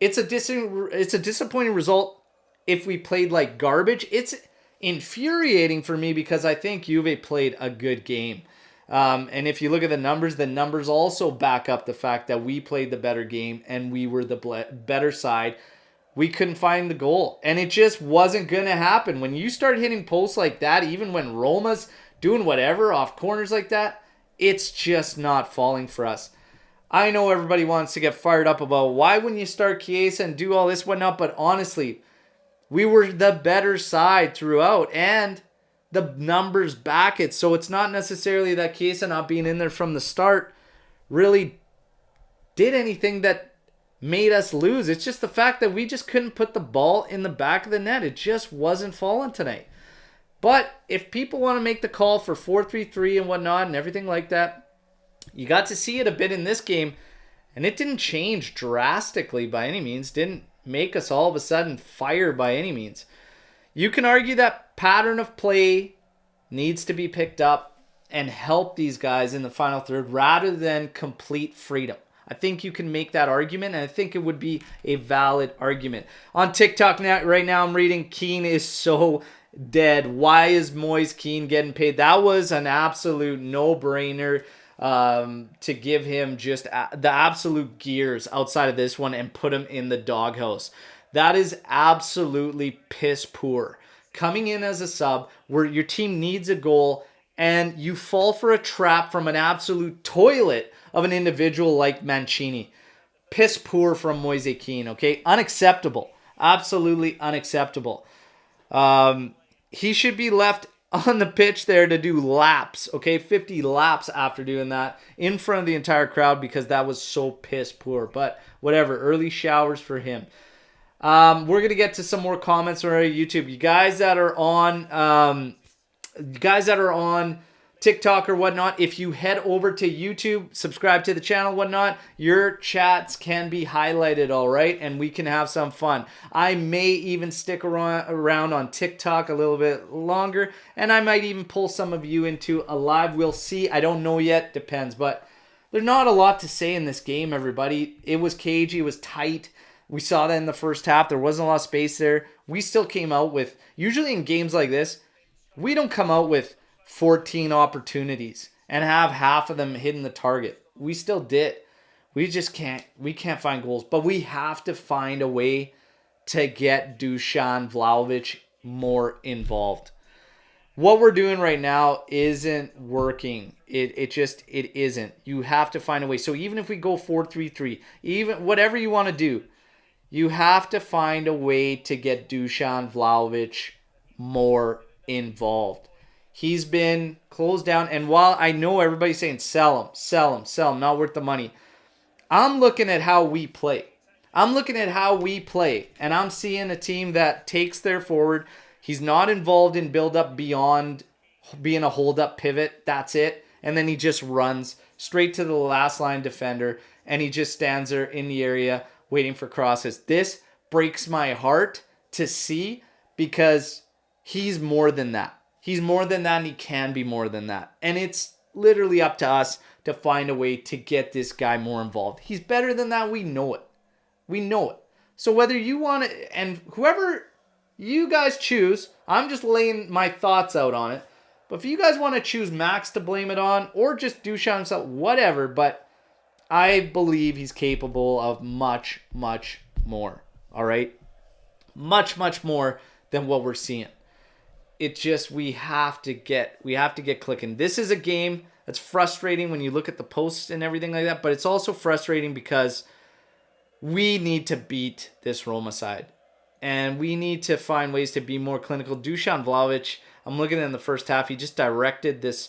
It's a disappointing result if we played like garbage. It's infuriating for me because I think Juve played a good game. And if you look at the numbers also back up the fact that we played the better game and we were the better side. We couldn't find the goal. And it just wasn't going to happen. When you start hitting posts like that, even when Roma's doing whatever off corners like that, it's just not falling for us. I know everybody wants to get fired up about why wouldn't you start Chiesa and do all this whatnot, but honestly, we were the better side throughout, and the numbers back it. So it's not necessarily that Chiesa not being in there from the start really did anything that made us lose. It's just the fact that we just couldn't put the ball in the back of the net. It just wasn't falling tonight. But if people want to make the call for 4-3-3 and whatnot and everything like that, you got to see it a bit in this game, and it didn't change drastically by any means. Didn't make us all of a sudden fire by any means. You can argue that pattern of play needs to be picked up. and help these guys in the final third rather than complete freedom. I think you can make that argument, and I think it would be a valid argument. On TikTok now, right now, I'm reading Keane is so dead. Why is Moise Keane getting paid? That was an absolute no-brainer to give him just the absolute gears outside of this one and put him in the doghouse. That is absolutely piss poor. Coming in as a sub where your team needs a goal and you fall for a trap from an absolute toilet of an individual like Mancini. Piss poor from Moise Keane, okay? Unacceptable. Absolutely unacceptable. He should be left on the pitch there to do laps, okay? 50 laps after doing that in front of the entire crowd because that was so piss poor. But whatever, early showers for him. We're going to get to some more comments on our YouTube. You guys that are on TikTok or whatnot, if you head over to YouTube, subscribe to the channel, whatnot, your chats can be highlighted, all right? And we can have some fun. I may even stick around on TikTok a little bit longer, and I might even pull some of you into a live. We'll see. I don't know yet. Depends. But there's not a lot to say in this game, everybody. It was cagey. It was tight. We saw that in the first half. There wasn't a lot of space there. We still came out with, usually in games like this, we don't come out with 14 opportunities and have half of them hitting the target. We still did. We can't find goals. But we have to find a way to get Dusan Vlahovic more involved. What we're doing right now isn't working. It isn't. You have to find a way. So even if we go 4-3-3, even whatever you want to do, you have to find a way to get Dusan Vlahovic more involved. He's been closed down, and while I know everybody's saying sell him, not worth the money, I'm looking at how we play. And I'm seeing a team that takes their forward. He's not involved in build-up beyond being a hold-up pivot. That's it. And then he just runs straight to the last line defender, and he just stands there in the area waiting for crosses. This breaks my heart to see because he's more than that. He's more than that, and he can be more than that. And it's literally up to us to find a way to get this guy more involved. He's better than that. We know it. So whether you want it, and whoever you guys choose, I'm just laying my thoughts out on it. But if you guys want to choose Max to blame it on, or just Dusan himself, whatever. But I believe he's capable of much, much more. All right? Much, much more than what we're seeing. It's just we have to get clicking. This is a game that's frustrating when you look at the posts and everything like that, but it's also frustrating because we need to beat this Roma side. And we need to find ways to be more clinical. Dusan Vlahovic, I'm looking in the first half, he just directed this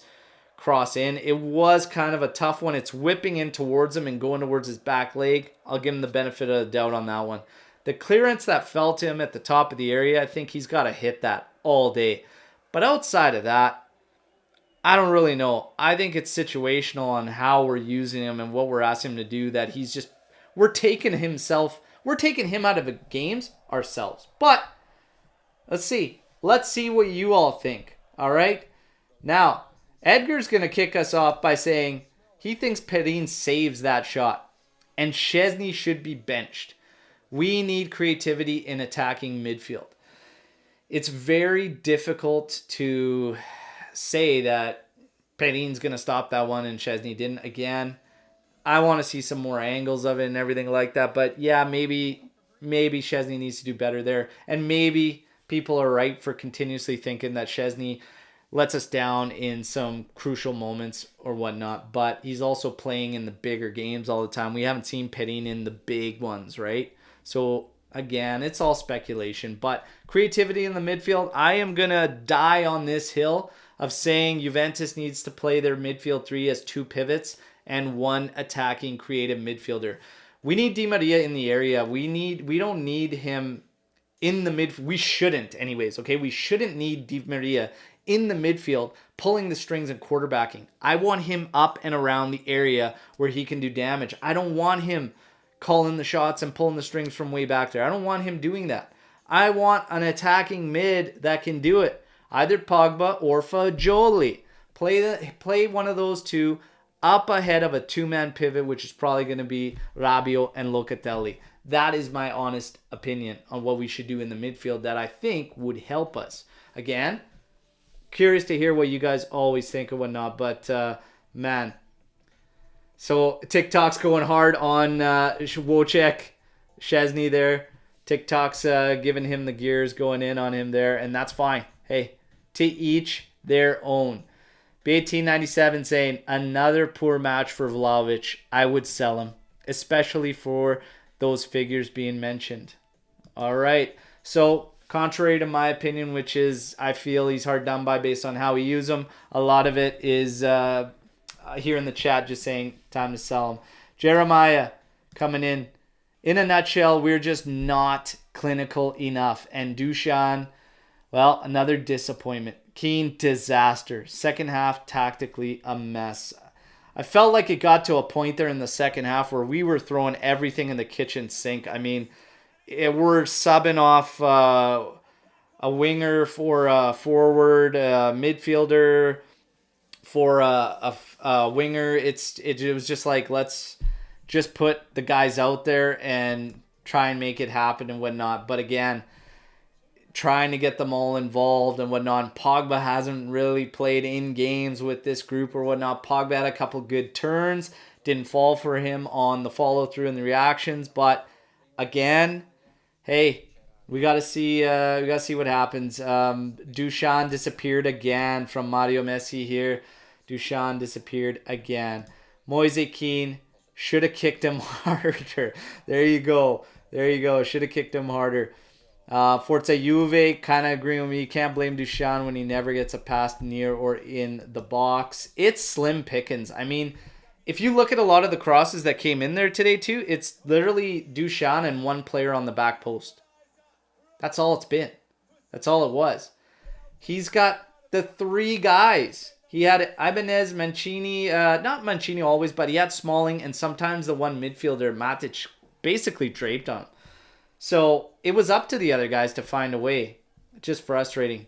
cross in. It was kind of a tough one. It's whipping in towards him and going towards his back leg. I'll give him the benefit of the doubt on that one. The clearance that fell to him at the top of the area, I think he's got to hit that all day. But outside of that, I don't really know. I think it's situational on how we're using him and what we're asking him to do, that he's just, we're taking him out of the games ourselves. But let's see. Let's see what you all think. All right? Now, Edgar's going to kick us off by saying he thinks Perin saves that shot and Szczesny should be benched. We need creativity in attacking midfield. It's very difficult to say that Perin's going to stop that one and Szczesny didn't. Again, I want to see some more angles of it and everything like that. But yeah, maybe Szczesny needs to do better there. And maybe people are right for continuously thinking that Szczesny lets us down in some crucial moments or whatnot. But he's also playing in the bigger games all the time. We haven't seen Perin in the big ones, right? So again, it's all speculation. But creativity in the midfield, I am going to die on this hill of saying Juventus needs to play their midfield three as two pivots and one attacking creative midfielder. We need Di Maria in the area. We don't need him in the mid. We shouldn't anyways, okay? We shouldn't need Di Maria in the midfield pulling the strings and quarterbacking. I want him up and around the area where he can do damage. I don't want him calling the shots and pulling the strings from way back there. I don't want him doing that. I want an attacking mid that can do it. Either Pogba or Fagioli. Play one of those two up ahead of a two-man pivot, which is probably going to be Rabiot and Locatelli. That is my honest opinion on what we should do in the midfield that I think would help us. Again, curious to hear what you guys always think or whatnot, but man. So TikTok's going hard on Wojciech Szczesny there. TikTok's giving him the gears, going in on him there, and that's fine. Hey, to each their own. B1897 saying, another poor match for Vlahovic. I would sell him, especially for those figures being mentioned. All right. So, contrary to my opinion, which is I feel he's hard done by based on how we use him, a lot of it is here in the chat just saying time to sell him. Jeremiah coming in. In a nutshell, we're just not clinical enough. And Dusan, well, another disappointment. Keane, disaster. Second half, tactically, a mess. I felt like it got to a point there in the second half where we were throwing everything in the kitchen sink. I mean, we're subbing off a winger for a forward, a midfielder for a winger. It was just like, let's just put the guys out there and try and make it happen and whatnot. But again, trying to get them all involved and whatnot. Pogba hasn't really played in games with this group or whatnot. Pogba had a couple good turns. Didn't fall for him on the follow through and the reactions. But again, hey, we gotta see what happens. Dusan disappeared again from Mario Messi here. Dusan disappeared again. Moise Kean should have kicked him harder. There you go. Should have kicked him harder. Forza Juve, kind of agreeing with me. You can't blame Dusan when he never gets a pass near or in the box. It's slim pickings. I mean, if you look at a lot of the crosses that came in there today too, it's literally Dusan and one player on the back post. That's all it's been. That's all it was. He's got the three guys. He had Ibanez, Mancini, not Mancini always, but he had Smalling and sometimes the one midfielder, Matic, basically draped on him. So it was up to the other guys to find a way. Just frustrating.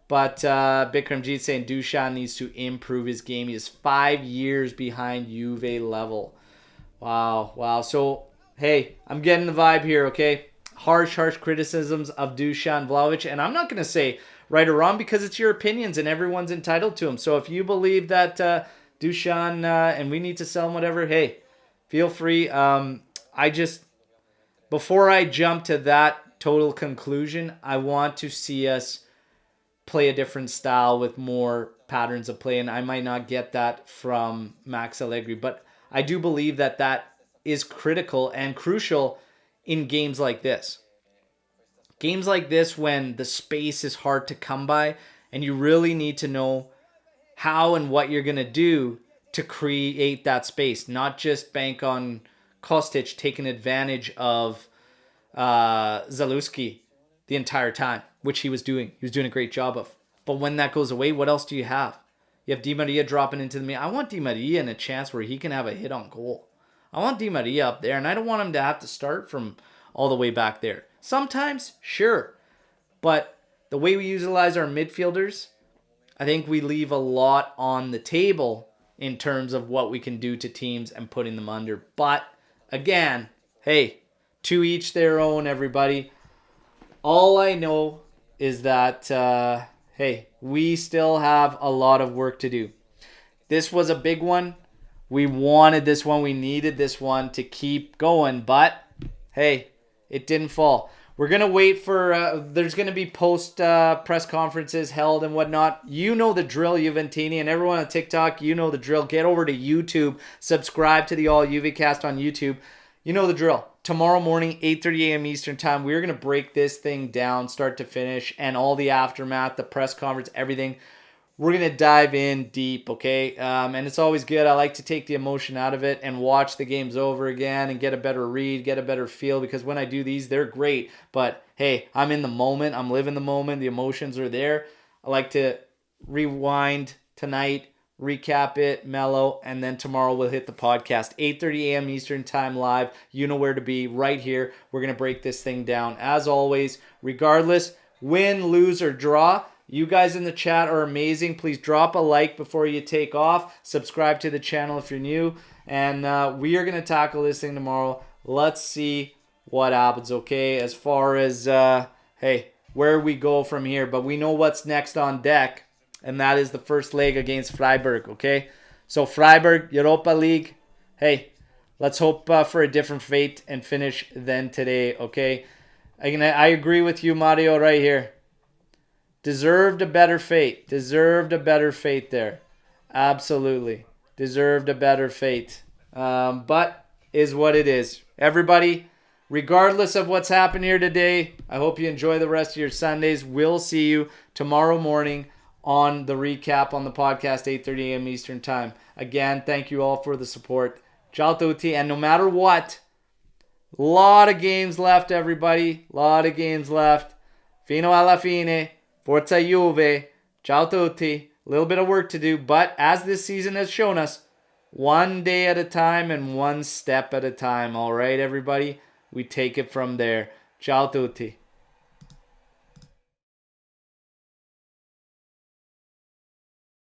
But Bikramjit saying Dusan needs to improve his game. He is 5 years behind Juve level. Wow. So, hey, I'm getting the vibe here, okay? Harsh criticisms of Dusan Vlahovic. And I'm not going to say right or wrong because it's your opinions and everyone's entitled to them. So if you believe that Dusan and we need to sell him, whatever, hey, feel free. Before I jump to that total conclusion, I want to see us play a different style with more patterns of play, and I might not get that from Max Allegri, but I do believe that that is critical and crucial in games like this. Games like this when the space is hard to come by, and you really need to know how and what you're going to do to create that space, not just bank on Kostic taking advantage of Zalewski the entire time, which he was doing. He was doing a great job of. But when that goes away, what else do you have? You have Di Maria dropping into the middle. I want Di Maria in a chance where he can have a hit on goal. I want Di Maria up there, and I don't want him to have to start from all the way back there. Sometimes, sure. But the way we utilize our midfielders, I think we leave a lot on the table in terms of what we can do to teams and putting them under. But again, hey, to each their own, everybody. All I know is that, hey, we still have a lot of work to do. This was a big one. We wanted this one. We needed this one to keep going. But, hey, it didn't fall. We're going to wait for, there's going to be post press conferences held and whatnot. You know the drill, Juventini, and everyone on TikTok, you know the drill. Get over to YouTube. Subscribe to the All UVcast on YouTube. You know the drill. Tomorrow morning, 8:30 a.m. Eastern Time, we're going to break this thing down, start to finish, and all the aftermath, the press conference, everything. We're going to dive in deep, okay? And it's always good. I like to take the emotion out of it and watch the games over again and get a better read, get a better feel, because when I do these, they're great. But, hey, I'm in the moment. I'm living the moment. The emotions are there. I like to rewind tonight, recap it, mellow, and then tomorrow we'll hit the podcast. 8:30 a.m. Eastern Time live. You know where to be, right here. We're going to break this thing down. As always, regardless, win, lose, or draw, You guys in the chat are amazing. Please drop a like before you take off. Subscribe to the channel if you're new. And we are going to tackle this thing tomorrow. Let's see what happens, okay? As far as, hey, where we go from here. But we know what's next on deck. And that is the first leg against Freiburg, okay? So Freiburg, Europa League. Hey, let's hope for a different fate and finish than today, okay? I agree with you, Mario, right here. Deserved a better fate. Deserved a better fate there. Absolutely. Deserved a better fate. But is what it is. Everybody, regardless of what's happened here today, I hope you enjoy the rest of your Sundays. We'll see you tomorrow morning on the recap on the podcast, 8:30 a.m. Eastern Time. Again, thank you all for the support. Ciao tutti. And no matter what, a lot of games left, everybody. A lot of games left. Fino alla fine. Forza Juve. Ciao tutti. A little bit of work to do, but as this season has shown us, one day at a time and one step at a time. All right, everybody? We take it from there. Ciao tutti.